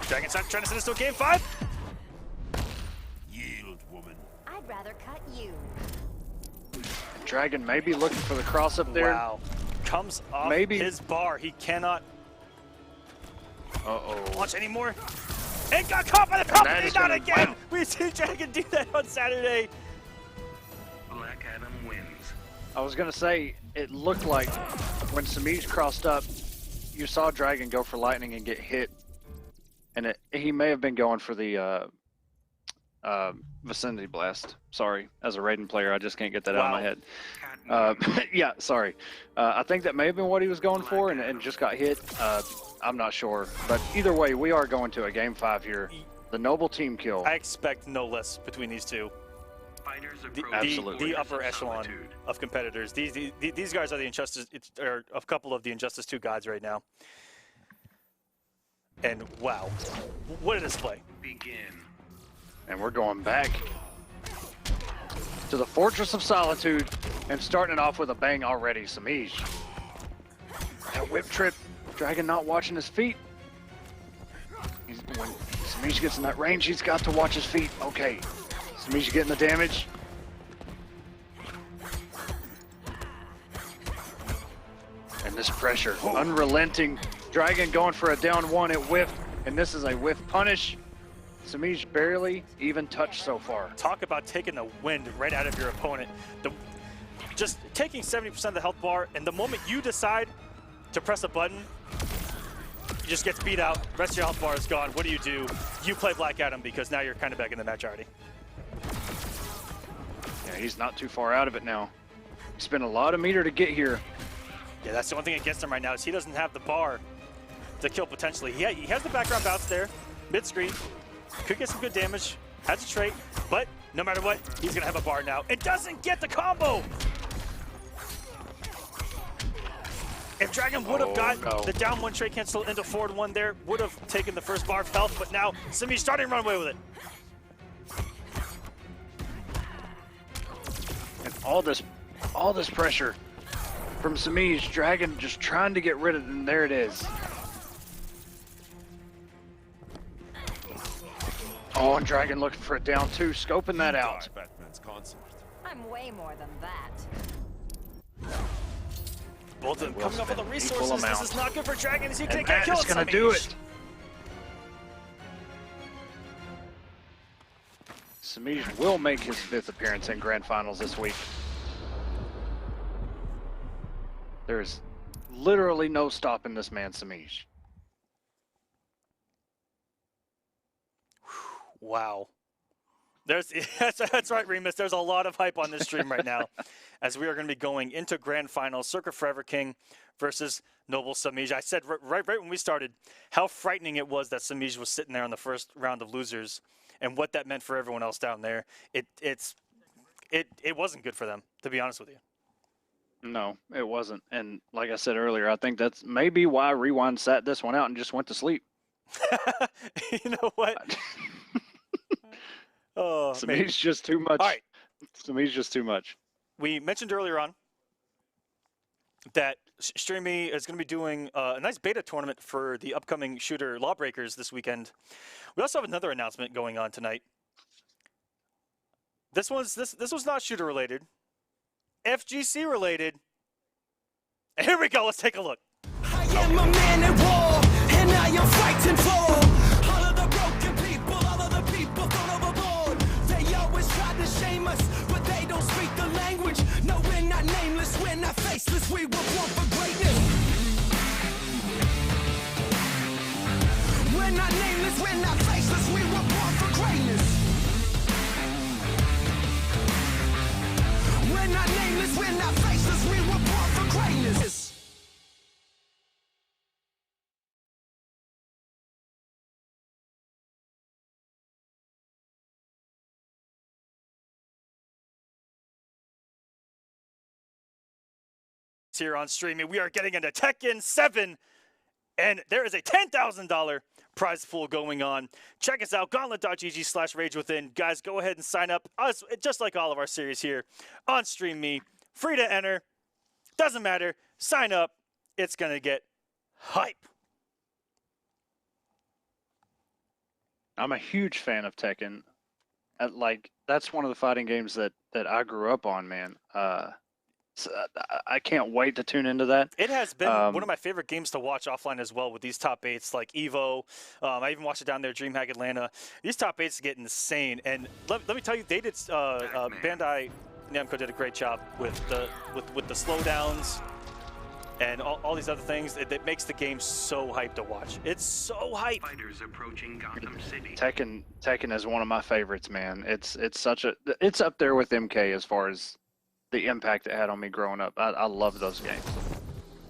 Dragon's trying to send us to a game 5. Yield, woman. I'd rather cut you. Dragon may be looking for the cross up there. Wow. Comes off his bar. He cannot launch anymore. And got caught by the Palpatine. Not again. Wow. We've seen Dragon do that on Saturday. Black Adam wins. I was gonna say, it looked like when Semiij crossed up, you saw Dragon go for lightning and get hit, and he may have been going for the vicinity blast. Sorry, as a Raiden player, I just can't get that out of my head. Yeah, sorry. I think that may have been what he was going for, and just got hit. I'm not sure, but either way, we are going to a game 5 here. The noble team kill. I expect no less between these two. The upper echelon of competitors. These guys are the Injustice, are a couple of the Injustice 2 gods right now. And wow, what a display! Begin. And we're going back to the Fortress of Solitude and starting it off with a bang already. Semiij. That whip trip. Dragon not watching his feet. When Semiij gets in that range, he's got to watch his feet. Okay. Semiij getting the damage. And this pressure, unrelenting Dragon going for a down one, it whiffed, and this is a whiff punish. Semiij barely even touched so far. Talk about taking the wind right out of your opponent. Just taking 70% of the health bar, and the moment you decide to press a button, you just gets beat out. Rest of your health bar is gone. What do? You play Black Adam because now you're kind of back in the match already. Yeah, he's not too far out of it now. He spent a lot of meter to get here. Yeah, that's the one thing against him right now is he doesn't have the bar to kill potentially. He has the background bounce there, mid-screen. Could get some good damage, has a trait, but no matter what, he's gonna have a bar now. It doesn't get the combo! If Dragon would have got the down one trait cancel into forward one there, would have taken the first bar of health, but now Semiij starting to run away with it. And all this pressure from Semiij, Dragon just trying to get rid of it, and there it is. Oh, and Dragon looking for a down two, scoping that out. Batman's concert. I'm way more than that. Both of them coming up with the resources. This is not good for Dragon as he can't get And killed. Matt is gonna do it. Semiij will make his 5th appearance in Grand Finals this week. There's literally no stopping this man, Semiij. Wow. That's right, Remus. There's a lot of hype on this stream right now as we are going to be going into Grand Finals, Circa Forever King versus Noble Semiij. I said right when we started how frightening it was that Semiij was sitting there on the first round of losers and what that meant for everyone else down there. It wasn't good for them, to be honest with you. No, it wasn't. And like I said earlier, I think that's maybe why Rewind sat this one out and just went to sleep. You know what? Oh, Semiij's just too much. All right. Semiij's just too much. We mentioned earlier on that StreamMe is going to be doing a nice beta tournament for the upcoming shooter Lawbreakers this weekend. We also have another announcement going on tonight. This was not shooter related, FGC related. And here we go. Let's take a look. I am a man at war, and I am fighting for all of the broken people, all of the people thrown overboard. They always try to shame us, but they don't speak the language. No, we're not nameless, we're not faceless, we were born for greatness. We're not nameless, we're not faceless, we were born for greatness. We're not nameless, we're not faceless, we were born for greatness. Here on StreamMe, we are getting into Tekken 7, and there is a $10,000 prize pool going on. Check us out, gauntlet.gg/ragewithin. Guys, go ahead and sign up, us just like all of our series here on StreamMe. Free to enter, doesn't matter, sign up, it's gonna get hype. I'm a huge fan of Tekken. That's one of the fighting games that I grew up on, man. So I can't wait to tune into that. It has been one of my favorite games to watch offline as well with these top 8s like Evo. I even watched it down there, DreamHack Atlanta. These top 8s get insane. And let me tell you, they did Bandai Namco did a great job with the slowdowns and all these other things. It makes the game so hyped to watch. It's so hype. Fighters approaching Gotham City. Tekken is one of my favorites, man. It's up there with MK as far as the impact it had on me growing up. I love those games.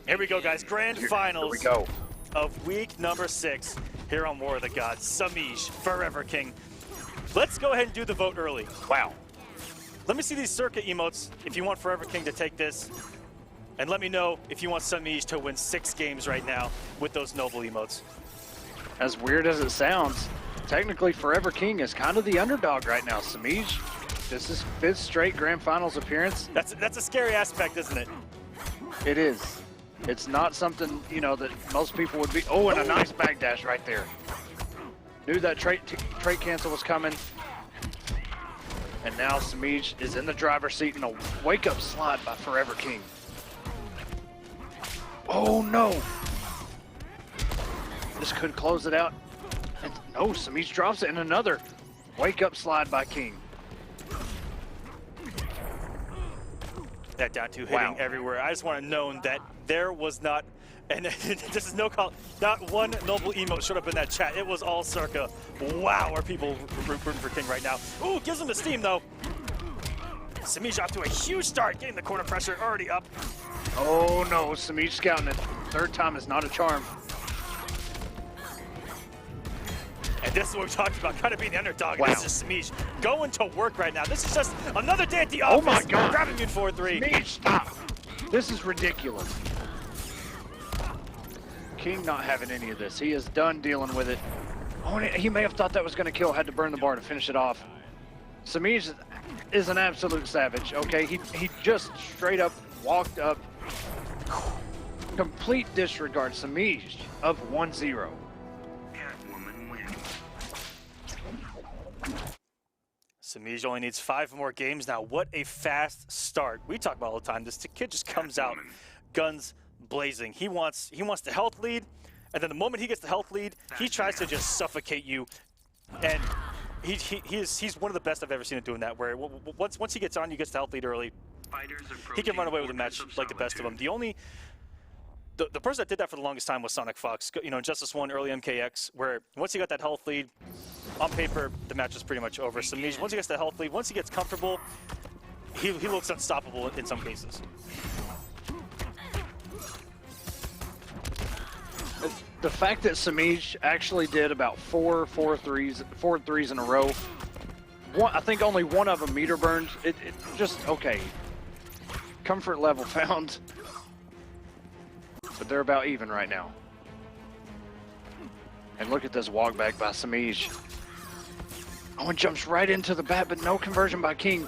Here we go, guys. Grand Finals Here we go. of week number 6 here on War of the Gods. Semiij, Forever King. Let's go ahead and do the vote early. Wow. Let me see these circuit emotes if you want Forever King to take this. And let me know if you want Semiij to win 6 games right now with those noble emotes. As weird as it sounds, technically Forever King is kind of the underdog right now. Semiij, this is 5th straight Grand Finals appearance. That's a scary aspect, isn't it? It is. It's not something, that most people would be. Oh, and a nice backdash right there. Knew that trait cancel was coming. And now Semiij is in the driver's seat in a wake-up slide by Forever King. Oh, no. This could close it out. And no, Semiij drops it in another wake-up slide by King. That down two hitting everywhere. I just want to know that there was not, and this is no call, not one noble emote showed up in that chat. It was all circa. Wow, are people rooting for King right now? Ooh, gives him the steam though. Semiij off to a huge start, getting the corner pressure already up. Oh no, Semiij scouting it. Third time is not a charm. And this is what we talked about, kind of being the underdog. Wow. This is Semiij going to work right now. This is just another day at the office. Oh my God. Grabbing you in 4-3. Semiij, stop. This is ridiculous. King not having any of this. He is done dealing with it. Oh, and he may have thought that was going to kill. Had to burn the bar to finish it off. Semiij is an absolute savage. Okay, he just straight up walked up. Complete disregard. Semiij of 1-0. Semiij only needs 5 more games now. What a fast start. We talk about all the time. This kid just comes out, guns blazing. He wants the health lead, and then the moment he gets the health lead, he tries to just suffocate you. And he's one of the best I've ever seen him doing that. Where once he gets on, you gets the health lead early. He can run away with a match like the best of them. The person that did that for the longest time was SonicFox. You know, Injustice 1 early MKX, where once he got that health lead, on paper, the match was pretty much over. Semiij, once he gets the health lead, once he gets comfortable, he looks unstoppable in some cases. The fact that Semiij actually did about four threes in a row. I think only one of them meter burned. It just okay. Comfort level found. But they're about even right now. And look at this walk back by Semiij. Oh, and jumps right into the bat, but no conversion by King.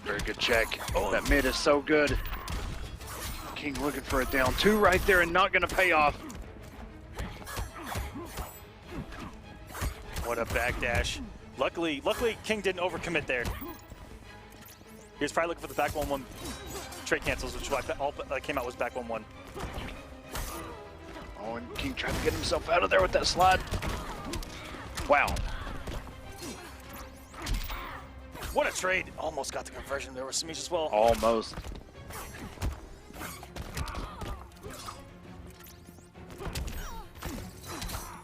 Very good check. Oh, that mid is so good. King looking for a down 2 right there and not going to pay off. What a backdash. Luckily, King didn't overcommit there. He was probably looking for the back 1-1 trade cancels, which all that came out was back 1-1. Oh, and King trying to get himself out of there with that slide. Wow. What a trade. Almost got the conversion there with Semiij as well. Almost.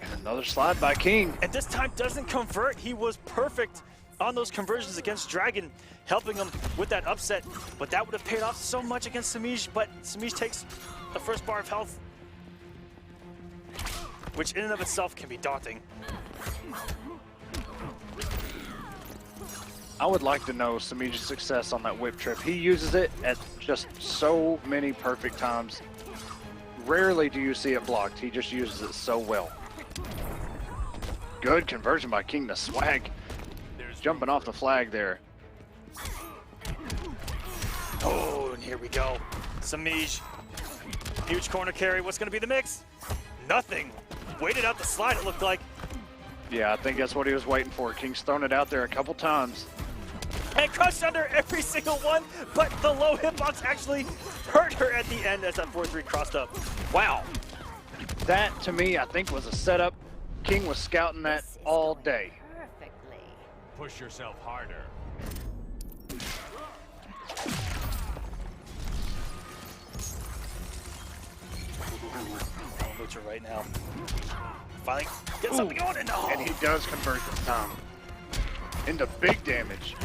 And another slide by King. And this time doesn't convert. He was perfect on those conversions against Dragon, helping him with that upset. But that would have paid off so much against Semiij. But Semiij takes the first bar of health, which in and of itself can be daunting. I would like to know Semiij's success on that whip trip. He uses it at just so many perfect times. Rarely do you see it blocked. He just uses it so well. Good conversion by King to swag. Jumping off the flag there. Oh, and here we go. Semiij. Huge corner carry. What's going to be the mix? Nothing. Waited out the slide, it looked like. Yeah, I think that's what he was waiting for. King's thrown it out there a couple times. And crushed under every single one, but the low hitbox actually hurt her at the end as that 4-3 crossed up. Wow. That, to me, I think was a setup. King was scouting that all day. Perfectly. Push yourself harder. I'll loot her right now. Finally get something going, and no! And he does convert this time into big damage.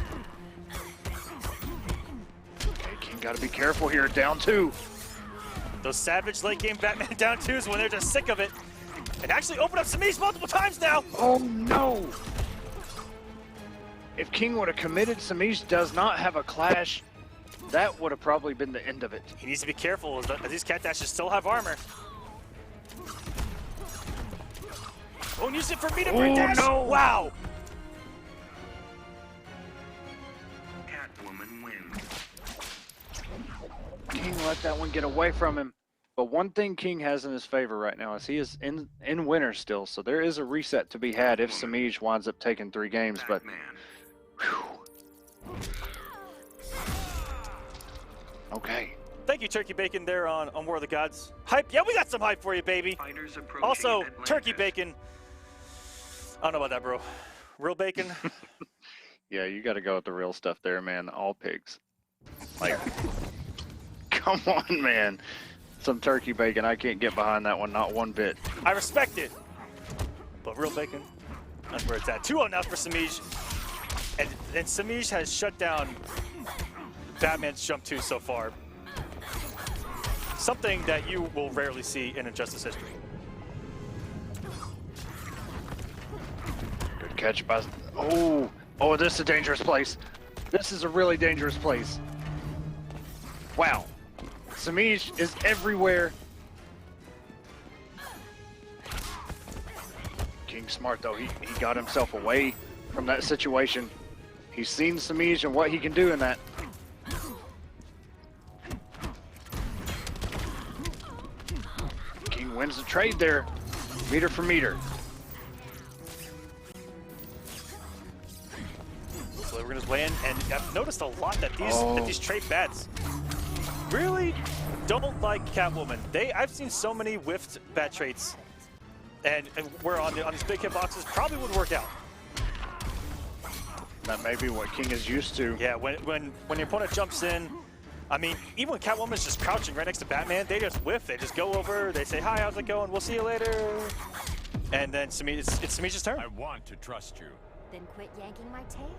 Okay, King got to be careful here. Down 2. Those savage late game Batman down 2s when they're just sick of it. And actually open up Semiij multiple times now. Oh no! If King would have committed, Semiij does not have a clash. That would have probably been the end of it. He needs to be careful as these cat dashes still have armor. Won't use it for me to bring dash. No. Wow. Catwoman wins. King let that one get away from him. But one thing King has in his favor right now is he is in winner still. So there is a reset to be had if Semiij winds up taking 3 games. But whew. Okay. Thank you, Turkey Bacon, there on War of the Gods. Hype? Yeah, we got some hype for you, baby. Fighters approaching Also, Atlantis. Turkey Bacon. I don't know about that, bro. Real bacon? Yeah, you got to go with the real stuff there, man. All pigs. Like, come on, man. Some turkey bacon. I can't get behind that one, not one bit. I respect it. But real bacon, that's where it's at. 2-0 now for Semiij. And Semiij has shut down Batman's Jump 2 so far. Something that you will rarely see in Injustice history. Good catch by... Oh, this is a dangerous place. This is a really dangerous place. Wow. Semiij is everywhere. King smart though. He got himself away from that situation. He's seen Semiij and what he can do in that. King wins the trade there, meter for meter. So we're gonna weigh in, and I've noticed a lot that these trade bats really don't like Catwoman. I've seen so many whiffed bat traits, and we're on these big hit boxes probably would work out. That may be what King is used to. Yeah, when your opponent jumps in, I mean, even when Catwoman's just crouching right next to Batman, they just whiff. They just go over. They say, "Hi, how's it going? We'll see you later." And then it's Semiij's turn. I want to trust you. Then quit yanking my tail.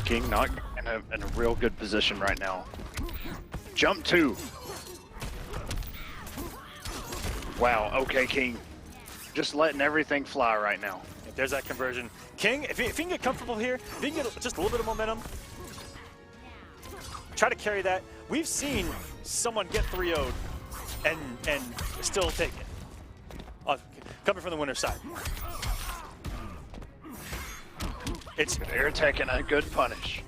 King not in a real good position right now. Jump 2. Wow, okay, King. Just letting everything fly right now. There's that conversion. King, if you can get comfortable here, if you can get just a little bit of momentum, try to carry that. We've seen someone get 3-0'd and still take it. Coming from the winner's side. It's air tech and a good punish.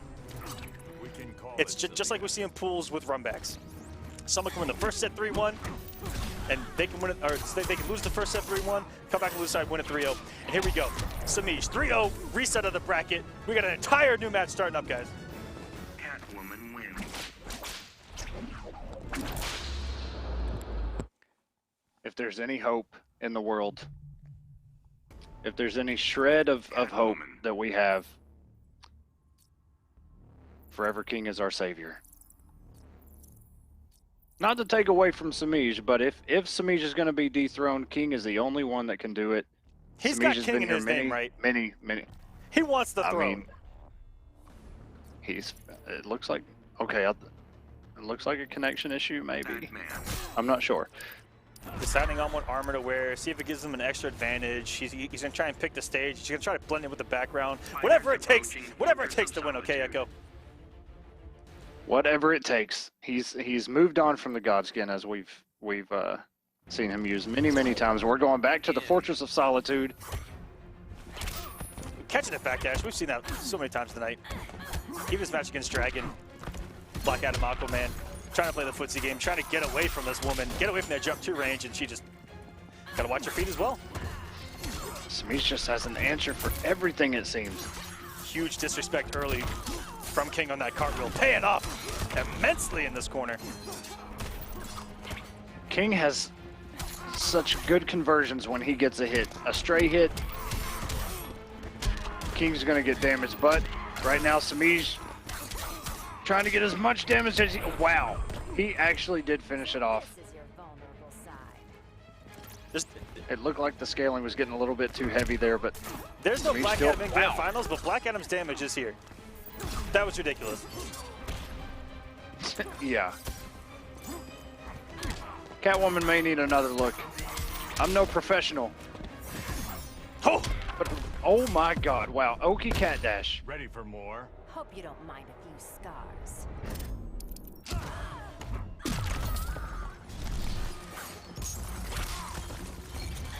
It's just like we see in pools with runbacks. Someone can win the first set 3-1, and they can win it, or they can lose the first set 3-1, come back and lose side, win it 3-0. And here we go. Semiij 3-0, reset of the bracket. We got an entire new match starting up, guys. Catwoman wins. If there's any hope in the world, if there's any shred of hope that we have, Forever King is our savior. Not to take away from Semiij, but if Semiij is going to be dethroned, King is the only one that can do it. He's Semiij got has King been in here his name, right? Many. He wants the I throne. mean, it looks like, okay, it looks like a connection issue, maybe. I'm not sure. Deciding on what armor to wear, see if it gives him an extra advantage. He's going to try and pick the stage. He's going to try to blend in with the background. Whatever it takes to win, okay, Echo? Whatever it takes. He's moved on from the Godskin, as we've seen him use many times. We're going back to the Fortress of Solitude. Catching the backdash, we've seen that so many times tonight. Even his match against Dragon, Black Adam, Aquaman, trying to play the footsie game, trying to get away from this woman, get away from that jump 2 range, and she just gotta watch her feet as well. Semiij just has an answer for everything, it seems. Huge disrespect early from King on that cartwheel, paying off immensely in this corner. King has such good conversions when he gets a hit. A stray hit, King's gonna get damaged, but right now Semiij trying to get as much damage as he... Wow, he actually did finish it off. This is your vulnerable side. It looked like the scaling was getting a little bit too heavy there, but... There's no Semiij Black still... Adam in Grand Finals, but Black Adam's damage is here. That was ridiculous. Yeah. Catwoman may need another look. I'm no professional. Oh! But, oh my god, wow. Oki Cat Dash. Ready for more? Hope you don't mind a few scars.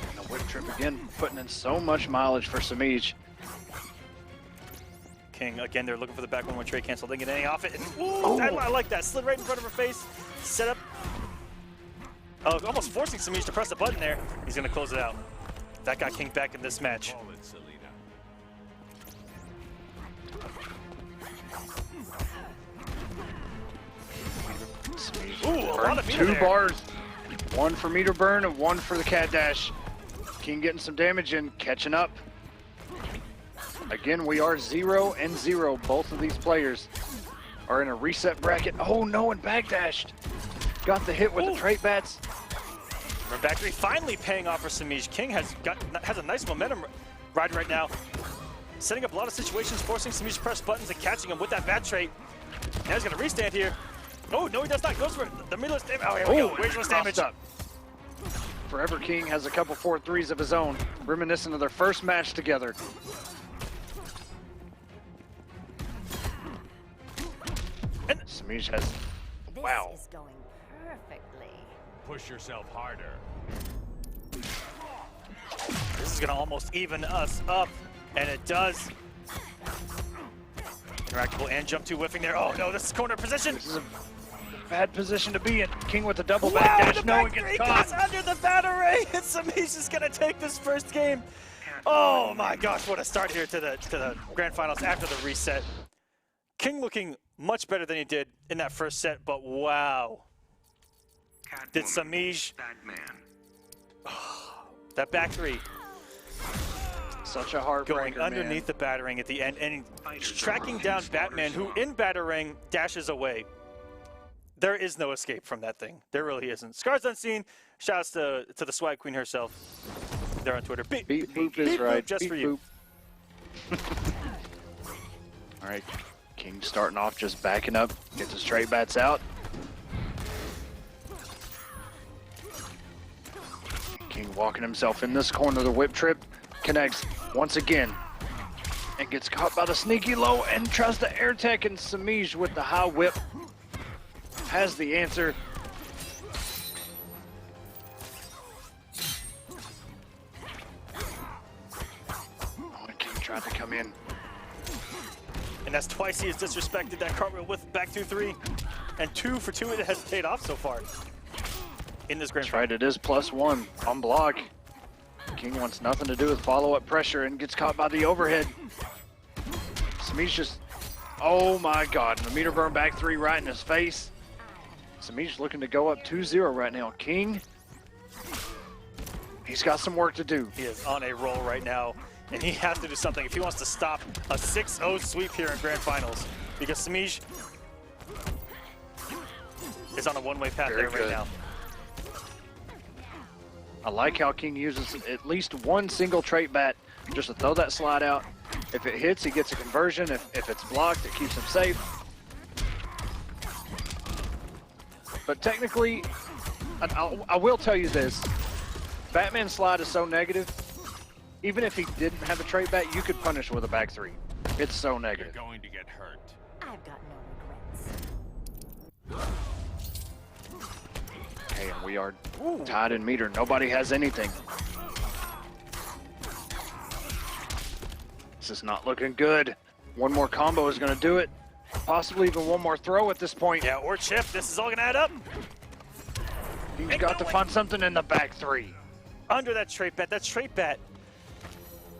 And the whip trip again, putting in so much mileage for Semiij. King, again, they're looking for the back one trade cancel. Didn't get any off it. And, ooh, I like that. Slid right in front of her face. Set up. Oh, almost forcing Semiij to press the button there. He's going to close it out. That got King back in this match. Call it, Selena. Ooh, a lot of meter Two there. bars. One for meter burn and one for the cat dash. King getting some damage in, catching up. Again, we are 0-0. Both of these players are in a reset bracket. Oh no, and backdashed. Got the hit with the trait bats. Back three finally paying off for Semiij. King has a nice momentum ride right now. Setting up a lot of situations, forcing Semiij to press buttons and catching him with that bat trait. Now he's gonna restand here. Oh, no, he does not. Goes for the meterless damage. Oh, here we go. Rangeless damage. Up. Forever King has a couple 4-3s of his own, reminiscent of their first match together. And Semiij has, wow. This is going perfectly. Push yourself harder. This is gonna almost even us up, and it does. Interactable and jump 2 whiffing there. Oh no, this is corner position. This is a bad position to be in. King with the double Wow, backdash. the No, back it three gets caught. goes under the battery, and Semiij is gonna take this first game. Oh my gosh, what a start here to the grand finals after the reset. King looking much better than he did in that first set, but wow. Did Semiij, that back three, Such a heartbreaker, going underneath the battering at the end and tracking down Batman, who in battering dashes away. There is no escape from that thing. There really isn't. Scars Unseen, shouts to the Swag Queen herself. They're on Twitter. Beep boop beep, is boop, right. just Beep for you. All right, King starting off just backing up, gets the straight bats out. King walking himself in this corner, the whip trip connects once again and gets caught by the sneaky low and tries to air tech, and Semiij with the high whip has the answer. Oh, and King tried to come in. And that's twice he has disrespected that cartwheel with back 2-3. And 2 for 2 it has paid off so far in this grand That's right, it is +1 on block. King wants nothing to do with follow-up pressure and gets caught by the overhead. Semiij just, oh my God, the meter burn back 3 right in his face. Semiij looking to go up 2-0 right now. King, he's got some work to do. He is on a roll right now, and he has to do something if he wants to stop a 6-0 sweep here in grand finals, because Semiij is on a one-way path Very there right good. now. I like how King uses at least one single trait bat just to throw that slide out. If it hits, he gets a conversion. If it's blocked, it keeps him safe. But technically, I will tell you this. Batman's slide is so negative. Even if he didn't have a trait bat, you could punish with a back 3. It's so You're negative. going to get hurt. I've got no regrets. Okay, and we are tied in meter. Nobody has anything. This is not looking good. One more combo is going to do it. Possibly even one more throw at this point. Yeah, or chip. This is all gonna add up. He's got to find something in the back 3. Under that trait bat. That trait bat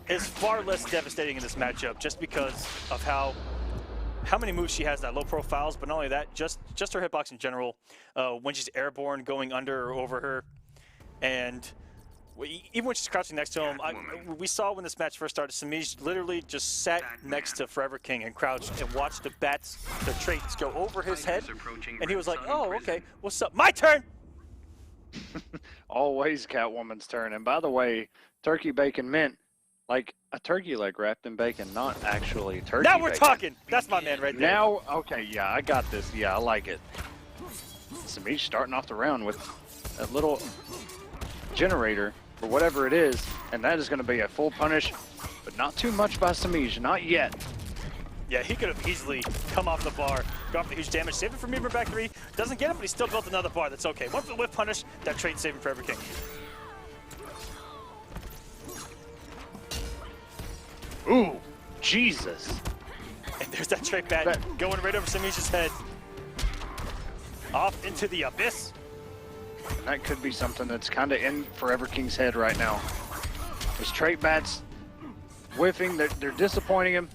is far less devastating in this matchup, just because of how many moves she has that low profiles, but not only that, just her hitbox in general. When she's airborne, going under or over her, and even when she's crouching next to him, we saw when this match first started, Semiij literally just sat next to Forever King and crouched and watched the traits go over his head, and he was like, "Oh, okay, what's up? My turn." Always Catwoman's turn. And by the way, turkey bacon mint like a turkey leg wrapped in bacon, not actually turkey Now we're bacon. talking. That's my man right there. Now, okay, yeah, I got this. Yeah, I like it. Semiij starting off the round with a little generator or whatever it is, and that is going to be a full punish, but not too much by Semiij, not yet. Yeah, he could have easily come off the bar, gone for the huge damage, saved it for Meteor back 3. Doesn't get it, but he still built another bar. That's okay. One for the whip punish, that trade saving Forever King. Ooh, Jesus. And there's that trait bat going right over Semiij's head. Off into the abyss. And that could be something that's kind of in Forever King's head right now. His trait bats whiffing, they're disappointing him.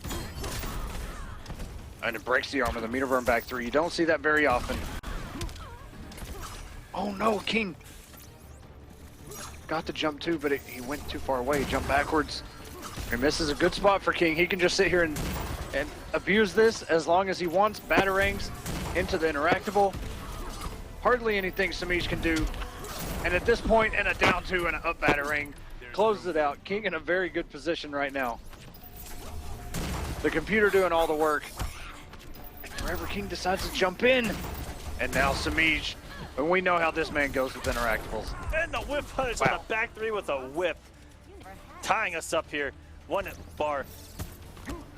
And it breaks the arm of the meter burn back 3. You don't see that very often. Oh no, King. Got the jump too, but he went too far away. Jump backwards. And this is a good spot for King. He can just sit here and abuse this as long as he wants. Batarangs into the interactable. Hardly anything Semiij can do. And at this point, and a down two and an up batarang closes it out. King in a very good position right now. The computer doing all the work. And Forever King decides to jump in. And now Semiij. And we know how this man goes with interactables. And the whip punish on the back three with a whip. Tying us up here. 1 bar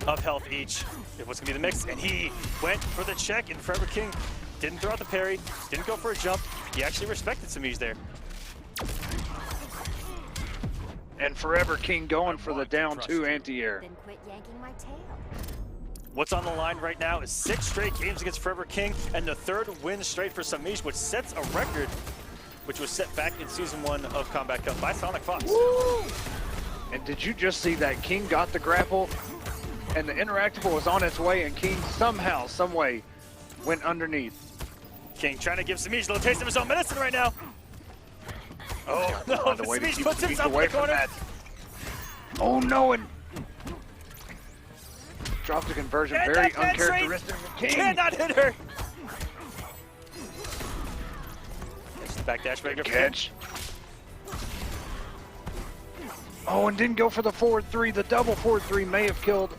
of health each. It was going to be the mix. And he went for the check. And Forever King didn't throw out the parry. Didn't go for a jump. He actually respected Semiij there. And Forever King going for the down two anti-air. Then quit yanking my tail. What's on the line right now is 6 straight games against Forever King and the 3rd win straight for Semiij, which sets a record which was set back in Season 1 of Kombat Cup by SonicFox. Woo! And did you just see that King got the grapple and the interactable was on its way and King somehow, some way went underneath. King trying to give Semiij a little taste of his own medicine right now. Oh no, Semiij puts himself in the corner. Oh no, and dropped the conversion, very uncharacteristic of King. Cannot hit her. It's the back dash breaker. Catch. Oh, and didn't go for the forward 3. The double forward 3 may have killed.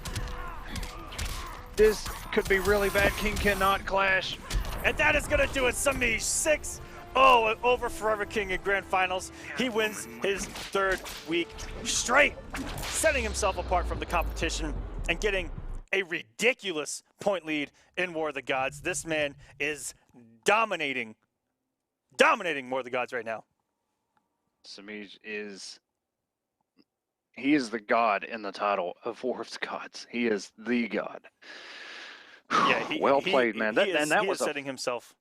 This could be really bad. King cannot clash. And that is going to do it. Semiij 6-0 over Forever King in Grand Finals. He wins his 3rd week straight, setting himself apart from the competition and getting a ridiculous point lead in War of the Gods. This man is dominating War of the Gods right now. Semiij is... He is the god in the title of War of the Gods. He is the god. Yeah, well played, man. That was setting himself.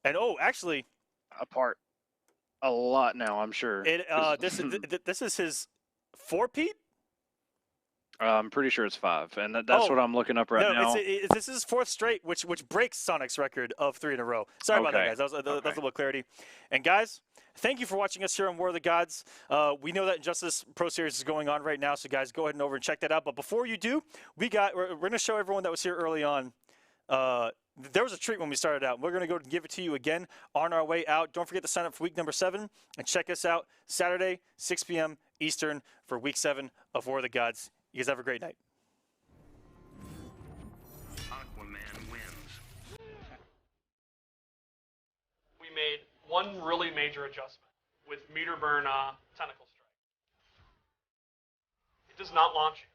And actually, apart a lot now, I'm sure. This is his 4-peat. I'm pretty sure it's 5, and that's what I'm looking up right now. This is his 4th straight, which breaks Sonic's record of 3 in a row. Sorry about that, guys. That was a little clarity. And guys, thank you for watching us here on War of the Gods. We know that Injustice Pro Series is going on right now, so guys, go ahead and over and check that out. But before you do, we're going to show everyone that was here early on. There was a treat when we started out. We're going to go and give it to you again on our way out. Don't forget to sign up for week number 7 and check us out Saturday, 6 p.m. Eastern for week 7 of War of the Gods. You guys have a great night. Aquaman wins. We made one really major adjustment with meter burn tentacle strike. It does not launch you.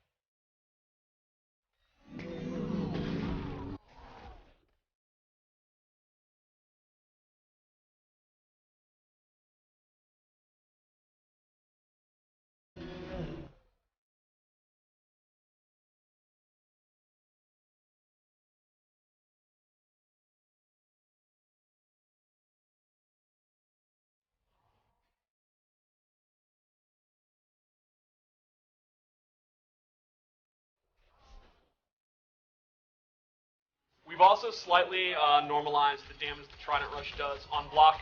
We've also slightly normalized the damage the Trident Rush does on block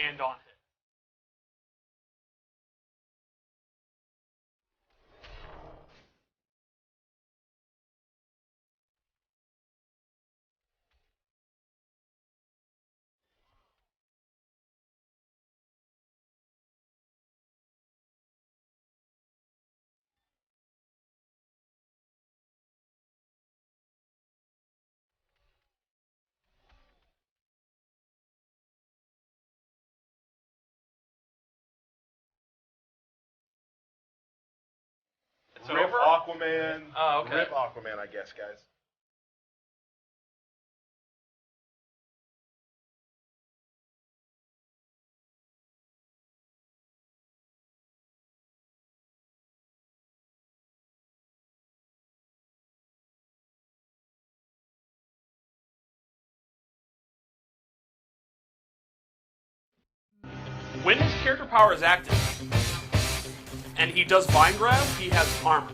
and on hit. Rip Aquaman. Oh, okay. Rip Aquaman, I guess, guys. When his character power is active, and he does vine grab, he has armor.